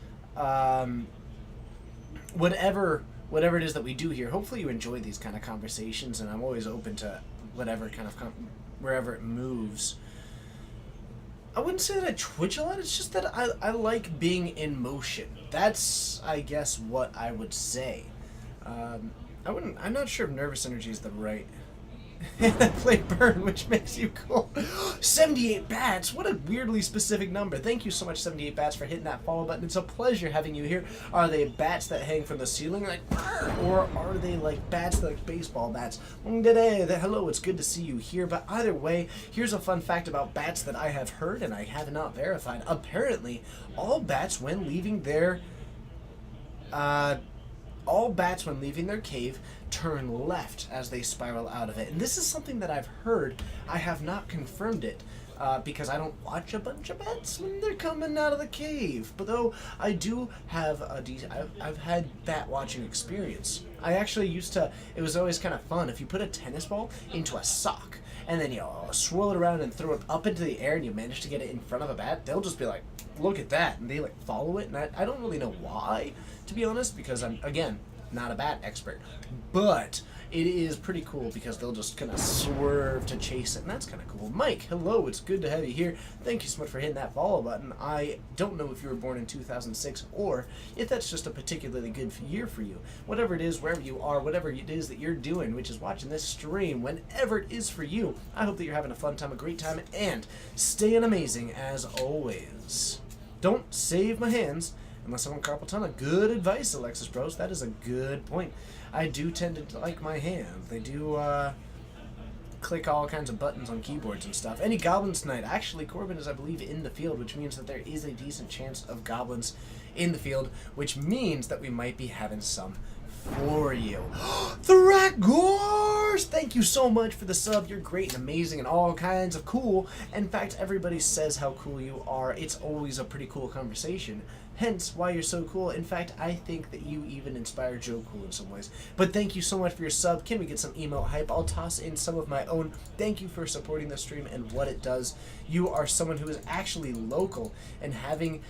whatever it is that we do here, hopefully you enjoy these kind of conversations, and I'm always open to whatever kind of wherever it moves. I wouldn't say that I twitch a lot. It's just that I like being in motion. That's, I guess, what I would say. I'm not sure if nervous energy is the right. And I play Burn, which makes you cool. 78 bats. What a weirdly specific number. Thank you so much, 78 bats, for hitting that follow button. It's a pleasure having you here. Are they bats that hang from the ceiling like, or are they like bats like baseball bats? Hello, it's good to see you here. But either way, here's a fun fact about bats that I have heard and I have not verified. Apparently, all bats when leaving their cave turn left as they spiral out of it. And this is something that I've heard. I have not confirmed it because I don't watch a bunch of bats when they're coming out of the cave. But though I do have I've had bat watching experience. I actually used to, it was always kind of fun. If you put a tennis ball into a sock and then you swirl it around and throw it up into the air and you manage to get it in front of a bat, they'll just be like, look at that. And they like follow it. And I don't really know why, to be honest, because I'm, again, not a bat expert, but it is pretty cool because they'll just kind of swerve to chase it, and that's kind of cool. Mike, hello, it's good to have you here. Thank you so much for hitting that follow button. I don't know if you were born in 2006 or if that's just a particularly good year for you. Whatever it is, wherever you are, whatever it is that you're doing, which is watching this stream, whenever it is for you, I hope that you're having a fun time, a great time, and staying amazing as always. Don't save my hands unless I'm on carpal tunnel. Good advice, Alexis Bros. That is a good point. I do tend to like my hands. They do click all kinds of buttons on keyboards and stuff. Any goblins tonight? Actually, Corbin is, I believe, in the field, which means that there is a decent chance of goblins in the field, which means that we might be having some for you. Thragors! Thank you so much for the sub. You're great and amazing and all kinds of cool. In fact, everybody says how cool you are. It's always a pretty cool conversation. Hence why you're so cool. In fact, I think that you even inspire Joe Cool in some ways. But thank you so much for your sub. Can we get some emote hype? I'll toss in some of my own. Thank you for supporting the stream and what it does. You are someone who is actually local and having,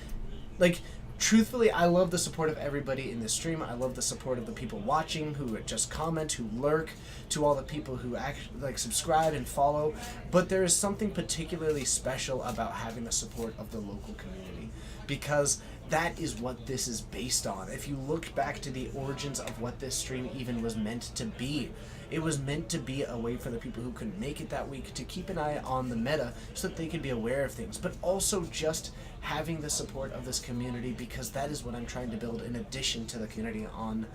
like, truthfully, I love the support of everybody in this stream. I love the support of the people watching who just comment, who lurk, to all the people who actually like subscribe and follow. But there is something particularly special about having the support of the local community, because that is what this is based on. If you look back to the origins of what this stream even was meant to be, it was meant to be a way for the people who couldn't make it that week to keep an eye on the meta so that they could be aware of things, but also just having the support of this community, because that is what I'm trying to build in addition to the community on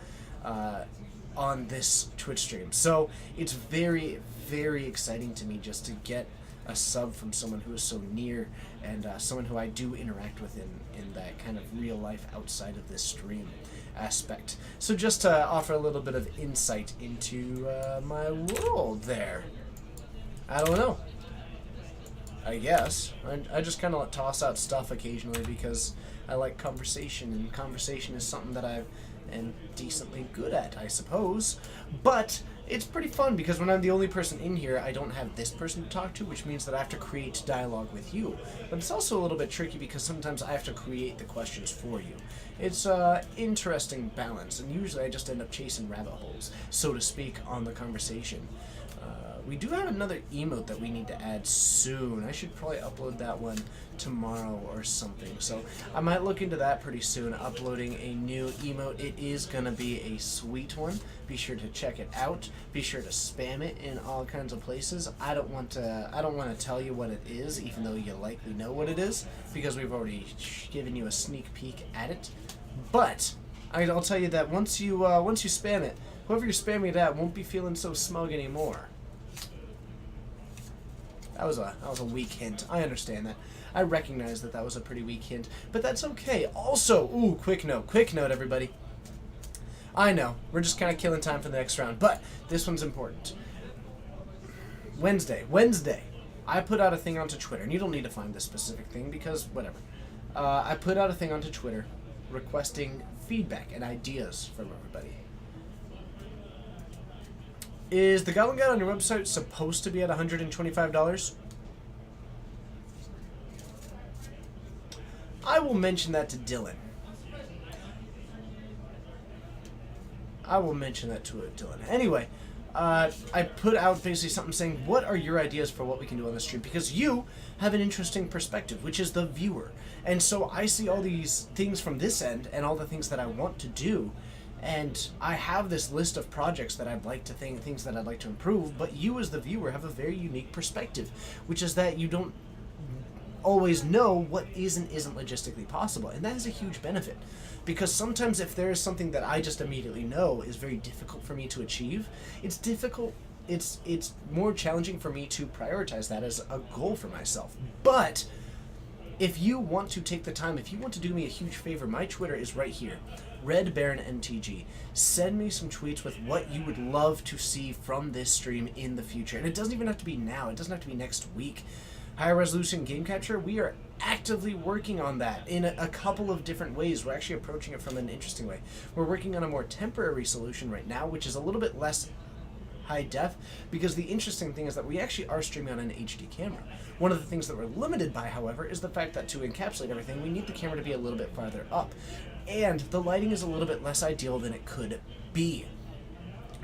this Twitch stream. So it's very, very exciting to me just to get a sub from someone who is so near and someone who I do interact with in that kind of real life outside of this stream aspect. So just to offer a little bit of insight into my world there. I don't know. I guess. I just kind of toss out stuff occasionally because I like conversation, and conversation is something that I am decently good at, I suppose. But it's pretty fun because when I'm the only person in here, I don't have this person to talk to, which means that I have to create dialogue with you. But it's also a little bit tricky because sometimes I have to create the questions for you. It's an interesting balance, and usually I just end up chasing rabbit holes, so to speak, on the conversation. We do have another emote that we need to add soon. I should probably upload that one tomorrow or something. So I might look into that pretty soon, uploading a new emote. It is going to be a sweet one. Be sure to check it out. Be sure to spam it in all kinds of places. I don't want to tell you what it is, even though you likely know what it is, because we've already given you a sneak peek at it. But I'll tell you that once you spam it, whoever you're spamming it at won't be feeling so smug anymore. That was a weak hint. I understand that. I recognize that was a pretty weak hint, but that's okay. Also, quick note, everybody. I know, we're just kind of killing time for the next round, but this one's important. Wednesday, I put out a thing onto Twitter, and you don't need to find this specific thing because whatever. I put out a thing onto Twitter requesting feedback and ideas from everybody. Is the Goblin Guide on your website supposed to be at $125? I will mention that to Dylan. Anyway, I put out basically something saying, what are your ideas for what we can do on the stream? Because you have an interesting perspective, which is the viewer. And so I see all these things from this end and all the things that I want to do. And I have this list of projects that I'd like to think, things that I'd like to improve, but you as the viewer have a very unique perspective, which is that you don't always know what is and isn't logistically possible. And that is a huge benefit. Because sometimes if there is something that I just immediately know is very difficult for me to achieve, it's more challenging for me to prioritize that as a goal for myself. But if you want to take the time, if you want to do me a huge favor, my Twitter is right here, Red Baron MTG. Send me some tweets with what you would love to see from this stream in the future. And it doesn't even have to be now. It doesn't have to be next week. Higher resolution game capture, we are actively working on that in a couple of different ways. We're actually approaching it from an interesting way. We're working on a more temporary solution right now, which is a little bit less high def, because the interesting thing is that we actually are streaming on an HD camera. One of the things that we're limited by, however, is the fact that to encapsulate everything, we need the camera to be a little bit farther up. And the lighting is a little bit less ideal than it could be.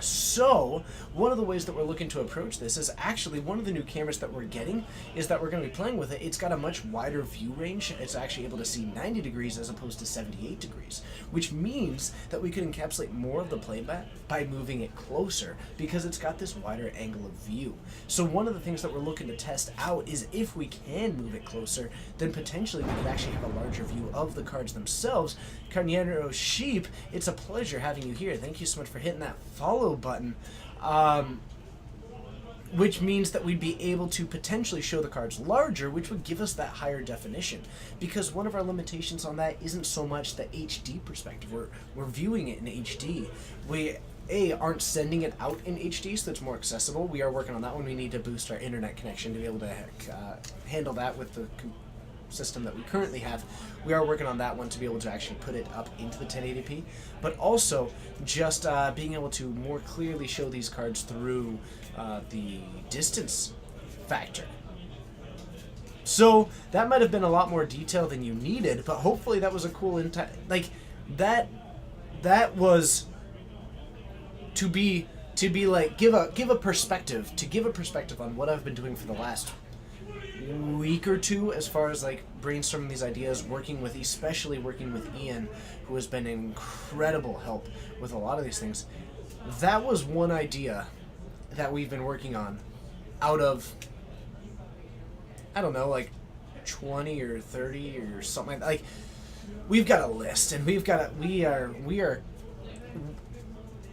So, one of the ways that we're looking to approach this is actually one of the new cameras that we're getting is that we're going to be playing with it. It's got a much wider view range. It's actually able to see 90 degrees as opposed to 78 degrees, which means that we could encapsulate more of the playback by moving it closer because it's got this wider angle of view. So one of the things that we're looking to test out is if we can move it closer, then potentially we could actually have a larger view of the cards themselves. Carniero Sheep, it's a pleasure having you here. Thank you so much for hitting that follow button, which means that we'd be able to potentially show the cards larger, which would give us that higher definition, because one of our limitations on that isn't so much the HD perspective. We're viewing it in HD. We aren't sending it out in HD, so it's more accessible. We are working on that one. We need to boost our internet connection to be able to handle that with the system that we currently have. We are working on that one to be able to actually put it up into the 1080p, but also just being able to more clearly show these cards through the distance factor. So that might have been a lot more detail than you needed, but hopefully that was a cool like that was to be like give a perspective on what I've been doing for the last week or two as far as like brainstorming these ideas, especially working with Ian, who has been an incredible help with a lot of these things. That was one idea that we've been working on out of, I don't know, like 20 or 30 or something like that. Like, we've got a list and we are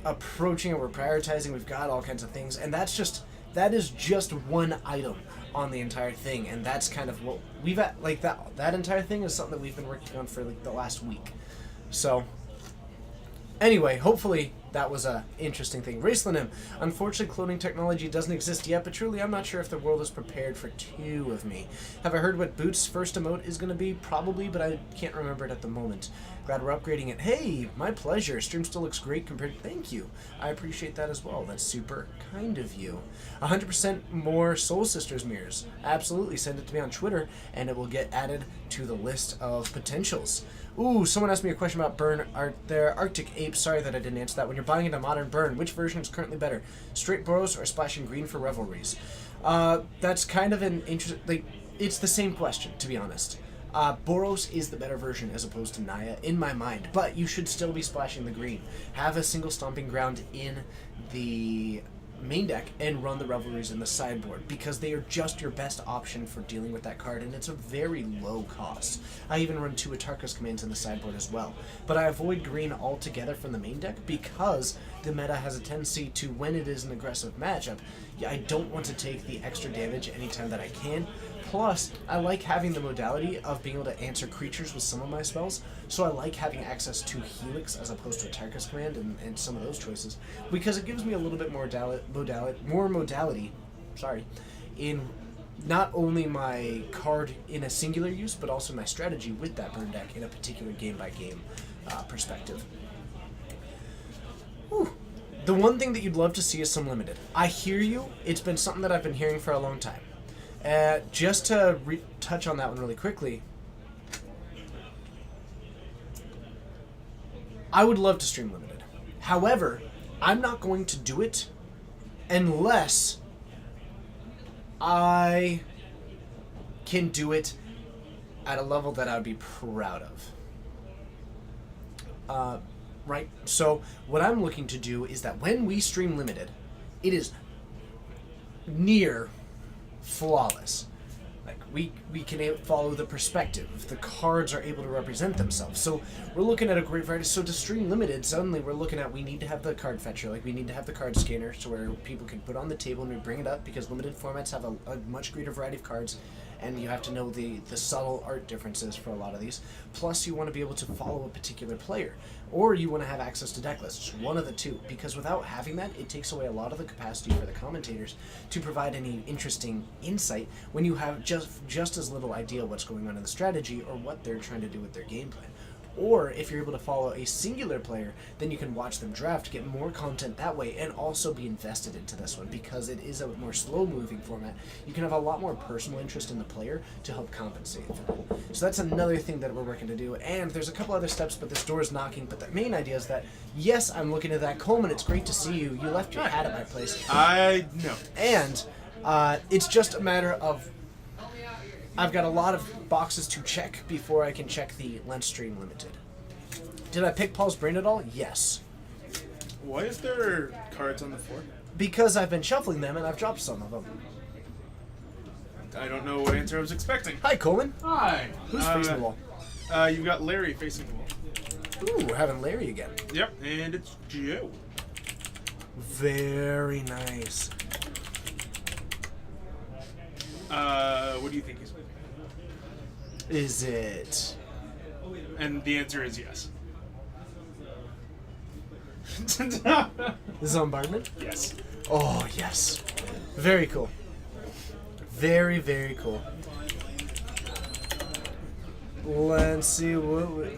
approaching and we're prioritizing. We've got all kinds of things, and that is just one item on the entire thing, and that's kind of what we've like that entire thing is something that we've been working on for like the last week. So anyway, hopefully that was a interesting thing. Raceland, unfortunately cloning technology doesn't exist yet, but truly I'm not sure if the world is prepared for two of me. Have I heard what Boot's first emote is going to be? Probably, but I can't remember it at the moment. Glad we're upgrading it. Hey, my pleasure. Stream still looks great compared to... Thank you. I appreciate that as well. That's super kind of you. 100% more Soul Sisters mirrors. Absolutely. Send it to me on Twitter, and it will get added to the list of potentials. Ooh, someone asked me a question about Burn. Their Arctic Ape. Sorry that I didn't answer that. When you're buying into Modern Burn, which version is currently better? Straight Boros or Splashing Green for Revelries? That's kind of an interesting... Like, it's the same question, to be honest. Boros is the better version as opposed to Naya, in my mind, but you should still be splashing the green. Have a single stomping ground in the main deck and run the Revelries in the sideboard, because they are just your best option for dealing with that card, and it's a very low cost. I even run 2 Atarka's commands in the sideboard as well, but I avoid green altogether from the main deck because the meta has a tendency to, when it is an aggressive matchup, I don't want to take the extra damage anytime that I can. Plus, I like having the modality of being able to answer creatures with some of my spells, so I like having access to Helix as opposed to Atarka's command and some of those choices, because it gives me a little bit more modality in not only my card in a singular use, but also my strategy with that burn deck in a particular game-by-game perspective. Whew. The one thing that you'd love to see is some limited. I hear you. It's been something that I've been hearing for a long time. Just to touch on that one really quickly, I would love to stream limited. However, I'm not going to do it unless I can do it at a level that I would be proud of. Right? So what I'm looking to do is that when we stream limited, it is near flawless. Like we can follow the perspective. The cards are able to represent themselves. So we're looking at a great variety. So to stream limited, suddenly we're looking at, we need to have the card fetcher, like we need to have the card scanner, so where people can put on the table and we bring it up, because limited formats have a much greater variety of cards, and you have to know the subtle art differences for a lot of these. Plus, you want to be able to follow a particular player, or you want to have access to deck lists, one of the two, because without having that, it takes away a lot of the capacity for the commentators to provide any interesting insight when you have just as little idea what's going on in the strategy or what they're trying to do with their game plan. Or if you're able to follow a singular player, then you can watch them draft, get more content that way, and also be invested into this one, because it is a more slow-moving format. You can have a lot more personal interest in the player to help compensate for that. So that's another thing that we're working to do. And there's a couple other steps, but this door is knocking. But the main idea is that, yes, I'm looking at that. Coleman, it's great to see you. You left your hat at my place. I know. And it's just a matter of, I've got a lot of boxes to check before I can check the Lens Stream Limited. Did I pick Paul's brain at all? Yes. Why is there cards on the floor? Because I've been shuffling them and I've dropped some of them. I don't know what answer I was expecting. Hi, Coleman. Hi. Who's facing the wall? You've got Larry facing the wall. Ooh, we're having Larry again. Yep, and it's Joe. Very nice. What do you think he's playing? Is it? And the answer is yes. Zombardment? Yes. Oh, yes. Very cool. Very, very cool. Let's see what we...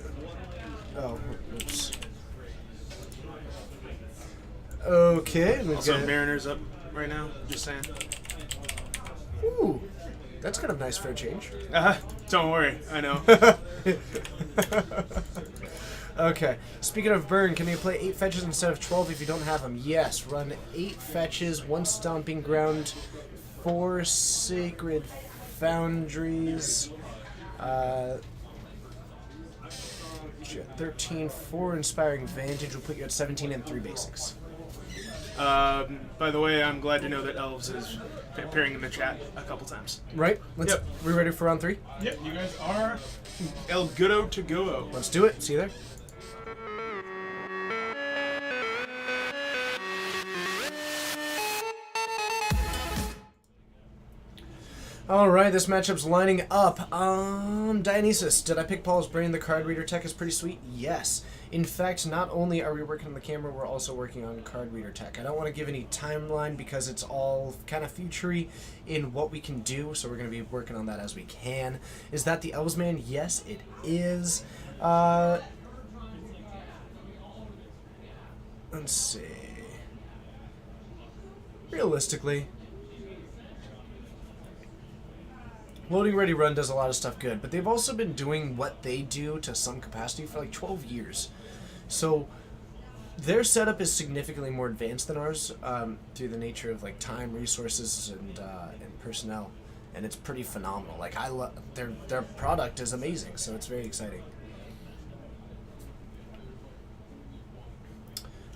Oh, oops. Okay. We've Also, got... Mariner's up right now, just saying. Ooh, that's kind of nice for a change. Don't worry, I know. Okay. Speaking of burn, can you play 8 fetches instead of 12 if you don't have them? Yes. Run 8 fetches, 1 stomping ground, 4 sacred foundries, 13, 4 inspiring vantage will put you at 17 and 3 basics. By the way, I'm glad to know that Elves is appearing in the chat a couple times. Right? Yep. We ready for round 3? Yep, you guys are El Goodo to go. Let's do it. See you there. Alright, this matchup's lining up. Dionysus, did I pick Paul's brain? The card reader tech is pretty sweet? Yes. In fact, not only are we working on the camera, we're also working on card reader tech. I don't want to give any timeline because it's all kind of futury in what we can do, so we're going to be working on that as we can. Is that the Elvesman? Yes, it is. Let's see. Realistically, Loading Ready Run does a lot of stuff good, but they've also been doing what they do to some capacity for like 12 years. So their setup is significantly more advanced than ours through the nature of like time, resources, and personnel, and it's pretty phenomenal. Like their product is amazing, so it's very exciting.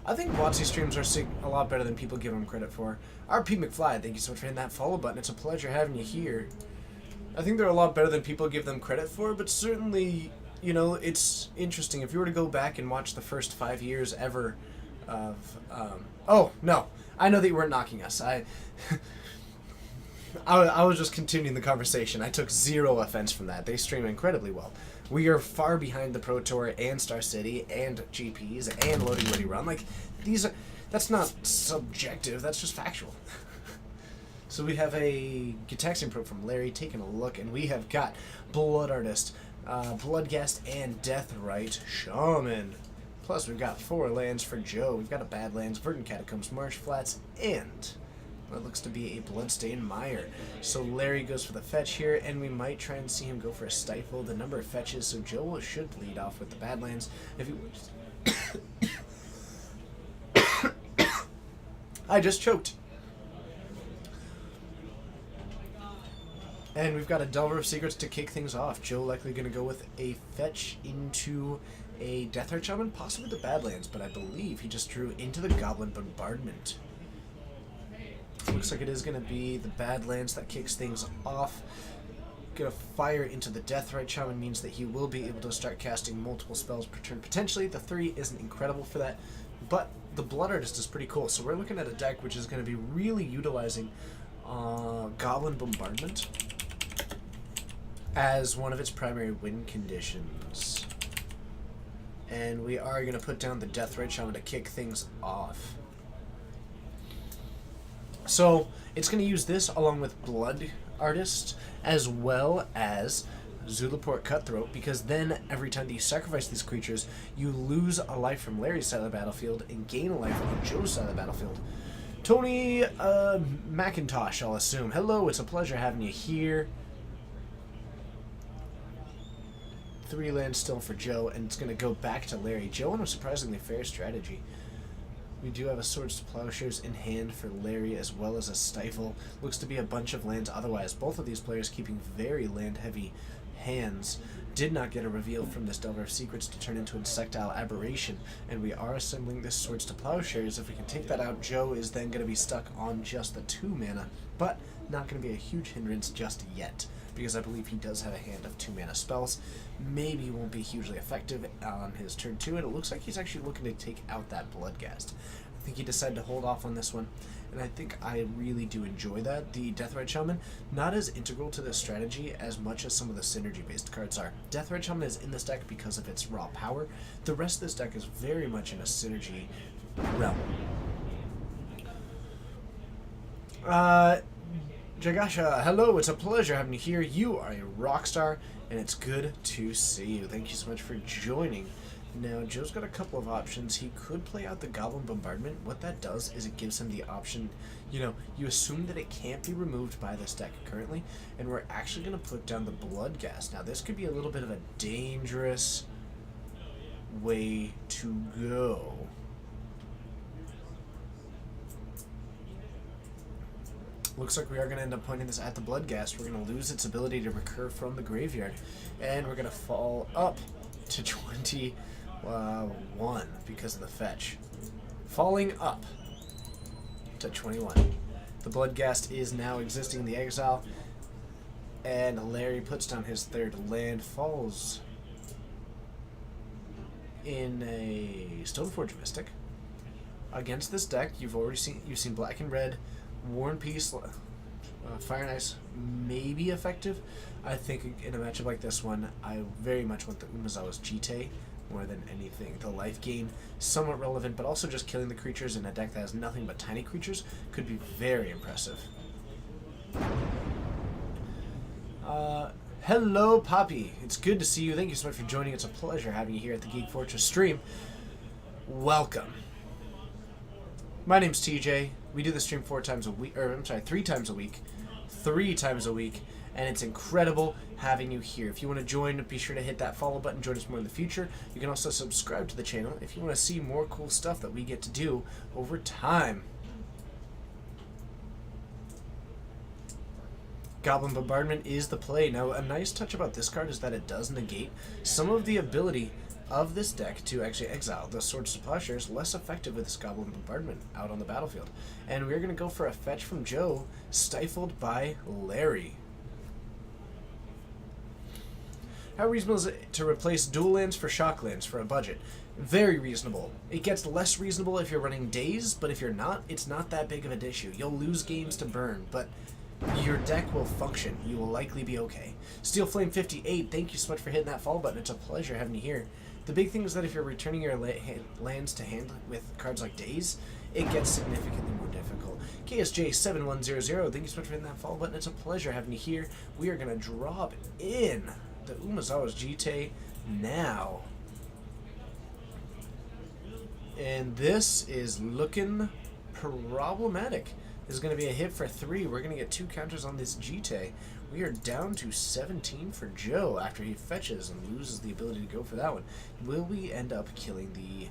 I think WotC streams are a lot better than people give them credit for. RP McFly, thank you so much for hitting that follow button. It's a pleasure having you here. I think they're a lot better than people give them credit for, but certainly, you know, it's interesting. If you were to go back and watch the first 5 years ever of... oh, no. I know that you weren't knocking us. I was just continuing the conversation. I took zero offense from that. They stream incredibly well. We are far behind the Pro Tour and Star City and GPs and Loading Ready Run. Like, these are... That's not subjective. That's just factual. So we have a Gitaxian probe from Larry taking a look, and we have got Blood Artist, Bloodghast, and Deathrite Shaman. Plus, we've got 4 lands for Joe. We've got a Badlands, Verdant Catacombs, Marsh Flats, and what looks to be a Bloodstained Mire. So Larry goes for the fetch here, and we might try and see him go for a Stifle. The number of fetches, so Joe should lead off with the Badlands. If he was... I just choked. And we've got a Delver of Secrets to kick things off. Joe likely going to go with a fetch into a Deathrite Shaman, possibly the Badlands, but I believe he just drew into the Goblin Bombardment. Looks like it is going to be the Badlands that kicks things off. Going to fire into the Deathrite Shaman means that he will be able to start casting multiple spells per turn. Potentially, the 3 isn't incredible for that, but the Blood Artist is pretty cool. So we're looking at a deck which is going to be really utilizing Goblin Bombardment as one of its primary win conditions. And we are going to put down the Deathrite Shaman to kick things off. So it's going to use this along with Blood Artist as well as Zulaport Cutthroat, because then every time that you sacrifice these creatures, you lose a life from Larry's side of the battlefield and gain a life from Joe's side of the battlefield. Tony McIntosh, I'll assume. Hello, it's a pleasure having you here. 3 lands still for Joe, and it's going to go back to Larry. Joe on a surprisingly fair strategy. We do have a Swords to Plowshares in hand for Larry, as well as a Stifle. Looks to be a bunch of lands otherwise. Both of these players keeping very land-heavy hands. Did not get a reveal from this Delver of Secrets to turn into Insectile Aberration, and we are assembling this Swords to Plowshares. If we can take that out, Joe is then going to be stuck on just the 2 mana, but not going to be a huge hindrance just yet, because I believe he does have a hand of 2 mana spells. Maybe he won't be hugely effective on his turn 2, and it looks like he's actually looking to take out that Bloodghast. I think he decided to hold off on this one, and I think I really do enjoy that. The Deathrite Shaman, not as integral to this strategy as much as some of the synergy-based cards are. Deathrite Shaman is in this deck because of its raw power. The rest of this deck is very much in a synergy realm. Jagasha, hello, it's a pleasure having you here. You are a rock star, and it's good to see you. Thank you so much for joining. Now, Joe's got a couple of options. He could play out the Goblin Bombardment. What that does is it gives him the option, you assume that it can't be removed by this deck currently, and we're actually going to put down the Bloodghast. Now, this could be a little bit of a dangerous way to go. Looks like we are going to end up pointing this at the Bloodghast. We're going to lose its ability to recur from the graveyard, and we're going to fall up to 21 because of the fetch. Falling up to 21. The Bloodghast is now existing in the exile, and Larry puts down his 3rd land, falls in a Stoneforge Mystic. Against this deck, you've seen Black and Red, War and Peace, Fire and Ice may be effective. I think in a matchup like this one, I very much want the Umezawa's Jite more than anything. The life gain, somewhat relevant, but also just killing the creatures in a deck that has nothing but tiny creatures could be very impressive. Hello, Poppy. It's good to see you. Thank you so much for joining. It's a pleasure having you here at the Geek Fortress stream. Welcome. My name's TJ. We do the stream 3 times a week, and it's incredible having you here. If you want to join, be sure to hit that follow button, join us more in the future. You can also subscribe to the channel if you want to see more cool stuff that we get to do over time. Goblin Bombardment is the play. Now, a nice touch about this card is that it does negate some of the ability of this deck to actually exile. The Swords to Plowshares less effective with this Goblin Bombardment out on the battlefield. And we're going to go for a fetch from Joe, stifled by Larry. How reasonable is it to replace dual lands for shock lands for a budget? Very reasonable. It gets less reasonable if you're running Daze, but if you're not, it's not that big of an issue. You'll lose games to burn, but your deck will function. You will likely be okay. Steel Flame 58, thank you so much for hitting that follow button. It's a pleasure having you here. The big thing is that if you're returning your lands to hand with cards like Daze, it gets significantly more difficult. KSJ7100, thank you so much for hitting that follow button. It's a pleasure having you here. We are going to drop in the Umezawa's Jite now. And this is looking problematic. This is going to be a hit for 3. We're going to get 2 counters on this Jite. We are down to 17 for Joe after he fetches and loses the ability to go for that one. Will we end up killing the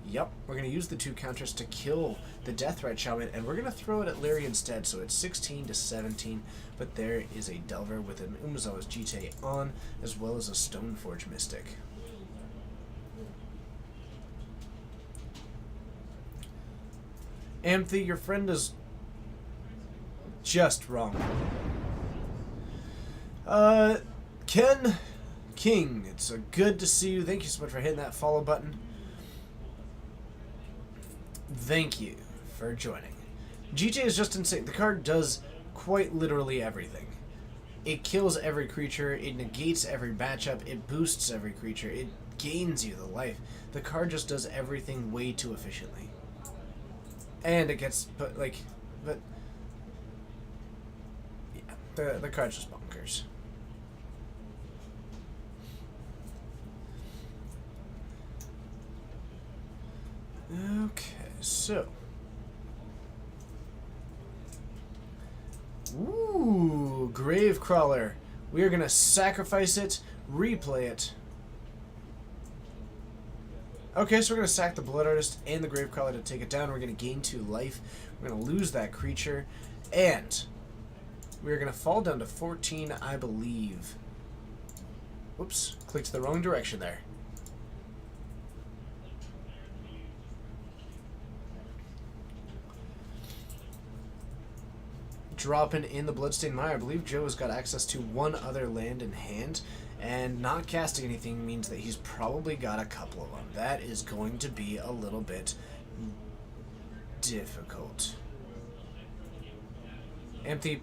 Yep, we're going to use the 2 counters to kill the Deathrite Shaman, and we're going to throw it at Larry instead, so it's 16 to 17, but there is a Delver with an Umezawa's Jite on, as well as a Stoneforge Mystic. Amphi, your friend is just wrong. Ken King, it's good to see you. Thank you so much for hitting that follow button. Thank you for joining. GJ is just insane. The card does quite literally everything. It kills every creature, it negates every matchup, it boosts every creature, it gains you the life. The card just does everything way too efficiently. And it gets, but yeah, the card's just bonkers. Okay, so. Ooh, Gravecrawler. We are going to sacrifice it, replay it. Okay, so we're going to sack the Blood Artist and the Gravecrawler to take it down. We're going to gain 2 life. We're going to lose that creature. And we're going to fall down to 14, I believe. Whoops, clicked the wrong direction there. Dropping in the Bloodstained Mire. I believe Joe has got access to 1 other land in hand, and not casting anything means that he's probably got a couple of them. That is going to be a little bit difficult. Empty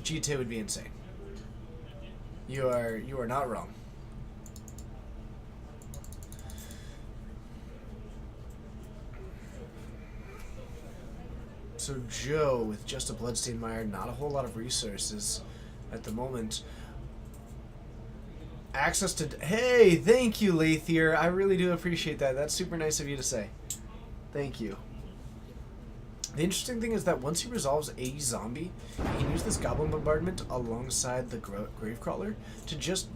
GT would be insane. You are not wrong. So Joe, with just a Bloodstained Mire, not a whole lot of resources at the moment. Access to... Hey, thank you, Lathier. I really do appreciate that. That's super nice of you to say. Thank you. The interesting thing is that once he resolves a zombie, he can use this Goblin Bombardment alongside the Gravecrawler to just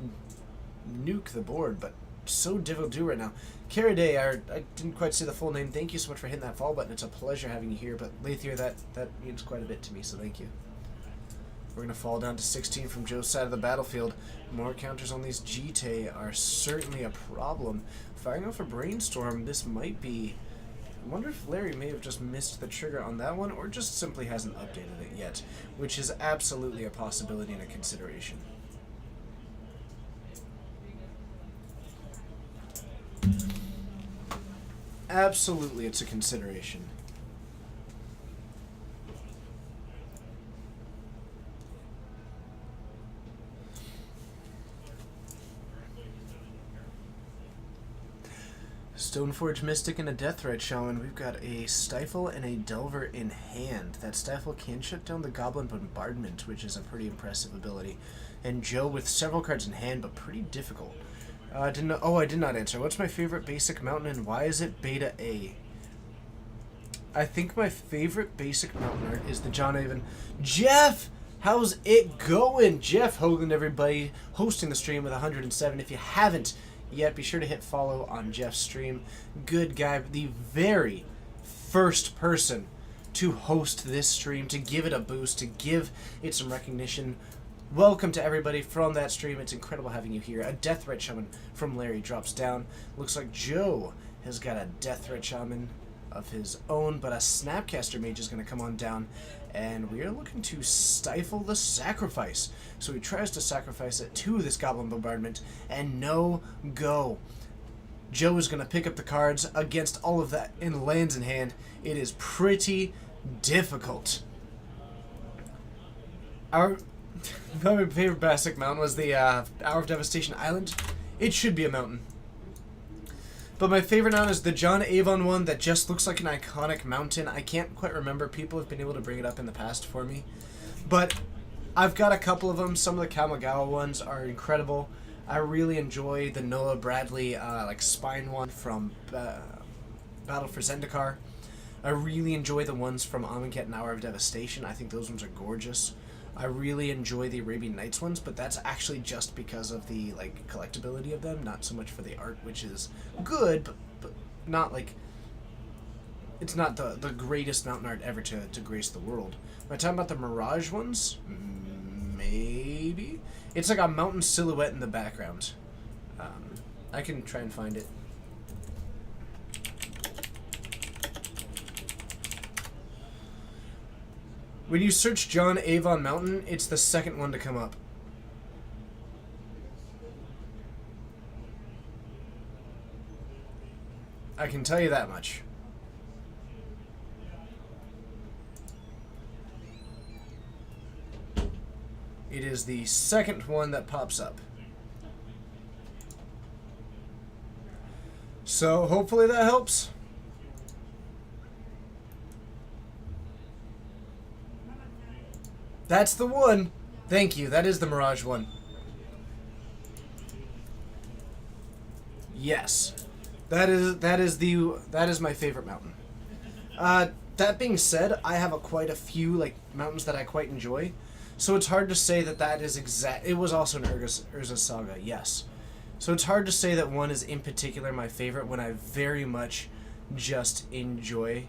nuke the board, but so difficult to do right now. Cara Day, I didn't quite say the full name. Thank you so much for hitting that follow button. It's a pleasure having you here, but Lathier, that means quite a bit to me, so thank you. We're going to fall down to 16 from Joe's side of the battlefield. More counters on these GT are certainly a problem. Firing off a Brainstorm, this might be... I wonder if Larry may have just missed the trigger on that one, or just simply hasn't updated it yet, which is absolutely a possibility and a consideration. Absolutely, it's a consideration. Stoneforge Mystic and a Deathrite Shaman. We've got a Stifle and a Delver in hand. That Stifle can shut down the Goblin Bombardment, which is a pretty impressive ability. And Joe with several cards in hand, but pretty difficult. I did not answer. What's my favorite basic mountain and why is it Beta A? I think my favorite basic mountain art is the John Avon. Jeff! How's it going? Jeff Hoagland, everybody, hosting the stream with 107. If you haven't yet, be sure to hit follow on Jeff's stream. Good guy. The very first person to host this stream, to give it a boost, to give it some recognition. Welcome to everybody from that stream. It's incredible having you here. A Deathrite Shaman from Larry drops down. Looks like Joe has got a Deathrite Shaman of his own, but a Snapcaster Mage is going to come on down, and we are looking to stifle the sacrifice. So he tries to sacrifice it to this Goblin Bombardment, and no go. Joe is going to pick up the cards against all of that in lands in hand. It is pretty difficult. My favorite basic mountain was the Hour of Devastation Island. It should be a mountain. But my favorite mountain is the John Avon one that just looks like an iconic mountain. I can't quite remember. People have been able to bring it up in the past for me. But I've got a couple of them. Some of the Kamigawa ones are incredible. I really enjoy the Noah Bradley spine one from Battle for Zendikar. I really enjoy the ones from Amonkhet and Hour of Devastation. I think those ones are gorgeous. I really enjoy the Arabian Nights ones, but that's actually just because of the collectability of them, not so much for the art, which is good, but not like it's not the greatest mountain art ever to grace the world. Am I talking about the Mirage ones? Maybe. It's like a mountain silhouette in the background. I can try and find it. When you search John Avon Mountain, it's the second one to come up. I can tell you that much. It is the second one that pops up. So hopefully that helps. That's the one. Thank you. That is the Mirage one. Yes. That is my favorite mountain. That being said, I have quite a few like mountains that I quite enjoy. So it's hard to say that is exact. It was also an Urza Saga, yes. So it's hard to say that one is in particular my favorite when I very much just enjoy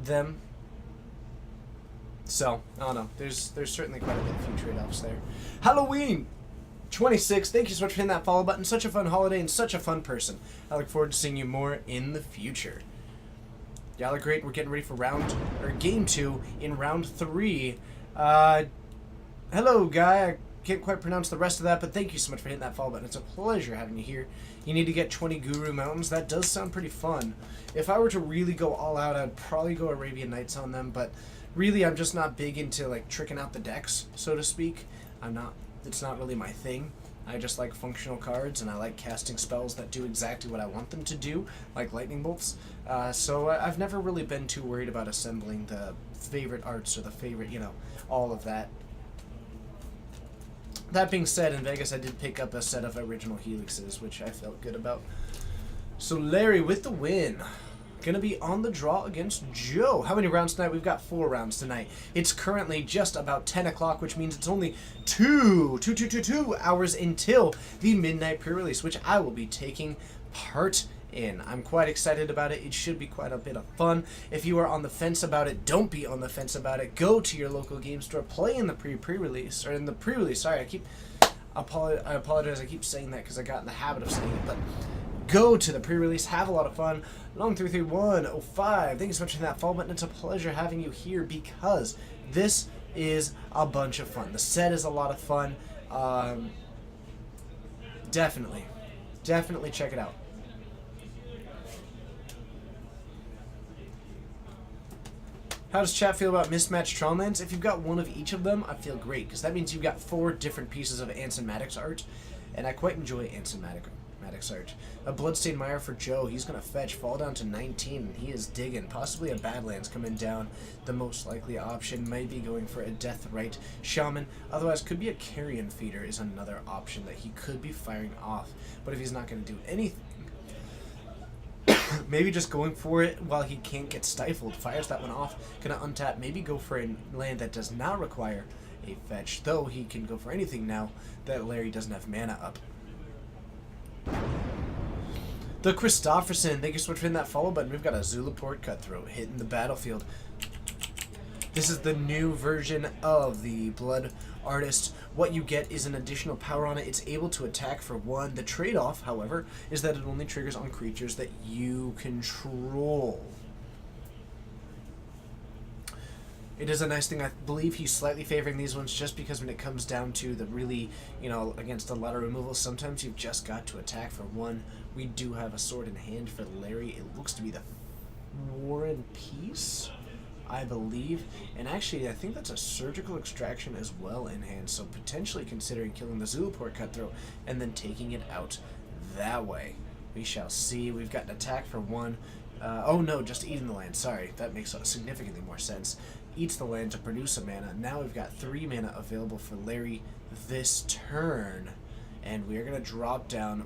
them. So, I don't know. There's certainly quite a few trade-offs there. Halloween 26. Thank you so much for hitting that follow button. Such a fun holiday and such a fun person. I look forward to seeing you more in the future. Y'all are great. We're getting ready for game 2 in round 3. Hello, Guy. I can't quite pronounce the rest of that, but thank you so much for hitting that follow button. It's a pleasure having you here. You need to get 20 Guru Mountains. That does sound pretty fun. If I were to really go all out, I'd probably go Arabian Nights on them, but really I'm just not big into like tricking out the decks, so to speak. It's not really my thing. I just like functional cards, and I like casting spells that do exactly what I want them to do, like lightning bolts. So I've never really been too worried about assembling the favorite arts or the favorite, all of that. That being said, in Vegas I did pick up a set of original Helixes, which I felt good about. So Larry with the win. Gonna be on the draw against Joe. How many rounds tonight? We've got 4 rounds tonight. It's currently just about 10 o'clock, which means it's only 2 hours until the midnight pre-release, which I will be taking part in. I'm quite excited about it. It should be quite a bit of fun. If you are on the fence about it, don't be on the fence about it. Go to your local game store, play in the pre-release, or in the pre-release. Sorry, I apologize. I keep saying that because I got in the habit of saying it, but go to the pre-release, have a lot of fun. Long33105, thank you so much for that follow button. It's a pleasure having you here because this is a bunch of fun. The set is a lot of fun. Definitely check it out. How does chat feel about mismatched Tronlands? If you've got one of each of them, I feel great, because that means you've got 4 different pieces of Anson Maddox art, and I quite enjoy Anson Maddox art. A Bloodstained Mire for Joe. He's going to fetch, fall down to 19, and he is digging. Possibly a Badlands coming down. The most likely option might be going for a Deathrite Shaman. Otherwise, could be a Carrion Feeder is another option that he could be firing off. But if he's not going to do anything, maybe just going for it while he can't get stifled. Fires that one off. Gonna untap. Maybe go for a land that does not require a fetch. Though he can go for anything now that Larry doesn't have mana up. The Christofferson. Thank you so much for hitting that follow button. We've got a Zulaport Cutthroat hitting the battlefield. This is the new version of the Blood Artist. What you get is an additional power on it. It's able to attack for 1. The trade-off, however, is that it only triggers on creatures that you control. It is a nice thing. I believe he's slightly favoring these ones just because when it comes down to the really, against a lot of removals, sometimes you've just got to attack for 1. We do have a sword in hand for Larry. It looks to be the War and Peace, I believe. And actually, I think that's a Surgical Extraction as well in hand. So potentially considering killing the Zulaport Cutthroat and then taking it out that way. We shall see. We've got an attack for 1. Oh no, just eating the land. Sorry, that makes significantly more sense. Eats the land to produce a mana. Now we've got 3 mana available for Larry this turn. And we are going to drop down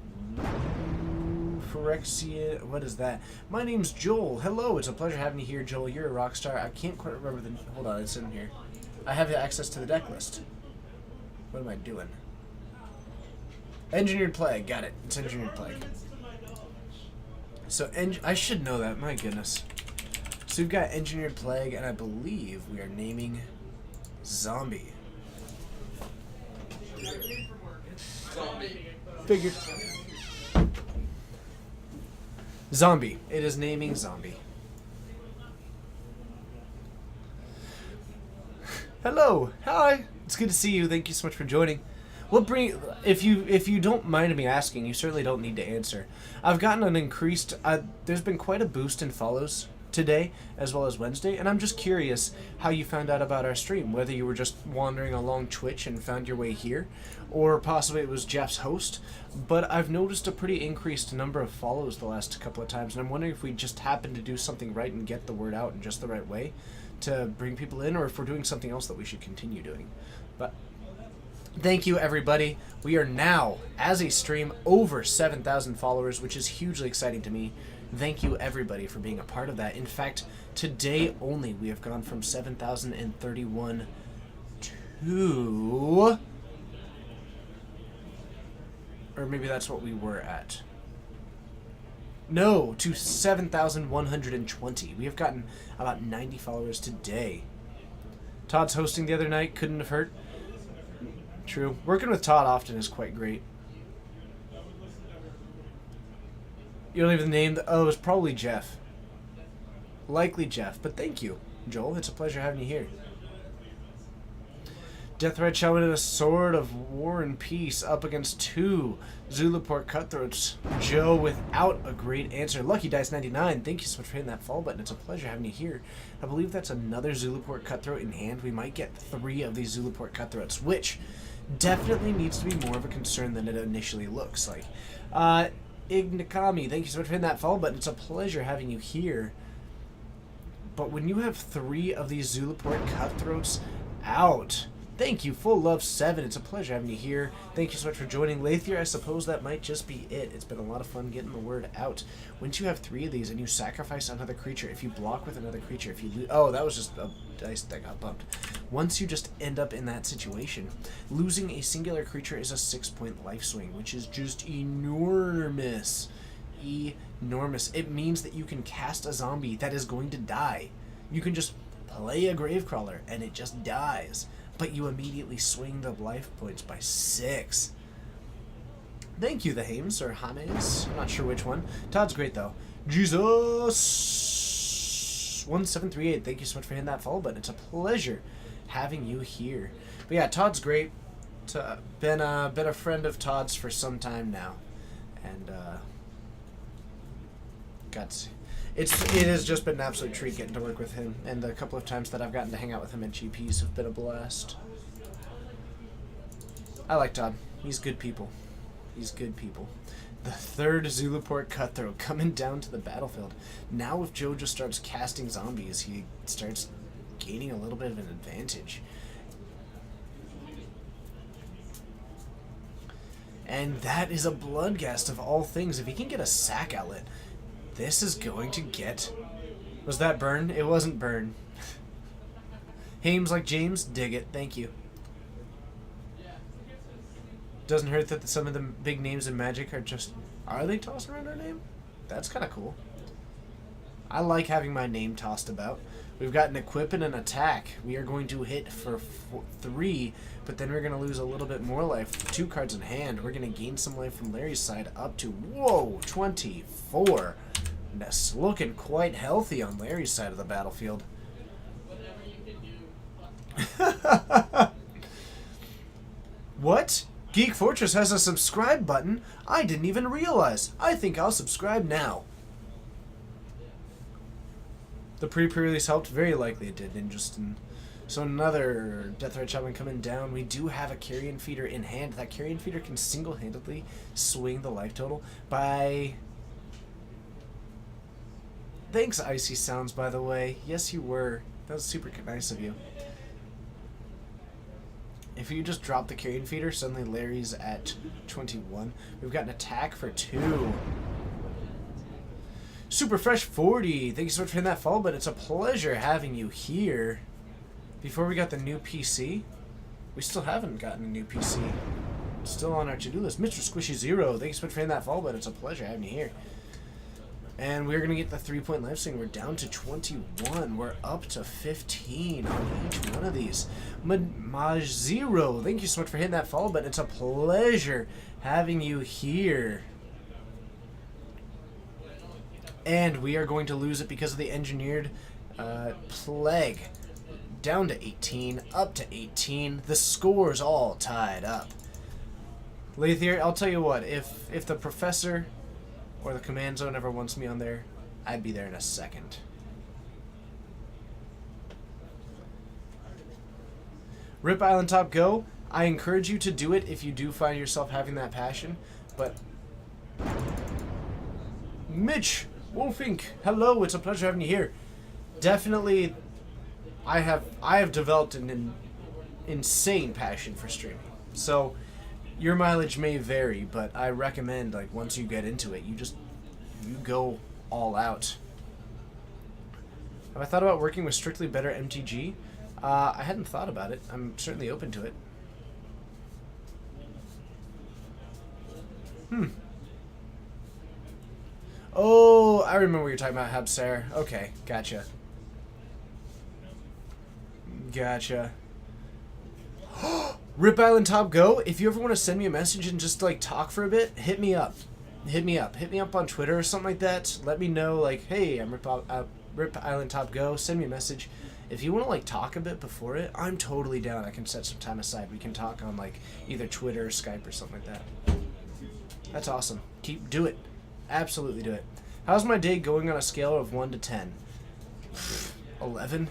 Phyrexia. What is that? My name's Joel. Hello, it's a pleasure having you here, Joel. You're a rock star. I can't quite remember the... Hold on, it's in here. I have access to the deck list. What am I doing? Engineered Plague. Got it. It's Engineered Plague. So I should know that. My goodness. So we've got Engineered Plague, and I believe we are naming Zombie. Zombie. Figured. Zombie. It is naming Zombie. Hello. Hi. It's good to see you. Thank you so much for joining. If you don't mind me asking, you certainly don't need to answer. I've gotten an increased there's been quite a boost in follows today as well as Wednesday, and I'm just curious how you found out about our stream, whether you were just wandering along Twitch and found your way here, or possibly it was Jeff's host. But I've noticed a pretty increased number of follows the last couple of times, and I'm wondering if we just happened to do something right and get the word out in just the right way to bring people in, or if we're doing something else that we should continue doing. But thank you, everybody. We are now, as a stream, over 7,000 followers, which is hugely exciting to me. Thank you, everybody, for being a part of that. In fact, today only, we have gone from 7,031 to... Or maybe that's what we were at. No, to 7,120. We have gotten about 90 followers today. Todd's hosting the other night. Couldn't have hurt. True. Working with Todd often is quite great. You don't even name the... Oh, it's probably Jeff. Likely Jeff, but thank you, Joel. It's a pleasure having you here. Deathred shall win a sword of war and peace up against two Zulaport cutthroats. Joe without a great answer. Lucky Dice 99, thank you so much for hitting that follow button. It's a pleasure having you here. I believe that's another Zulaport cutthroat in hand. We might get 3 of these Zulaport cutthroats, which definitely needs to be more of a concern than it initially looks like. Ignikami, thank you so much for hitting that follow button. It's a pleasure having you here. But when you have 3 of these Zulaport cutthroats out... Thank you, Full Love 7. It's a pleasure having you here. Thank you so much for joining. Lathier, I suppose that might just be it. It's been a lot of fun getting the word out. Once you have 3 of these and you sacrifice another creature, if you block with another creature, if you oh, that was just a dice that got bumped. Once you just end up in that situation, losing a singular creature is a 6-point life swing, which is just enormous. Enormous. It means that you can cast a zombie that is going to die. You can just play a Gravecrawler and it just dies. But you immediately swing the life points by 6. Thank you, the Hames, or James. I'm not sure which one. Todd's great, though. Jesus1738. Thank you so much for hitting that follow button. It's a pleasure having you here. But yeah, Todd's great. Been a friend of Todd's for some time now. And, it has just been an absolute treat getting to work with him, and the couple of times that I've gotten to hang out with him at GPs have been a blast. I like Todd. He's good people. He's good people. The 3rd Zulaport cutthroat coming down to the battlefield. Now if Joe just starts casting zombies, he starts gaining a little bit of an advantage. And that is a Bloodghast of all things. If he can get a sack outlet... This is going to get... Was that Burn? It wasn't Burn. Hames like James? Dig it. Thank you. Doesn't hurt that some of the big names in Magic are just... Are they tossing around our name? That's kind of cool. I like having my name tossed about. We've got an equip and an attack. We are going to hit for 3, but then we're going to lose a little bit more life. 2 cards in hand. We're going to gain some life from Larry's side up to, whoa, 24. That's looking quite healthy on Larry's side of the battlefield. What? Geek Fortress has a subscribe button? I didn't even realize. I think I'll subscribe now. The pre-release helped? Very likely it did. So another Deathred Shaman coming down. We do have a Carrion Feeder in hand. That Carrion Feeder can single-handedly swing the life total by... Thanks, Icy Sounds, by the way. Yes, you were. That was super nice of you. If you just drop the Carrion Feeder, suddenly Larry's at 21. We've got an attack for 2. Super Fresh 40. Thank you so much for hitting that follow, but it's a pleasure having you here. Before we got the new PC, we still haven't gotten a new PC. Still on our to-do list. Mr. Squishy Zero. Thank you so much for hitting that follow, but it's a pleasure having you here. And we're going to get the 3-point life swing. We're down to 21. We're up to 15 on each one of these. Majzero, thank you so much for hitting that follow button. It's a pleasure having you here. And we are going to lose it because of the engineered plague. Down to 18, up to 18. The score's all tied up. Lathier, I'll tell you what, if the professor or the command zone ever wants me on there, I'd be there in a second. Rip Island Top Go. I encourage you to do it if you do find yourself having that passion, but Mitch Wolfink, hello, it's a pleasure having you here. Definitely, I have developed an insane passion for streaming. So your mileage may vary, but I recommend, like, once you get into it, you go all out. Have I thought about working with Strictly Better MTG? I hadn't thought about it. I'm certainly open to it. Oh, I remember what you're talking about, Habsar. Okay, gotcha. Gotcha. Rip Island Top Go, if you ever want to send me a message and just, like, talk for a bit, hit me up. Hit me up on Twitter or something like that. Let me know, like, hey, I'm Rip Island Top Go. Send me a message. If you want to, like, talk a bit before it, I'm totally down. I can set some time aside. We can talk on, like, either Twitter or Skype or something like that. That's awesome. Do it. Absolutely do it. How's my day going on a scale of 1 to 10? 11?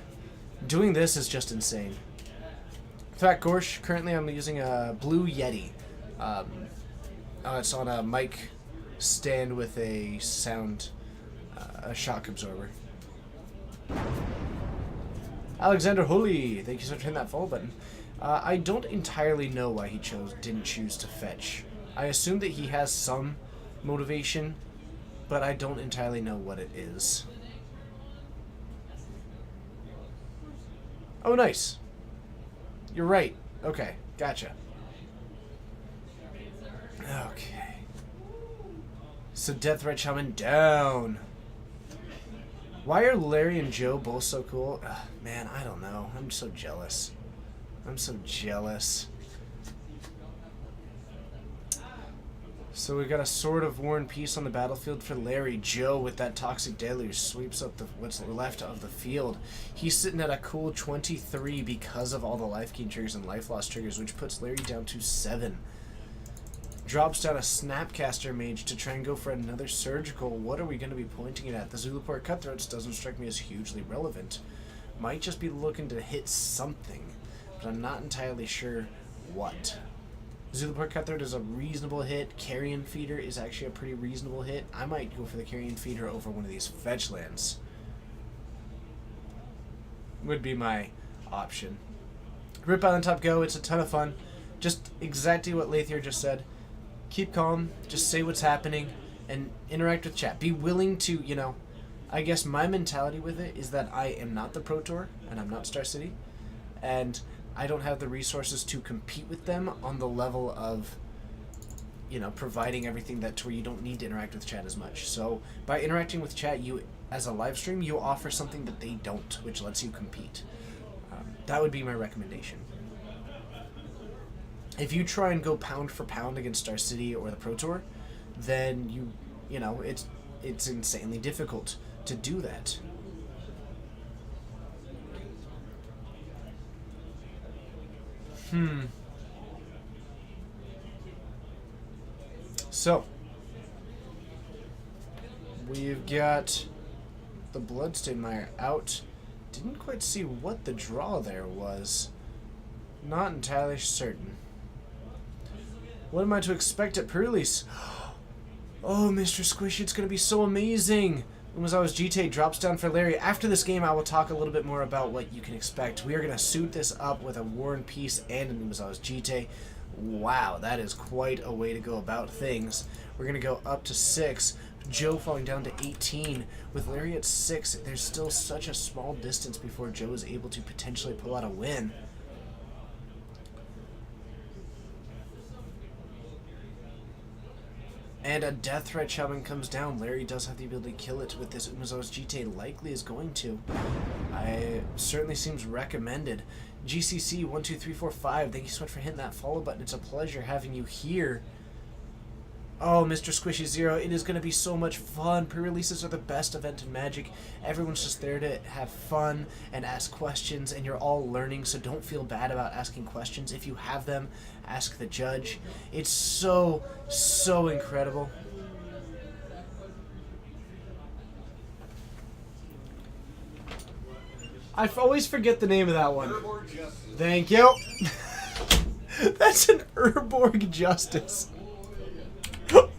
Doing this is just insane. Fat Gorsh, currently I'm using a Blue Yeti. It's on a mic stand with a a shock absorber. Alexander Holy, thank you so much for hitting that follow button. I don't entirely know why he didn't choose to fetch. I assume that he has some motivation, but I don't entirely know what it is. Oh, nice. You're right. Okay, gotcha. Okay. So Death Red Shaman down. Why are Larry and Joe both so cool? Ugh, man, I don't know. I'm so jealous. I'm so jealous. So we got a Sword of War and Peace on the battlefield for Larry. Joe with that Toxic Deluge sweeps up what's left of the field. He's sitting at a cool 23 because of all the life gain triggers and life loss triggers, which puts Larry down to 7. Drops down a Snapcaster Mage to try and go for another Surgical. What are we going to be pointing it at? The Zulaport Cutthroats doesn't strike me as hugely relevant. Might just be looking to hit something, but I'm not entirely sure what. Zulaport Cutthroat is a reasonable hit. Carrion Feeder is actually a pretty reasonable hit. I might go for the Carrion Feeder over one of these fetch lands. Would be my option. Rip Island Top Go, it's a ton of fun. Just exactly what Lathier just said. Keep calm, just say what's happening, and interact with chat. Be willing to, you know, I guess my mentality with it is that I am not the Pro Tour, and I'm not Star City, and I don't have the resources to compete with them on the level of, you know, providing everything that to where you don't need to interact with chat as much. So by interacting with chat, you, as a live stream, you offer something that they don't, which lets you compete. That would be my recommendation. If you try and go pound for pound against Star City or the Pro Tour, then you know, it's insanely difficult to do that. So, we've got the Bloodstain Mire out. Didn't quite see what the draw there was. Not entirely certain. What am I to expect at pre-release? Oh, Mr. Squish, it's going to be so amazing! Umezawa's GT drops down for Larry. After this game, I will talk a little bit more about what you can expect. We are going to suit this up with a War and Peace and an Umezawa's GT. Wow, that is quite a way to go about things. We're going to go up to 6. Joe falling down to 18. With Larry at 6, there's still such a small distance before Joe is able to potentially pull out a win. And a Death Threat Shaman comes down. Larry does have the ability to kill it with this Umezawa's GTA. Likely is going to. Certainly seems recommended. GCC12345, thank you so much for hitting that follow button. It's a pleasure having you here. Oh, Mr. Squishy Zero, it is going to be so much fun. Pre-releases are the best event in Magic. Everyone's just there to have fun and ask questions, and you're all learning, so don't feel bad about asking questions. If you have them, ask the judge. It's so, so incredible. I always forget the name of that one. Thank you. That's an Urborg Justice.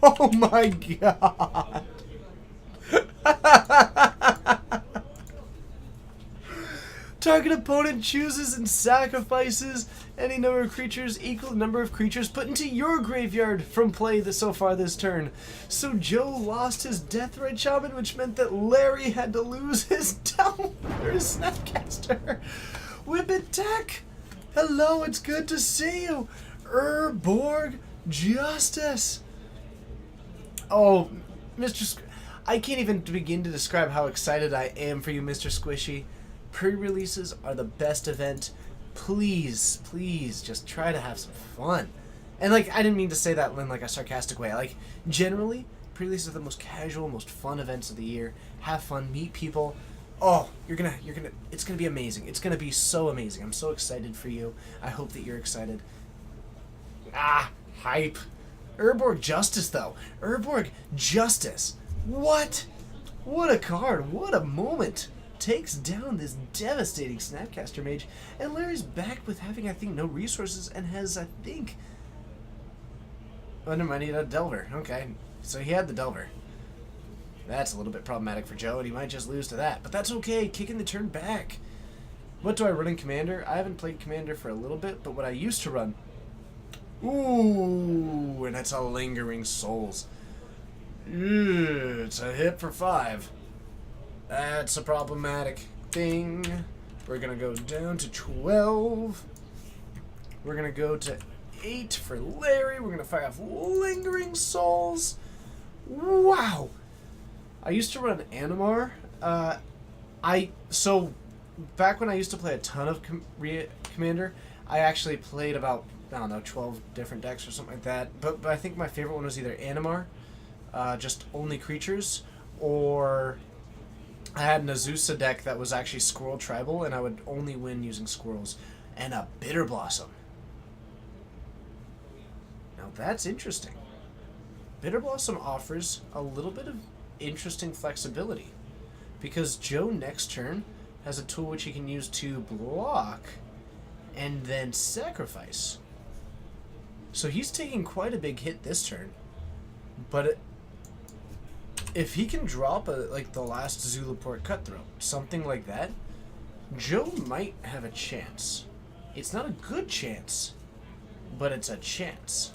Oh my god. Target opponent chooses and sacrifices any number of creatures equal to the number of creatures put into your graveyard from play so far this turn. So Joe lost his Death Red Shaman, which meant that Larry had to lose his his Snapcaster. Whippet Tech! Hello, it's good to see you. Urborg Justice! Oh, I can't even begin to describe how excited I am for you, Mr. Squishy. Pre-releases are the best event. Please, please, just try to have some fun. And I didn't mean to say that in a sarcastic way. Generally, pre-releases are the most casual, most fun events of the year. Have fun, meet people. Oh, it's gonna be amazing. It's gonna be so amazing. I'm so excited for you. I hope that you're excited. Hype. Urborg Justice, though. Urborg Justice. What? What a card. What a moment. Takes down this devastating Snapcaster Mage. And Larry's back with having, I think, no resources and has, I think... Oh, never mind, he had a Delver. Okay. So he had the Delver. That's a little bit problematic for Joe, and he might just lose to that. But that's okay. Kicking the turn back. What do I run in Commander? I haven't played Commander for a little bit, but what I used to run... Ooh, and that's a Lingering Souls. It's a hit for 5. That's a problematic thing. We're going to go down to 12. We're going to go to 8 for Larry. We're going to fire off Lingering Souls. Wow. I used to run Animar. So back when I used to play a ton of Commander, I actually played about, I don't know, 12 different decks or something like that. But I think my favorite one was either Animar, just only creatures, or I had an Azusa deck that was actually Squirrel Tribal, and I would only win using squirrels, and a Bitter Blossom. Now that's interesting. Bitter Blossom offers a little bit of interesting flexibility, because Joe next turn has a tool which he can use to block and then sacrifice. So he's taking quite a big hit this turn, but if he can drop the last Zulaport Cutthroat, something like that, Joe might have a chance. It's not a good chance, but it's a chance.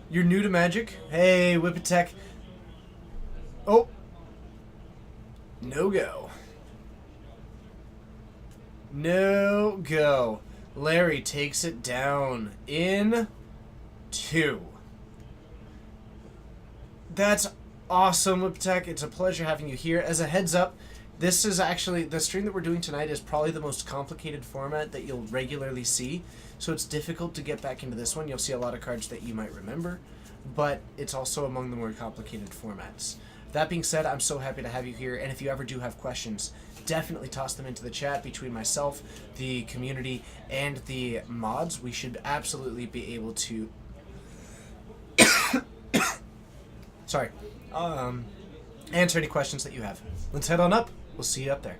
You're new to Magic? Hey, Whippet Tech. Oh. No go. No go. Larry takes it down in 2. That's awesome, Whippet Tech. It's a pleasure having you here. As a heads up, this is actually, the stream that we're doing tonight is probably the most complicated format that you'll regularly see. So it's difficult to get back into this one. You'll see a lot of cards that you might remember, but it's also among the more complicated formats. That being said, I'm so happy to have you here, and if you ever do have questions, definitely toss them into the chat between myself, the community, and the mods. We should absolutely be able to sorry, answer any questions that you have. Let's head on up. We'll see you up there.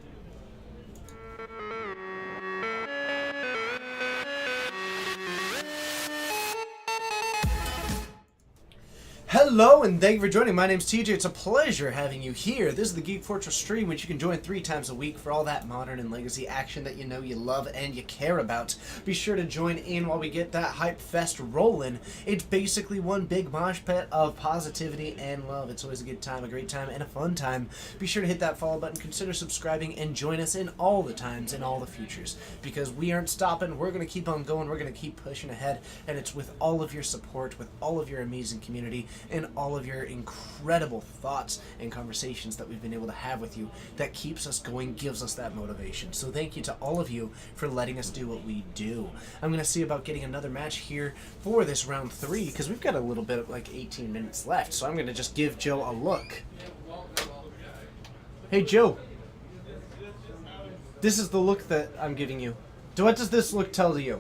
Hello and thank you for joining. My name's TJ. It's a pleasure having you here. This is the Geek Fortress stream, which you can join 3 times a week for all that modern and legacy action that you know you love and you care about. Be sure to join in while we get that hype fest rolling. It's basically one big mosh pit of positivity and love. It's always a good time, a great time, and a fun time. Be sure to hit that follow button, consider subscribing, and join us in all the times in all the futures. Because we aren't stopping. We're going to keep on going. We're going to keep pushing ahead. And it's with all of your support, with all of your amazing community, and all of your incredible thoughts and conversations that we've been able to have with you that keeps us going, gives us that motivation. So thank you to all of you for letting us do what we do. I'm going to see about getting another match here for this round 3 because we've got a little bit of like 18 minutes left. So I'm going to just give Joe a look. Hey Joe, this is the look that I'm giving you. What does this look tell you?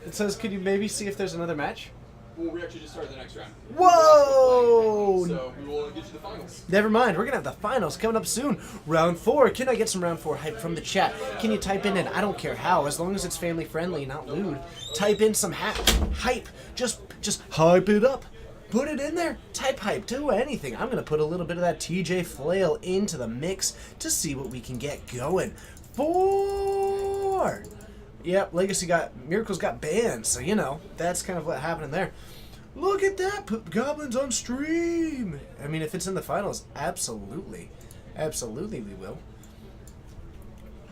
It says, could you maybe see if there's another match? Well, we actually just started the next round. Whoa! So we will get to the finals. Never mind, we're going to have the finals coming up soon. Round 4. Can I get some round 4 hype from the chat? Can you type in, and I don't care how, as long as it's family friendly, not lewd. Type in some hype. Just hype it up. Put it in there. Type hype. Do anything. I'm going to put a little bit of that TJ flail into the mix to see what we can get going. 4. Yep, Miracles got banned, so you know, that's kind of what happened there. Look at that, put Goblins on stream. I mean, if it's in the finals, absolutely. Absolutely we will.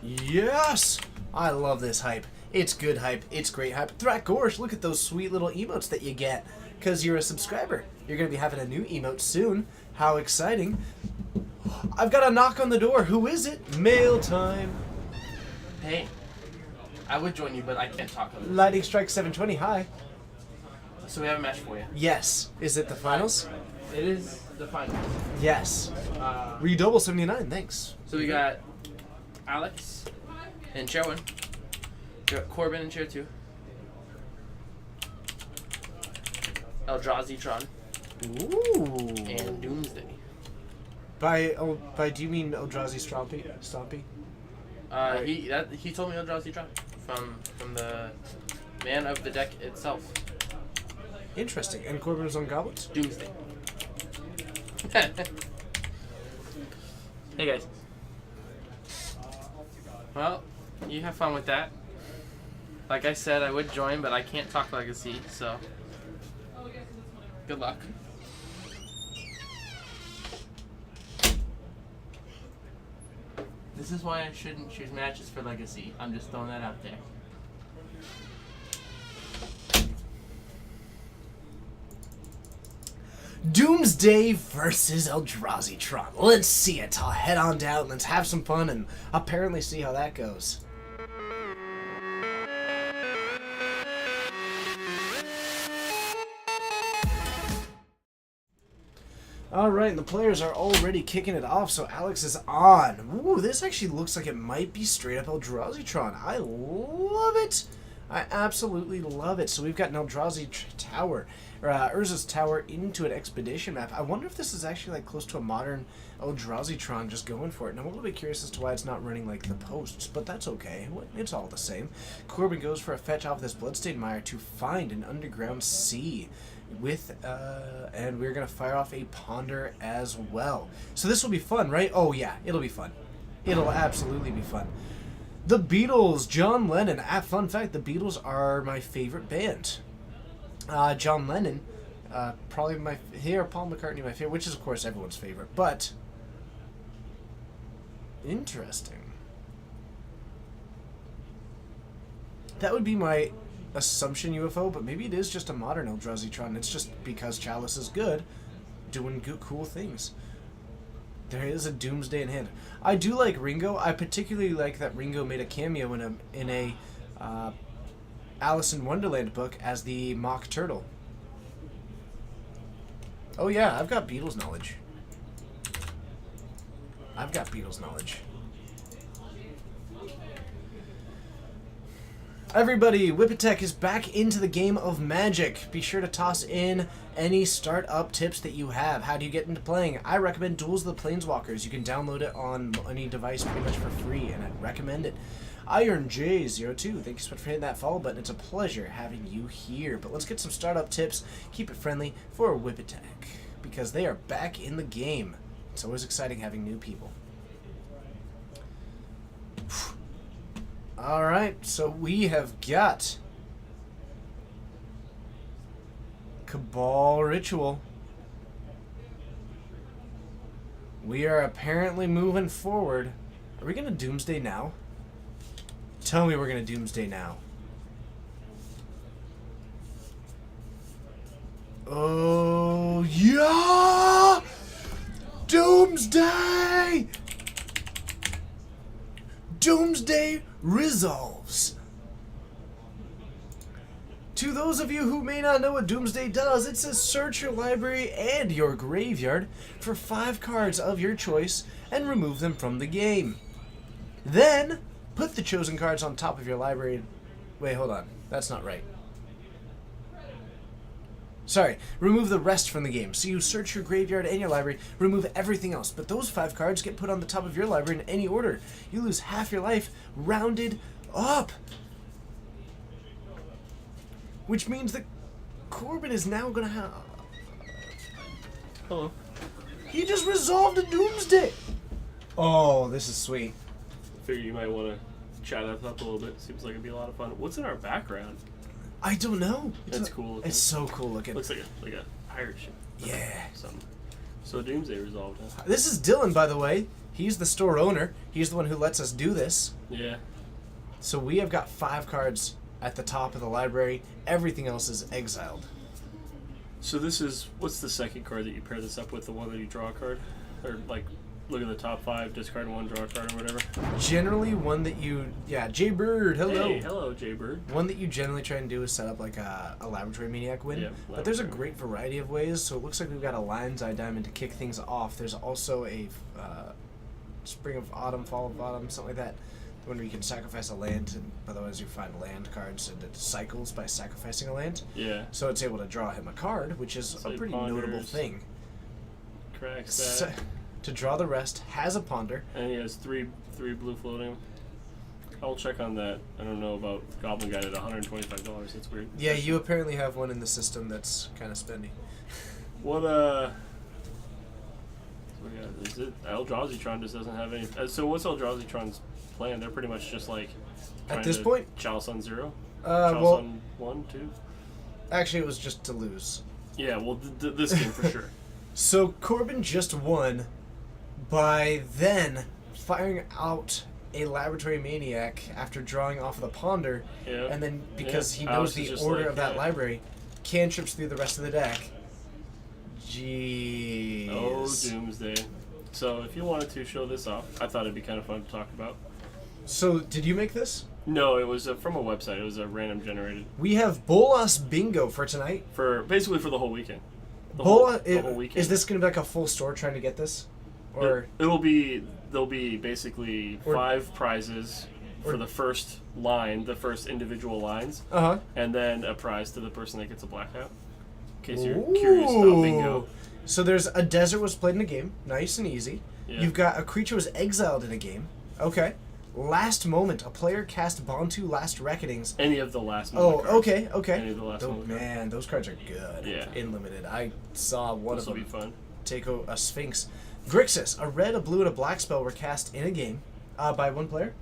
Yes! I love this hype. It's good hype. It's great hype. Thrakgorsh, look at those sweet little emotes that you get because you're a subscriber. You're going to be having a new emote soon. How exciting. I've got a knock on the door. Who is it? Mail time. Hey, I would join you, but I can't talk on this. Lightning Strike 720, hi. So we have a match for you. Yes. Is it the finals? It is the finals. Yes. Redouble 79, thanks. So we got Alex in chair 1. We got Corbin in chair 2. Eldrazi Tron Ooh. and Doomsday. By do you mean Eldrazi Stompy? He told me Eldrazi Tron from the man of the deck itself. Interesting. And Corbin was on Goblins? Doomsday. Hey guys. Well, you have fun with that. Like I said, I would join, but I can't talk Legacy, so good luck. This is why I shouldn't choose matches for Legacy. I'm just throwing that out there. Doomsday versus Eldrazi Tron. Let's see it. I'll head on down. Let's have some fun and apparently see how that goes. Alright, and the players are already kicking it off, so Alex is on. Ooh, this actually looks like it might be straight up Eldrazi Tron. I love it. I absolutely love it. So we've got an Eldrazi Tower, or Urza's Tower into an Expedition map. I wonder if this is actually like close to a modern Eldrazi Tron just going for it. And I'm a little bit curious as to why it's not running like the posts, but that's okay. It's all the same. Corbin goes for a fetch off this Bloodstained Mire to find an underground sea. And we're gonna fire off a Ponder as well. So this will be fun, right? Oh yeah, it'll be fun. It'll absolutely be fun. The Beatles, John Lennon. Fun fact, the Beatles are my favorite band. John Lennon, probably Paul McCartney my favorite, which is of course everyone's favorite, but interesting. That would be my assumption UFO, but maybe it is just a modern Eldrazi Tron. It's just because Chalice is good, doing cool things. There is a Doomsday in hand. I do like Ringo. I particularly like that Ringo made a cameo in a Alice in Wonderland book as the Mock Turtle. Oh yeah, I've got Beatles knowledge. Everybody, Whippetech is back into the game of Magic. Be sure to toss in any startup tips that you have. How do you get into playing? I recommend Duels of the Planeswalkers. You can download it on any device pretty much for free, and I'd recommend it. Iron J02, thank you so much for hitting that follow button. It's a pleasure having you here. But let's get some startup tips. Keep it friendly for Whip Attack, because they are back in the game. It's always exciting having new people. Alright, so we have got Cabal Ritual. We are apparently moving forward. Are we going to Doomsday now? Tell me we're going to Doomsday now. Oh, yeah! Doomsday! Doomsday resolves. To those of you who may not know what Doomsday does, it says search your library and your graveyard for 5 cards of your choice and remove them from the game. Then, put the chosen cards on top of your library. Wait, hold on. That's not right. Sorry, remove the rest from the game. So you search your graveyard and your library, remove everything else. But those 5 cards get put on the top of your library in any order. You lose half your life, rounded up. Which means that Corbin is now going to have... Hello. He just resolved a Doomsday! Oh, this is sweet. Figure you might want to chat that up a little bit. Seems like it'd be a lot of fun. What's in our background? I don't know. That's cool looking. It's so cool looking. Looks like a pirate ship. Yeah. Something. So Doomsday resolved, huh? This is Dylan, by the way. He's the store owner. He's the one who lets us do this. Yeah. So we have got 5 cards at the top of the library. Everything else is exiled. So this is, what's the second card that you pair this up with? The one that you draw a card? Or like, look at the top 5, discard 1, draw a card, or whatever? Generally, one that you... Yeah, J-Bird, hello. Hey, hello, J-Bird. One that you generally try and do is set up like a Laboratory Maniac win. Yeah, but there's a Laboratory. great variety of ways. So it looks like we've got a Lion's Eye Diamond to kick things off. There's also a Spring of Autumn, Fall of Autumn, something like that. When you can sacrifice a land, and otherwise you find land cards, and it cycles by sacrificing a land. Yeah. So it's able to draw him a card, which is So a he pretty ponders. notable thing. Cracks So, that. to draw the rest, has a ponder. And he has three blue floating. I'll check on that. I don't know about Goblin Guide at $125. That's weird. Yeah, you apparently have one in the system that's kind of spendy. What is it? Eldrazi just doesn't have any. So what's Eldrazi plan? They're pretty much just like At trying this to point? Chalice on 0. Well, Chalice on 1, 2. actually, it was just to lose. Yeah, well, this game for sure. So Corbin just won by then firing out a Laboratory Maniac after drawing off of the ponder, Yeah. and then because Yeah. he Alex knows is the just order like, of that yeah. library, cantrips through the rest of the deck. Jeez. Oh, Doomsday. So if you wanted to show this off, I thought it'd be kind of fun to talk about. So, did you make this? No, it was from a website. It was a random generated We have Bolas Bingo for tonight. for basically for the whole weekend. The Bola, whole weekend. is this going to be like a full store trying to get this? Or There'll be basically Or- 5 prizes or- for the first line, the first individual lines, uh-huh. and then a prize to the person that gets a blackout. In case you're curious about bingo. So there's a desert was played in a game, nice and easy. Yeah. You've got a creature was exiled in a game. Okay. Last moment, a player cast Bontu Last Reckonings. Any of the last Oh, moment cards. okay, okay. Any of the last moment cards. Man, those cards are good. Yeah. In limited, I saw one This will of be them fun. take a Sphinx. Grixis, a red, a blue, and a black spell were cast in a game by one player,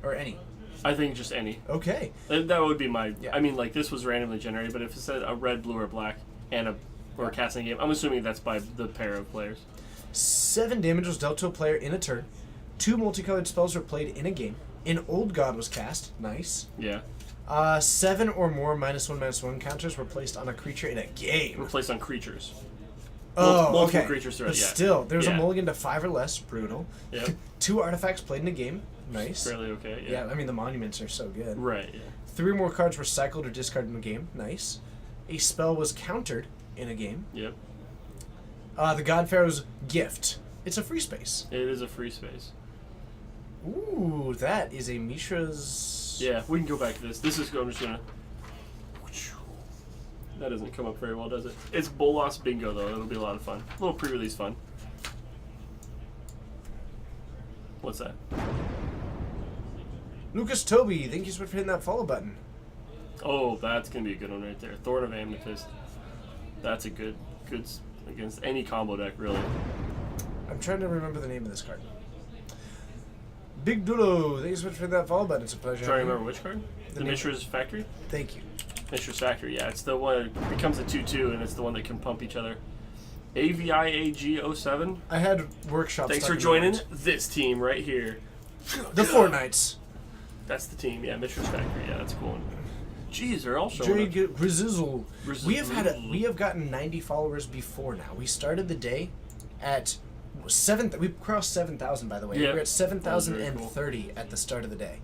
or any. I think just any. Okay. That would be my. Yeah. I mean, like this was randomly generated, but if it said a red, blue, or black, and or casting a game, I'm assuming that's by the pair of players. 7 damage was dealt to a player in a turn. 2 multicolored spells were played in a game. An Old God was cast. Nice. Yeah. 7 or more -1/-1 counters were placed on a creature in a game. Replaced on creatures. Oh, multiple okay. creatures throughout, But yeah. still, there was a Yeah. mulligan to 5 or less. Brutal. Yep. 2 artifacts played in a game. Nice. Fairly okay. Yeah, I mean, the monuments are so good. Right. Yeah. 3 more cards were cycled or discarded in a game. Nice. A spell was countered in a game. Yep. The God Pharaoh's Gift. It's a free space. It is a free space. Ooh, that is a Mishra's... Yeah, we can go back to this. This is. I'm just gonna. That doesn't come up very well, does it? It's Bolas Bingo though. It'll be a lot of fun. A little pre-release fun. What's that? Lucas Toby, thank you so much for hitting that follow button. Oh, that's gonna be a good one right there. Thorn of Amethyst. That's a good against any combo deck, really. I'm trying to remember the name of this card. Big Dulo, thank you so much for hitting that follow button. It's a pleasure. Trying to having you. remember which card? The name. Mishra's Factory? Thank you. Mishra's Factory, yeah. It's the one that becomes a 2/2, and it's the one that can pump each other. AVIAG07. I had workshops. Thanks for joining this team right here. The Fortnites. That's the team, yeah. Mishra's Factory, yeah, that's a cool one. Jeez, they're all showing up. Jade Grizzle. We Grizzle. have gotten 90 followers before now. We started the day at 7. We crossed 7,000 by the way. Yeah. We're at 7,030 at the start of the day.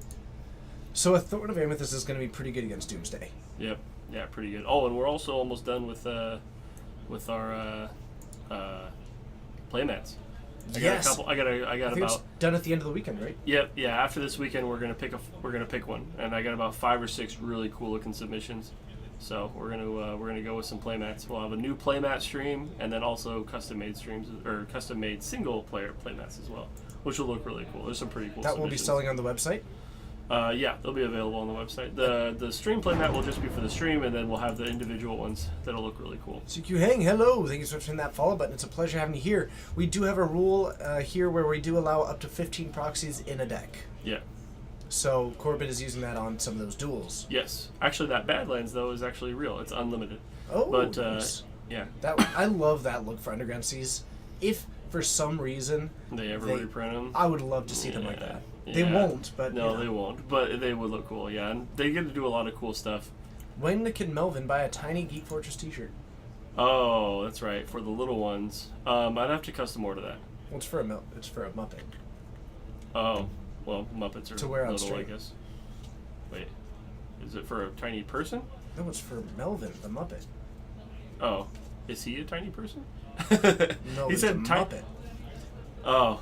So a Thorn of Amethyst is going to be pretty good against Doomsday. Yep, yeah, pretty good. Oh, and we're also almost done with our playmats. Yes. I got I think about. it's done at the end of the weekend, right? Yep, yeah. After this weekend, we're gonna pick one, and I got about 5 or 6 really cool looking submissions. So we're gonna go with some playmats. We'll have a new playmat stream, and then also custom made streams or custom made single player playmats as well, which will look really cool. There's some pretty cool. That will be submissions. selling on the website. Yeah, they'll be available on the website. The stream playmat will just be for the stream, and then we'll have the individual ones that'll look really cool. CQ Hang, hello. Thank you so much for hitting that follow button. It's a pleasure having you here. We do have a rule here where we do allow up to 15 proxies in a deck. Yeah. So Corbin is using that on some of those duels. Yes. Actually, that Badlands though is actually real. It's unlimited. Oh, But nice. yeah, I love that look for Underground Seas. If for some reason they ever They- reprint them. I would love to see them like that. They Yeah. won't, but No, you know. they won't. But they would look cool. Yeah, and they get to do a lot of cool stuff. When can Melvin buy a tiny Geek Fortress T-shirt? Oh, that's right. For the little ones, I'd have to custom order that. Well, it's for a It's for a Muppet. Oh, well, Muppets are To wear on little, I stream. guess. Wait, is it for a tiny person? No, it's for Melvin the Muppet. Oh, is he a tiny person? No, he it's said a tiny. Muppet. Oh.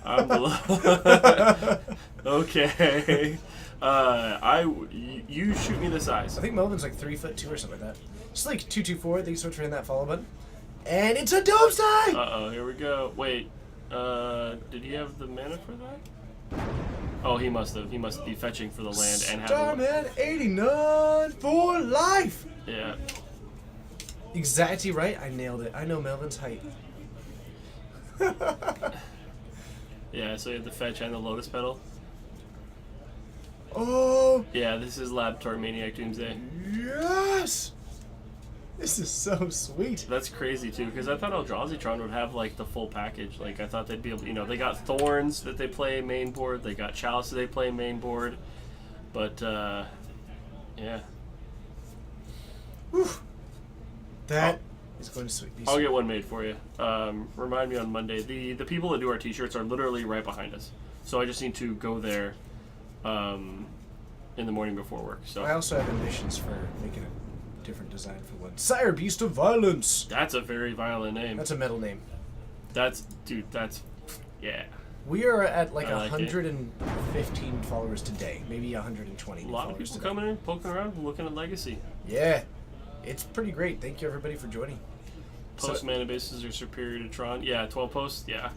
I'm the okay. You shoot me the size. I think Melvin's like 3'2" or something like that. It's like 224. Thanks so much for hitting that follow button. And it's a Doomsday! Uh-oh, here we go. Wait, did he have the mana for that? Oh, he must have. He must be fetching for the land and have. Starman 89 for life! Yeah. Exactly right. I nailed it. I know Melvin's height. Yeah, so you have the fetch and the Lotus Petal. Oh, Yeah, this is Laboratory Maniac Doomsday. yes! This is so sweet. That's crazy too, because I thought Eldrazi would have like the full package. Like I thought they'd be able, they got Thorns that they play main board, they got Chalice that they play main board, but yeah. Whew. That is going to be I'll sweet. get one made for you. Remind me on Monday. The people that do our t-shirts are literally right behind us, so I just need to go there in the morning before work. So I also have ambitions for making a different design for one. Sire Beast of Violence! that's a very violent name. That's a metal name. That's yeah. We are at like I like it. 115 followers today, maybe 120 A lot of followers people today. coming in, poking around, looking at Legacy. Yeah, it's pretty great. Thank you everybody for joining. Post mana bases are superior to Tron. Yeah, 12 posts. Yeah.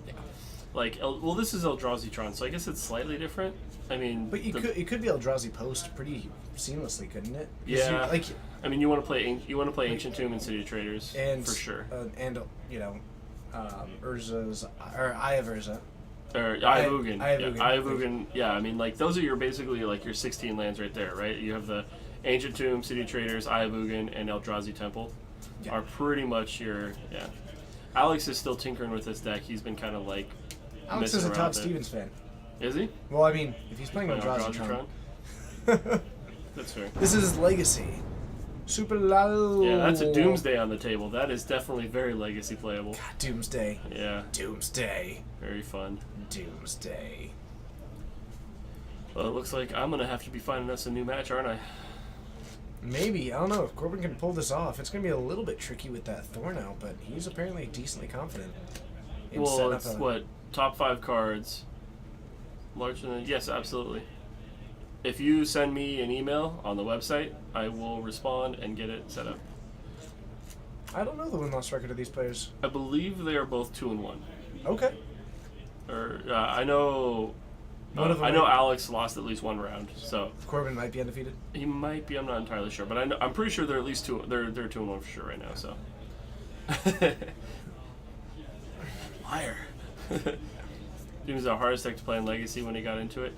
Like, well, this is Eldrazi Tron, so I guess it's slightly different. I mean, But it could be Eldrazi Post pretty seamlessly, couldn't it? 'Cause Yeah. you, like I mean, you want to play Ancient Tomb and City of Traders, and for sure. Urza's or Eye of Urza. Or Iavugan. Iavugan. Yeah, Iavugan. Yeah, I mean, like those are basically like your 16 lands right there, right? You have the Ancient Tomb, City of Traders, Iavugan, and Eldrazi Temple. Yeah. Are pretty much your Alex is still tinkering with this deck. He's been kind of like Alex messing is a around Todd with it. Stevens fan. Is he? Well, I mean, if he's playing Playing Eldrazi Eldrazi Tron. That's fair. This is his legacy. Super lol. Yeah, that's a Doomsday on the table. That is definitely very Legacy playable. God, Doomsday. Yeah, Doomsday. very fun. Doomsday. Well, it looks like I'm gonna have to be finding us a new match, aren't I? Maybe. I don't know if Corbin can pull this off. It's going to be a little bit tricky with that Thorn out, but he's apparently decently confident in Well, setting it's up a... what, top 5 cards. Larger than, yes, absolutely. If you send me an email on the website, I will respond and get it set up. I don't know the win-loss record of these players. I believe they are both 2-1. Okay. Or I know One of them I know might- Alex lost at least one round, so Corbin might be undefeated. he might be. I'm not entirely sure, but I'm pretty sure they're at least two. They're 2-1 for sure right now. So. Liar. It was the hardest deck to play in Legacy when he got into it.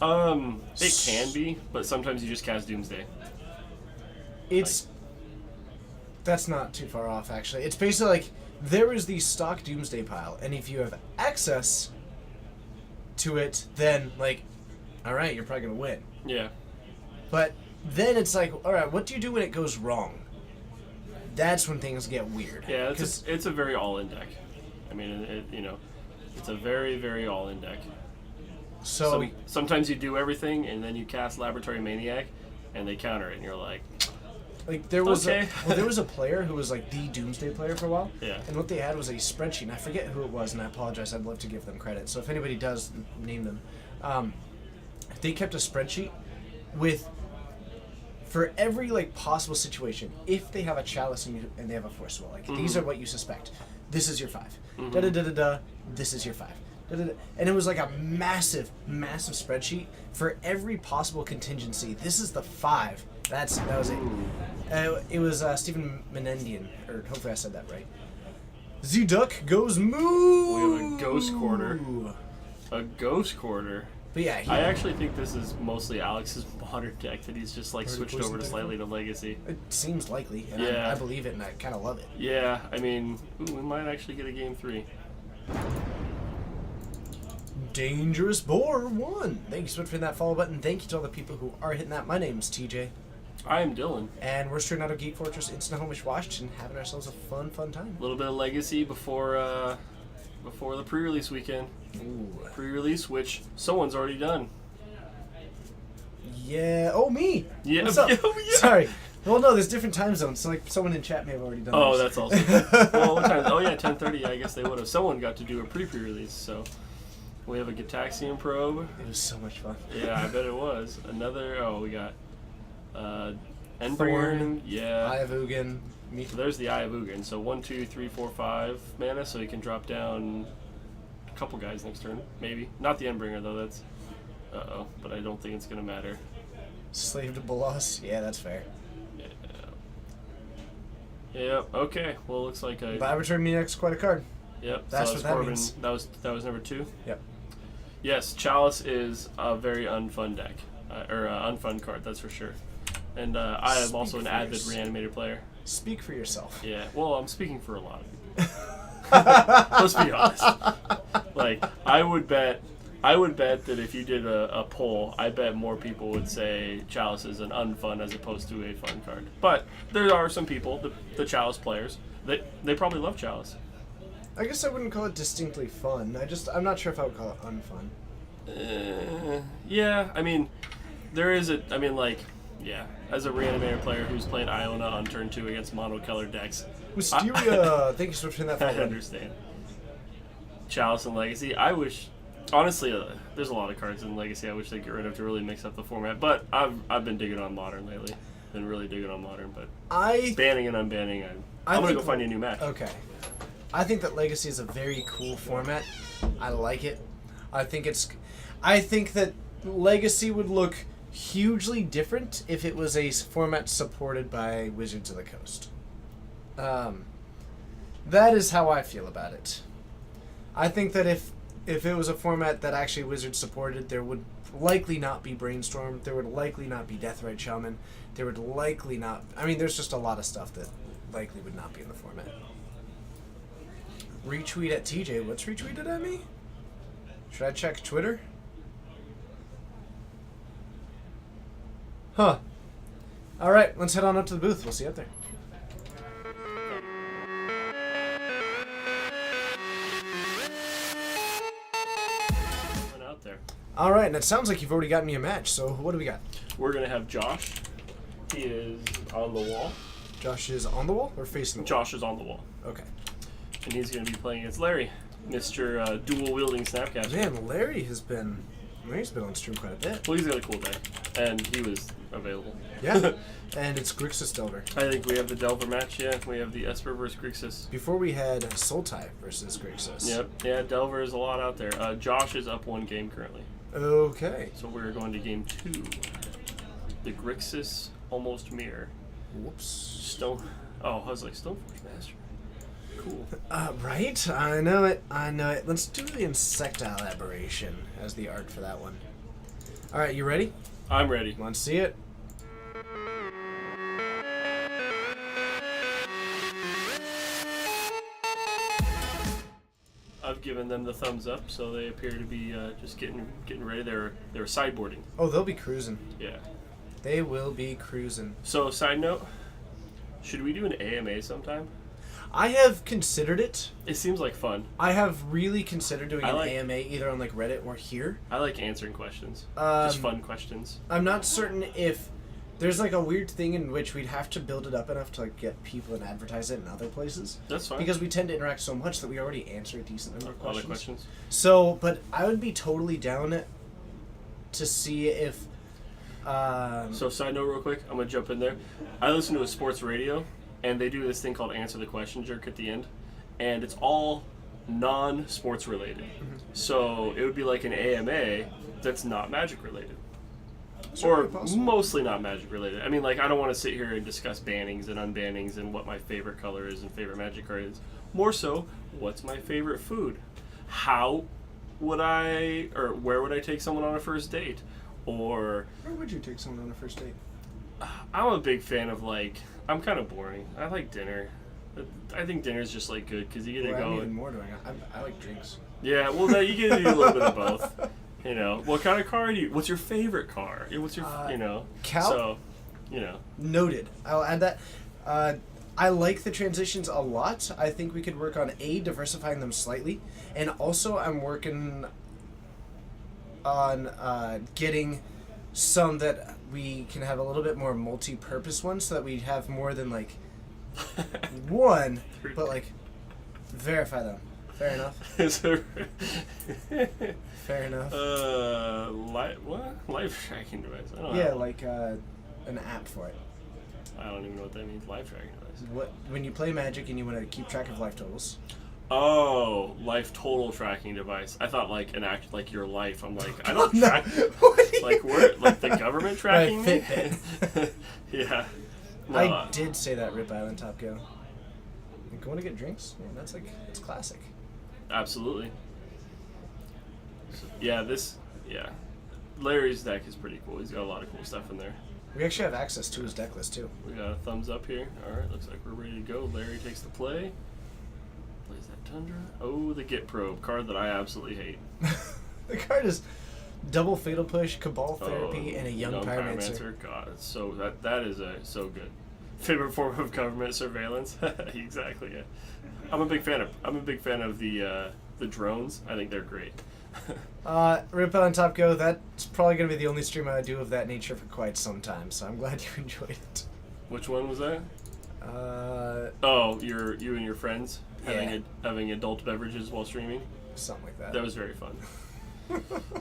It can be, but sometimes you just cast Doomsday. It's that's not too far off actually. It's basically like there is the stock Doomsday pile, and if you have access to it, then like, all right, you're probably gonna win. Yeah. But then it's like, all right, what do you do when it goes wrong? That's when things get weird. Yeah, 'Cause- it's a very all-in deck. I mean, it's a very, very all-in deck. so Sometimes you do everything, and then you cast Laboratory Maniac, and they counter it, and you're like, like there was Okay. there was a player who was like the Doomsday player for a while. Yeah. And what they had was a spreadsheet. And I forget who it was, and I apologize. I'd love to give them credit. So if anybody does, name them. They kept a spreadsheet with, for every like possible situation, if they have a chalice and they have a force well, like these are what you suspect. This is your 5. Da da da da da. This is your 5. Da, da, da. And it was like a massive, massive spreadsheet for every possible contingency. This is the 5. That was it. It was Stephen Menendian, or hopefully I said that right. Z-Duck goes moo. We have a Ghost Quarter. A Ghost Quarter. But yeah, I actually think this is mostly Alex's modern deck that he's just like Already switched poisoned over to deck? slightly to Legacy. it seems likely, and Yeah. I believe it, and I kind of love it. Yeah, I mean, we might actually get a game 3. Dangerous Boar 1. Thank you so much for hitting that follow button. Thank you to all the people who are hitting that. My name's TJ, I am Dylan. and we're straight out of Geek Fortress Instant Home Washington, having ourselves a fun time. A little bit of Legacy before the pre-release weekend. Ooh. Pre-release, which someone's already done. Yeah. Oh, me. Yeah. What's up? Oh, yeah. Sorry. Well, no, there's different time zones, so like someone in chat may have already done. Oh, theirs. that's awesome. Well, what time? Oh yeah, 10:30. I guess they would have. Someone got to do a pre-release, so we have a Gitaxian probe. It was so much fun. Yeah, I bet it was. Another. Oh, we got Endbringer. Thorn, Yeah. Eye of Ugin. Me. So there's the Eye of Ugin. So 1, 2, 3, 4, 5 mana, so you can drop down a couple guys next turn, maybe. Not the Endbringer though. That's. But I don't think it's gonna matter. Slave to Bolas. Yeah, that's fair. Yep. Okay. Well, it looks like a. Laboratory Maniac's quite a card. Yep. That's so what that that Corbin, means. That was number 2. Yep. Yes, Chalice is a very unfun deck, or unfun card, that's for sure. And I am also an Speak for avid yourself. Reanimator player. Speak for yourself. Yeah, well, I'm speaking for a lot of people. Let's be honest. Like, I would bet that if you did a poll, I bet more people would say Chalice is an unfun as opposed to a fun card. But there are some people, the Chalice players, they probably love Chalice. I guess I wouldn't call it distinctly fun. I'm not sure if I would call it unfun. Yeah, I mean, as a Reanimator player who's playing Iona on turn 2 against Mono Color decks, Wisteria. Thank you so much for that. I follow. understand. Chalice and Legacy, I wish, honestly, there's a lot of cards in Legacy I wish they'd get rid of to really mix up the format, but I've been digging on Modern lately. Been really digging on Modern, but banning and unbanning, I'm gonna go find you a new match. Okay. I think that Legacy is a very cool format. I like it. I think that Legacy would look hugely different if it was a format supported by Wizards of the Coast. That is how I feel about it. I think that if it was a format that actually Wizards supported, there would likely not be Brainstorm. There would likely not be Deathrite Shaman. There would likely not... I mean, there's just a lot of stuff that likely would not be in the format. Retweet at TJ. What's retweeted at me? Should I check Twitter? Huh. Alright, let's head on up to the booth. We'll see you up there. Went out there. Alright, and it sounds like you've already gotten me a match, so what do we got? We're gonna have Josh. He is on the wall. Josh is on the wall or facing the wall? Josh is on the wall, Okay. and he's gonna be playing against Larry, Mr. Dual Wielding Snapcaster. Man, Larry's been on stream quite a bit. Well, he's got a cool deck, and he was available. Yeah. And it's Grixis Delver. I think we have the Delver match, yeah. We have the Esper versus Grixis. Before we had Sultai versus Grixis. Yep, yeah, Delver is a lot out there. Josh is up 1 game currently. Okay. So we're going to game 2. The Grixis Almost Mirror. Whoops. Stone. Oh, I was like Stoneforge Master. Cool. Right? I know it. Let's do the Insectile Aberration as the art for that one. Alright, you ready? I'm ready. Want to see it? I've given them the thumbs up, so they appear to be just getting ready. They're sideboarding. Oh, they'll be cruising. Yeah. They will be cruising. So, side note, should we do an AMA sometime? I have considered it. It seems like fun. I have really considered doing I an like- AMA either on like Reddit or here. I like answering questions. Um, Just fun questions. I'm not certain if there's like a weird thing in which we'd have to build it up enough to like get people and advertise it in other places. That's fine. Because we tend to interact so much that we already answer a decent number of Other questions. questions? So, but I would be totally down to see if. So, side note, real quick, I'm gonna jump in there. I listen to a sports radio, and they do this thing called Answer the Question Jerk at the end, and it's all non-sports related. So it would be like an AMA that's not Magic related, or Certainly possible. mostly not Magic related. I mean, like I don't want to sit here and discuss bannings and unbannings and what my favorite color is and favorite Magic card is. More so, what's my favorite food? How would I, or where would I take someone on a first date? Or Where would you take someone on a first date? I'm a big fan of like, I'm kind of boring. I like dinner. I think dinner's just like good because you get to Well, go. I'm even and, more doing it. I like drinks. yeah, well, no, you get to do a little bit of both. You know, what kind of car do you? What's your favorite car? What's your, you know? Cal- So, you know, Noted. I'll add that. I like the transitions a lot. I think we could work on diversifying them slightly, and also I'm working on getting some that we can have a little bit more multi-purpose ones, so that we have more than like one, but like verify them. Fair enough. is there, Fair enough. life tracking device? I don't Yeah, know. like an app for it. I don't even know what that means. Life tracking device. What when you play Magic and you want to keep track of life totals? Oh, life total tracking device. I thought like an act like your life. I'm like, I don't No. track. What do you- Like we're like the government tracking me. Fitbit. Yeah. No, I did say that Rip Island Top Go. Like, want to get drinks? Man, that's like it's classic. Absolutely. So, yeah, Larry's deck is pretty cool. He's got a lot of cool stuff in there. We actually have access to his deck list too. We got a thumbs up here. All right, looks like we're ready to go. Larry takes the play. Plays that Tundra. Oh, the Get Probe card that I absolutely hate. The card is double Fatal Push, Cabal Therapy, Oh, and a Young Pyromancer. God, it's so that is so good. Favorite form of government surveillance. Exactly. Yeah. I'm a big fan of the drones. I think they're great. Rip Island Top Go. That's probably gonna be the only stream I do of that nature for quite some time. So I'm glad you enjoyed it. Which one was that? Oh, you and your friends having adult beverages while streaming. Something like that. That was very fun.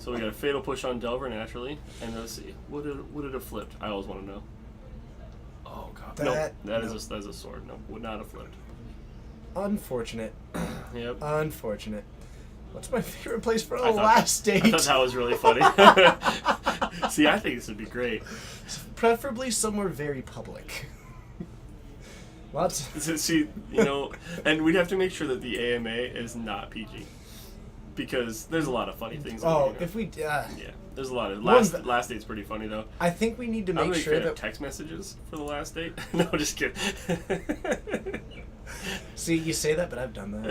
So we got a Fatal Push on Delver naturally, and let's see, would it have flipped? I always want to know. Oh god, no, that is a sword. No, would not have flipped. Unfortunate. Yep. Unfortunate. What's my favorite place for a I thought- last date? I thought that was really funny. See, I think this would be great. Preferably somewhere very public. Lots. See, and we'd have to make sure that the AMA is not PG, because there's a lot of funny things. Oh, in there. if we. Yeah, there's a lot of One's last date's pretty funny though. I think we need to I'm a make big sure fan of that. text messages for the last date. No, just kidding. See, you say that, but I've done that.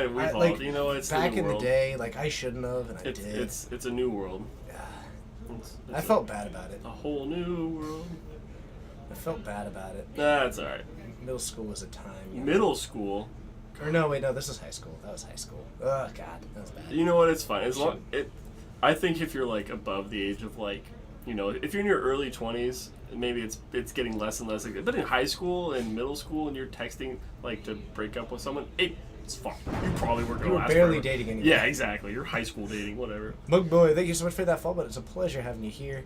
We've I- all, like, it's back the new in world. the day, like I shouldn't have, and I did. It's a new world. Yeah. It's I felt bad about it. a whole new world. I felt bad about it. That's all right. Middle school was a time. you know. Middle school. Or no, wait, no, this is high school. That was high school. Oh God, that was bad. You know what? It's fine. As long I think if you're like above the age of like, if you're in your early 20s, maybe it's getting less and less. But in high school and middle school, and you're texting like to break up with someone, it's fine. You probably weren't going You to were last barely forever. dating anyone. Yeah, exactly. You're high school dating, whatever. Mug Boy, thank you so much for that follow, but it's a pleasure having you here.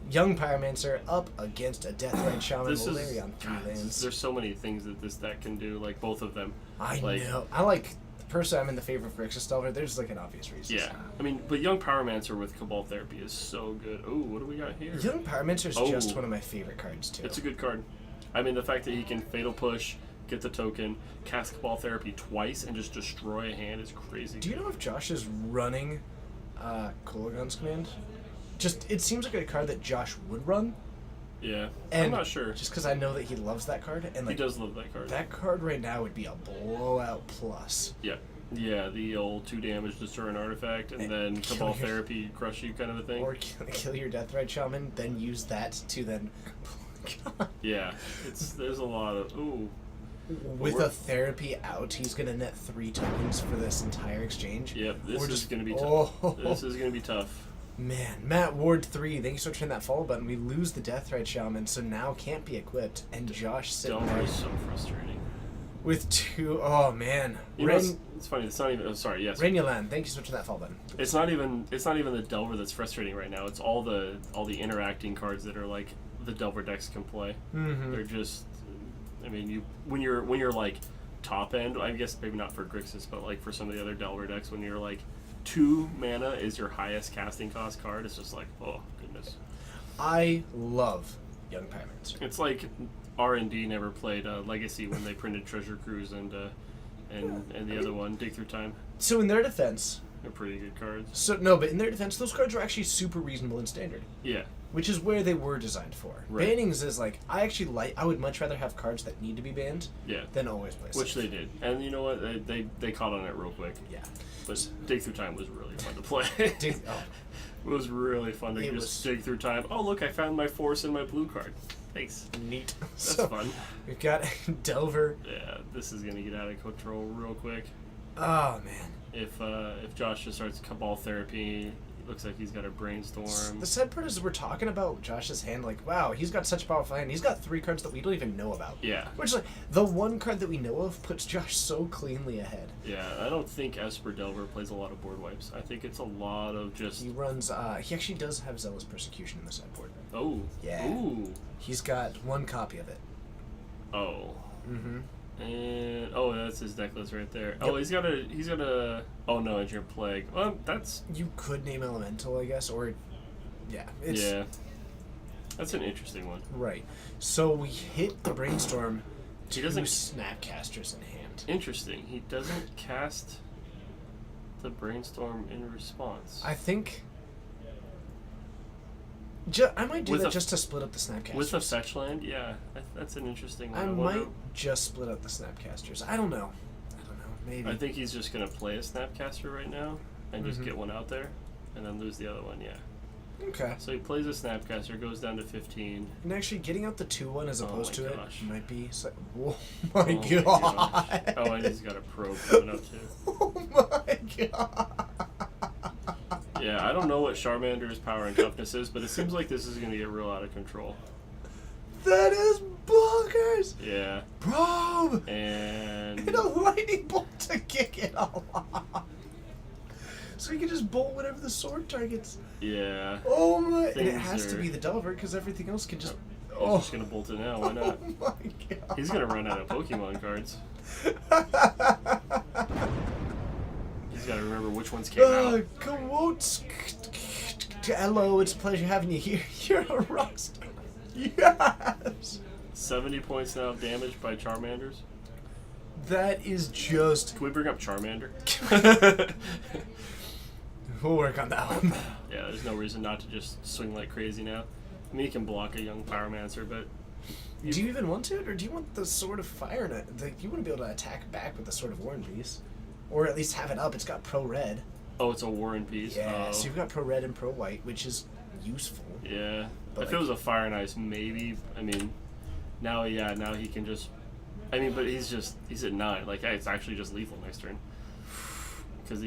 Young Pyromancer up against a Deathrite Shaman This Valeri is on 3 God, lands. there's so many things that this deck can do. Like both of them. I like, know. I like the person I'm in the favor of Grixis Delver, there's like an obvious reason. Yeah, I mean, but Young Pyromancer with Cabal Therapy is so good. Oh, what do we got here? Young Pyromancer is Oh. just one of my favorite cards too. It's a good card. I mean, the fact that he can Fatal Push, get the token, cast Cabal Therapy twice, and just destroy a hand is crazy. Do you know if Josh is running Kulagon's command? Just it seems like a card that Josh would run. Yeah, And I'm not sure. Just because I know that he loves that card, and He like does love that card. that card right now would be a blowout plus. Yeah. Yeah, the old 2 damage, destroy an artifact, and then kill Cabal your- Therapy, crush you kind of a thing. Or kill your Deathrite Shaman, then use that to then. Yeah, there's a lot of With a therapy out, he's gonna net 3 tokens for this entire exchange. Yep, this Or is just- gonna be tough. Oh. This is gonna be tough. Man, Matt Ward 3, thank you so much for hitting that follow button. We lose the Deathrite Shaman, so now can't be equipped, and Josh sitting Delver there is so frustrating. with 2. Oh man, You know, it's funny. It's not even. Oh, sorry. Yes. Rainyalan, thank you so much for that follow button. It's not even the Delver that's frustrating right now. It's all the interacting cards that are like the Delver decks can play. Mm-hmm. They're just. I mean, when you're like top end. I guess maybe not for Grixis, but like for some of the other Delver decks, when you're like 2 mana is your highest casting cost card, it's just like, oh goodness. I love Young Pyromancer. It's like R&D never played Legacy when they printed Treasure Cruise and the other one, Dig Through Time. So in their defense, They're pretty good cards. but in their defense, those cards are actually super reasonable in Standard, Yeah. which is where they were designed for. Right. Bannings is like I would much rather have cards that need to be banned Yeah. than always play Which safe. they did. And you know what? They caught on it real quick. Yeah. But Dig Through Time was really fun to play. Oh. It was really fun to It just was- dig through time. Oh, look, I found my force in my blue card. Thanks. Neat. That's So, fun. we've got Delver. Yeah, this is going to get out of control real quick. Oh man. If Josh just starts Cabal Therapy, it looks like he's got a Brainstorm. The sad part is we're talking about Josh's hand like, wow, he's got such a powerful hand. He's got 3 cards that we don't even know about. Yeah. Which, like, the one card that we know of puts Josh so cleanly ahead. Yeah, I don't think Esper Delver plays a lot of board wipes. I think it's a lot of just... He runs, he actually does have Zealous Persecution in the sideboard. Oh. Yeah. Ooh. He's got 1 copy of it. Oh. Mm-hmm. And that's his deck list right there. Yep. Oh, he's got a oh no, Engineer Plague. Well, that's You could name Elemental, I guess, or... Yeah. It's, yeah. That's an interesting one. Right. So we hit the Brainstorm, He 2 doesn't- Snapcasters in hand. Interesting. He doesn't cast the Brainstorm in response. I think... I might do With that a- just to split up the Snapcasters. With a fetch land, yeah, that's an interesting one. I wonder- might just split up the Snapcasters. I don't know. Maybe. I think he's just gonna play a Snapcaster right now and just Mhm. get one out there, and then lose the other one. Yeah. Okay. So he plays a Snapcaster, goes down to 15. And actually, getting out the 2-1 as Oh opposed my to gosh. it might be. Oh my Oh my god. gosh. Oh, and he's got a pro coming up too. Oh my god. Yeah, I don't know what Charmander's power and toughness is, but it seems like this is gonna get real out of control. That is bonkers. Yeah. Bro. And And a lightning bolt to kick it all off. So you can just bolt whatever the sword targets. yeah. Oh my. And it Things has to are- be the Delver because everything else can just. He's just gonna bolt it now. Why not? Oh my god. He's gonna run out of Pokemon cards. He's gotta remember which ones came out. Quotes. Hello, it's a pleasure having you here. You're a rock star. Yes. 70 points now of damage by Charmanders. That is just. Can we bring up Charmander? We'll work on that one. Yeah, there's no reason not to just swing like crazy now. I mean, he can block a young Pyromancer, but Do you even want to, or do you want the Sword of Fire? You want to be able to attack back with the Sword of War and Peace, or at least have it up. It's got Pro Red. oh, it's a War and Peace. Yeah, Oh. so you've got Pro Red and Pro White, which is useful. Yeah. But If it was a Fire and Ice, maybe. I mean, now he can just. I mean, but he's at 9. Like, it's actually just lethal next turn. Because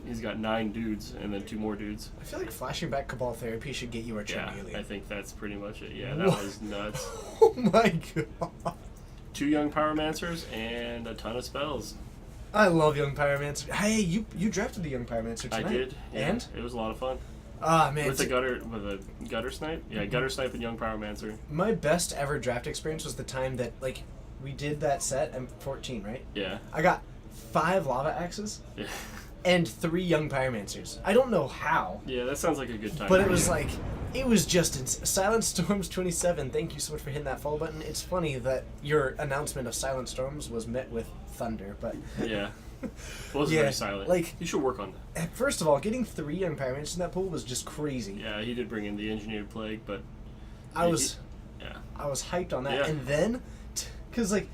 he's got 9 dudes and then 2 more dudes. I feel like flashing back Cabal Therapy should get you a Yeah, Charmeleon. I think that's pretty much it. Yeah, that What? was nuts. Oh my god. 2 young Pyromancers and a ton of spells. I love Young Pyromancer. Hey, you drafted the Young Pyromancer tonight. I did. Yeah, And? it was a lot of fun. Ah, man. With a gutter snipe? Yeah, gutter snipe and young Pyromancer. My best ever draft experience was the time that, like, we did that set, M14, right? Yeah. I got 5 lava axes Yeah. and 3 young pyromancers. I don't know how, Yeah, that sounds like a good time. but it for was you. like, it was just Silent Storms 27. Thank you so much for hitting that follow button. It's funny that your announcement of Silent Storms was met with thunder, but Yeah. Well, it's Yeah, very silent. like- you should work on that. first of all, getting 3 young pyromancers in that pool was just crazy. Yeah, he did bring in the engineered plague, but I was yeah. hyped on that, Yeah. and then, because like,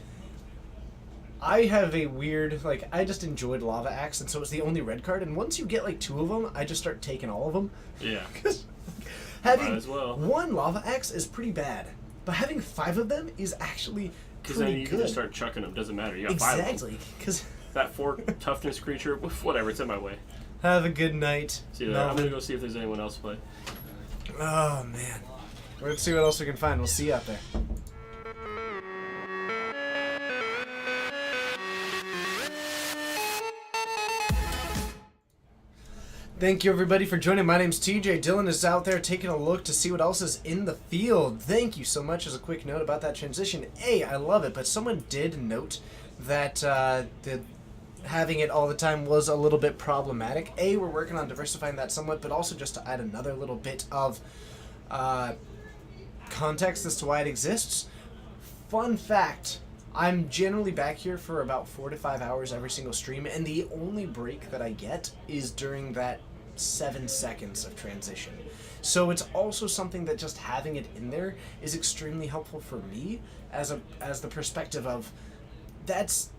I have a weird like I just enjoyed Lava Axe, and so it's the only red card. And once you get like 2 of them, I just start taking all of them. Yeah. Because having Might as well. 1 Lava Axe is pretty bad, but having 5 of them is actually Because pretty then you good. can just start chucking them. Doesn't matter. You got 5 of them. Exactly, because That 4 toughness creature, whatever, it's in my way. have a good night. See you there. I'm Melvin. gonna go see if there's anyone else play. Oh man, let's see what else we can find. We'll see you out there. Thank you everybody for joining. My name's TJ. Dylan is out there taking a look to see what else is in the field. Thank you so much. As a quick note about that transition, I love it, but someone did note that having it all the time was a little bit problematic. We're working on diversifying that somewhat, but also just to add another little bit of context as to why it exists. Fun fact, I'm generally back here for about 4 to 5 hours every single stream, and the only break that I get is during that 7 seconds of transition. So it's also something that just having it in there is extremely helpful for me as the perspective of that's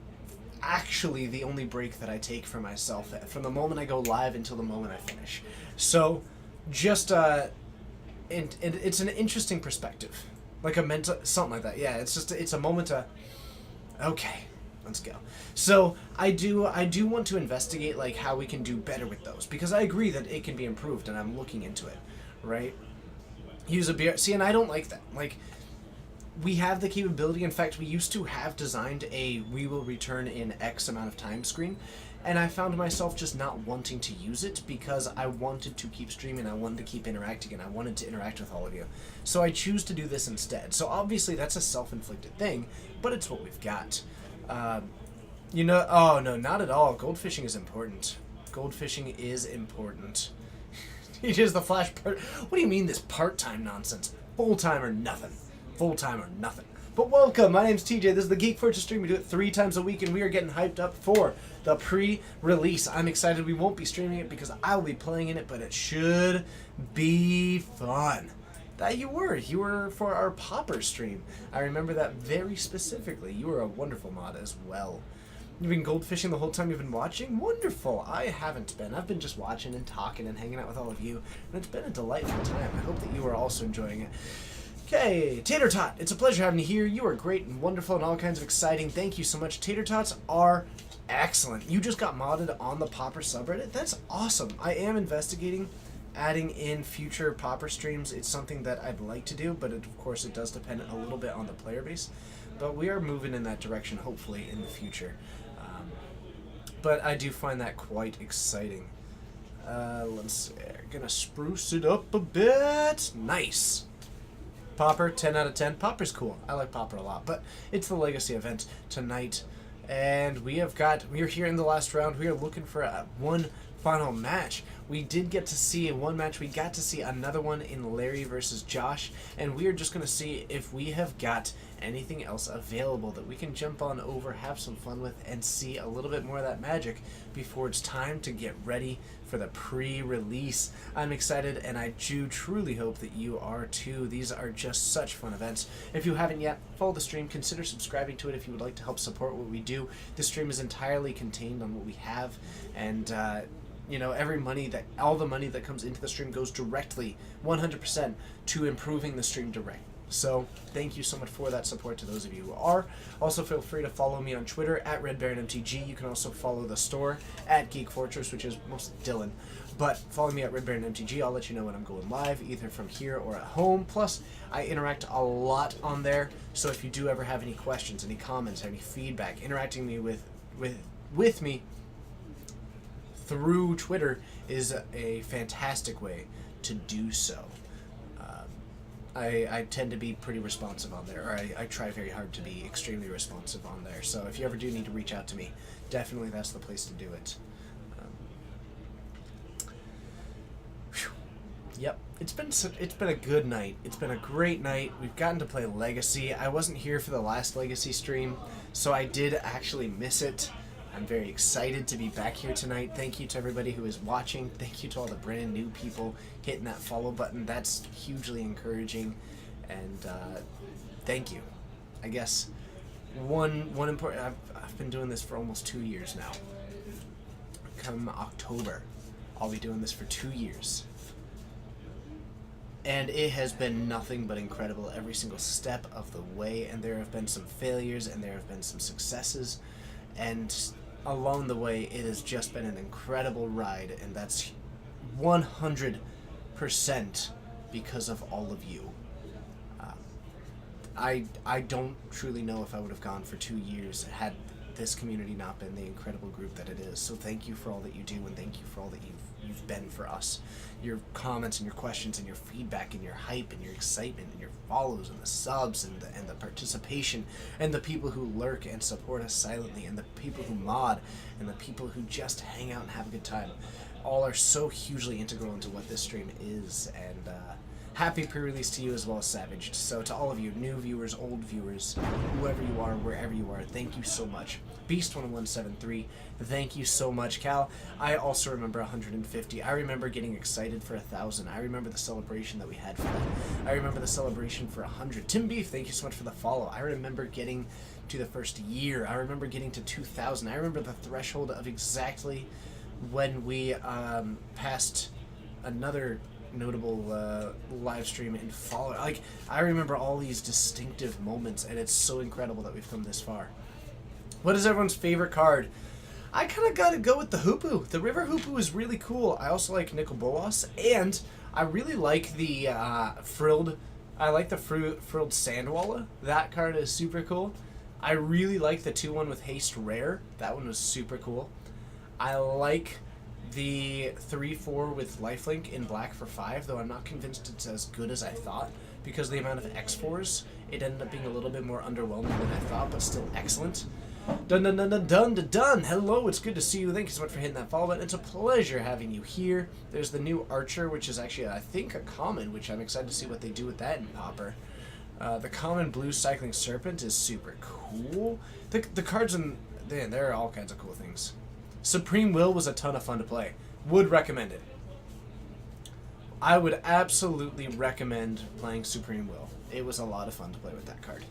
actually the only break that I take for myself from the moment I go live until the moment I finish. So just and it's an interesting perspective, like a mental something like that. Yeah, it's a moment to okay, let's go. So I do want to investigate like how we can do better with those, because I agree that it can be improved, and I'm looking into it. Right? Use a beer. See, and I don't like that. Like, we have the capability. In fact, we used to have designed a "we will return in X amount of time" screen, and I found myself just not wanting to use it because I wanted to keep streaming, I wanted to keep interacting, and I wanted to interact with all of you. So I choose to do this instead. So obviously that's a self-inflicted thing, but it's what we've got. Oh no, not at all. Goldfishing is important. Goldfishing is important. Here's the flash part. What do you mean this part-time nonsense? Full-time or nothing. Full-time or nothing. But welcome, my name's TJ. This is the Geek Fortress stream. We do it 3 times a week, and we are getting hyped up for the pre-release. I'm excited. We won't be streaming it because I'll be playing in it, but it should be fun. That you were for our Popper stream. I remember that very specifically. You were a wonderful mod as well. You've been goldfishing the whole time you've been watching? Wonderful. I haven't been. I've been just watching and talking and hanging out with all of you, and it's been a delightful time. I hope that you are also enjoying it. Okay, Tater Tot, it's a pleasure having you here. You are great and wonderful and all kinds of exciting. Thank you so much. Tater Tots are excellent. You just got modded on the Popper subreddit. That's awesome. I am investigating adding in future Popper streams. It's something that I'd like to do, but of course it does depend a little bit on the player base. But we are moving in that direction, hopefully, in the future. But I do find that quite exciting. Let's see. Gonna spruce it up a bit. Nice. Popper, 10 out of 10. Popper's cool. I like Popper a lot. But it's the Legacy event tonight. And we are here in the last round. We are looking for one final match. We did get to see one match. We got to see another one in Larry versus Josh. And we are just going to see if we have got anything else available that we can jump on over, have some fun with, and see a little bit more of that magic before it's time to get ready for the pre-release. I'm excited, and I do truly hope that you are too. These are just such fun events. If you haven't yet, follow the stream. Consider subscribing to it if you would like to help support what we do. The stream is entirely contained on what we have, and all the money that comes into the stream goes directly, 100%, to improving the stream direct. So thank you so much for that support to those of you who are. Also feel free to follow me on Twitter at RedBaronMTG. You can also follow the store at Geek Fortress, which is mostly Dylan. But follow me at RedBaronMTG. I'll let you know when I'm going live, either from here or at home. Plus, I interact a lot on there. So if you do ever have any questions, any comments, any feedback, interacting me with me through Twitter is a fantastic way to do so. I tend to be pretty responsive on there, or I try very hard to be extremely responsive on there. So if you ever do need to reach out to me, definitely that's the place to do it. Whew. Yep, it's been a good night. It's been a great night. We've gotten to play Legacy. I wasn't here for the last Legacy stream, so I did actually miss it. I'm very excited to be back here tonight. Thank you to everybody who is watching. Thank you to all the brand new people hitting that follow button. That's hugely encouraging. And thank you. I guess one important... I've been doing this for almost 2 years now. Come October, I'll be doing this for 2 years. And it has been nothing but incredible every single step of the way. And there have been some failures and there have been some successes. And along the way, it has just been an incredible ride, and that's 100% because of all of you. I don't truly know if I would have gone for 2 years had this community not been the incredible group that it is. So thank you for all that you do, and thank you for all that you've been for us. Your comments and your questions and your feedback and your hype and your excitement and your follows and the subs and the participation and the people who lurk and support us silently and the people who mod and the people who just hang out and have a good time all are so hugely integral into what this stream is. And happy pre-release to you as well as Savage. So to all of you, new viewers, old viewers, whoever you are, wherever you are, thank you so much. Beast1173, thank you so much. Cal, I also remember 150. I remember getting excited for 1,000. I remember the celebration that we had for that. I remember the celebration for 100. Tim Beef, thank you so much for the follow. I remember getting to the first year. I remember getting to 2,000. I remember the threshold of exactly when we passed another notable live stream and follow. Like, I remember all these distinctive moments, and it's so incredible that we've come this far. What is everyone's favorite card? I kind of got to go with the Hoopu. The River Hoopu is really cool. I also like Nicol Bolas, and I really like the frilled. I like the frilled Sandwalla. That card is super cool. I really like the 2-1 with haste rare. That one was super cool. I like the 3-4 with lifelink in black for 5, though I'm not convinced it's as good as I thought, because the amount of X4s, it ended up being a little bit more underwhelming than I thought, but still excellent. Dun dun dun dun dun dun dun! Hello, it's good to see you. Thank you so much for hitting that follow button. It's a pleasure having you here. There's the new Archer, which is actually, I think, a common, which I'm excited to see what they do with that in Pauper. The common blue Cycling Serpent is super cool. The cards in there are all kinds of cool things. Supreme Will was a ton of fun to play. Would recommend it. I would absolutely recommend playing Supreme Will. It was a lot of fun to play with that card.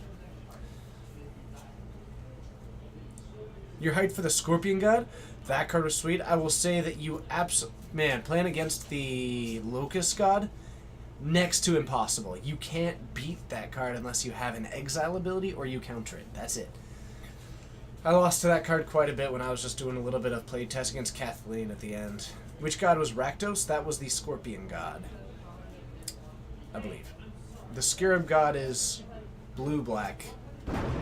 You're hyped for the Scorpion God? That card was sweet. I will say that you man, playing against the Locust God, next to impossible. You can't beat that card unless you have an exile ability or you counter it. That's it. I lost to that card quite a bit when I was just doing a little bit of play test against Kathleen at the end. Which god was Rakdos? That was the Scorpion God, I believe. The Scarab God is blue-black.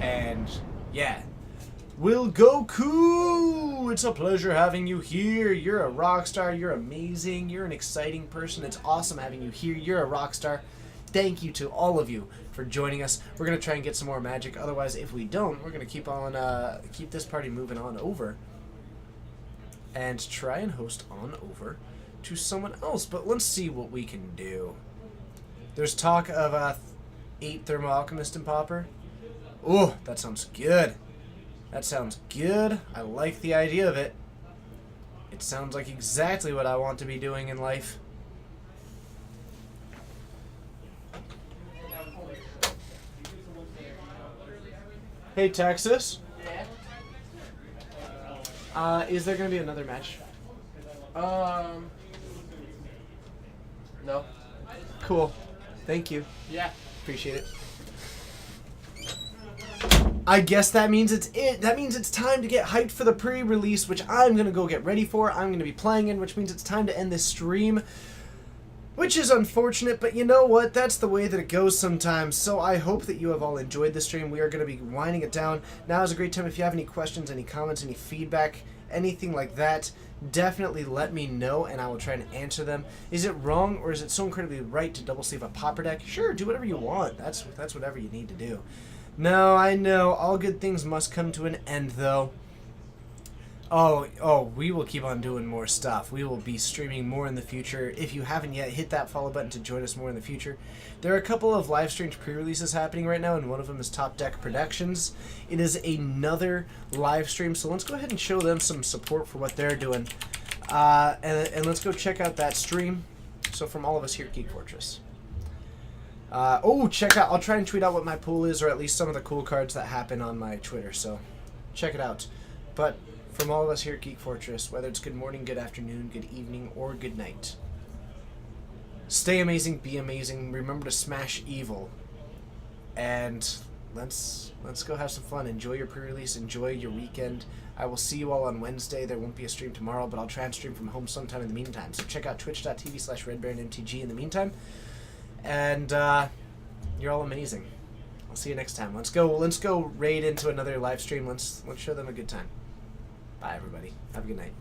And, yeah. Will Goku! It's a pleasure having you here. You're a rock star. You're amazing. You're an exciting person. It's awesome having you here. You're a rock star. Thank you to all of you for joining us. We're going to try and get some more magic. Otherwise, if we don't, we're going to keep on keep this party moving on over and try and host on over to someone else. But let's see what we can do. There's talk of 8 Thermal Alchemist and Pauper. Oh, that sounds good. That sounds good. I like the idea of it. It sounds like exactly what I want to be doing in life. Hey, Texas. Is there going to be another match? No. Cool. Thank you. Yeah. Appreciate it. I guess that means it's it. That means it's time to get hyped for the pre-release, which I'm going to go get ready for. I'm going to be playing in, which means it's time to end this stream. Which is unfortunate, but you know what? That's the way that it goes sometimes. So I hope that you have all enjoyed the stream. We are going to be winding it down. Now is a great time if you have any questions, any comments, any feedback, anything like that, definitely let me know and I will try and answer them. Is it wrong or is it so incredibly right to double sleeve a pauper deck? Sure, do whatever you want. That's whatever you need to do. No, I know. All good things must come to an end, though. Oh, we will keep on doing more stuff. We will be streaming more in the future. If you haven't yet, hit that follow button to join us more in the future. There are a couple of live streamed pre-releases happening right now, and one of them is Top Deck Productions. It is another live stream, so let's go ahead and show them some support for what they're doing. And let's go check out that stream. So from all of us here at Geek Fortress. Check out, I'll try and tweet out what my pool is, or at least some of the cool cards that happen on my Twitter, so check it out. But from all of us here at Geek Fortress, whether it's good morning, good afternoon, good evening, or good night, stay amazing, be amazing, remember to smash evil, and let's go have some fun. Enjoy your pre-release, enjoy your weekend. I will see you all on Wednesday. There won't be a stream tomorrow, but I'll try and stream from home sometime in the meantime. So check out twitch.tv/RedBaronMTG in the meantime. And you're all amazing. I'll see you next time. Let's go raid into another live stream. Let's show them a good time. Bye everybody. Have a good night.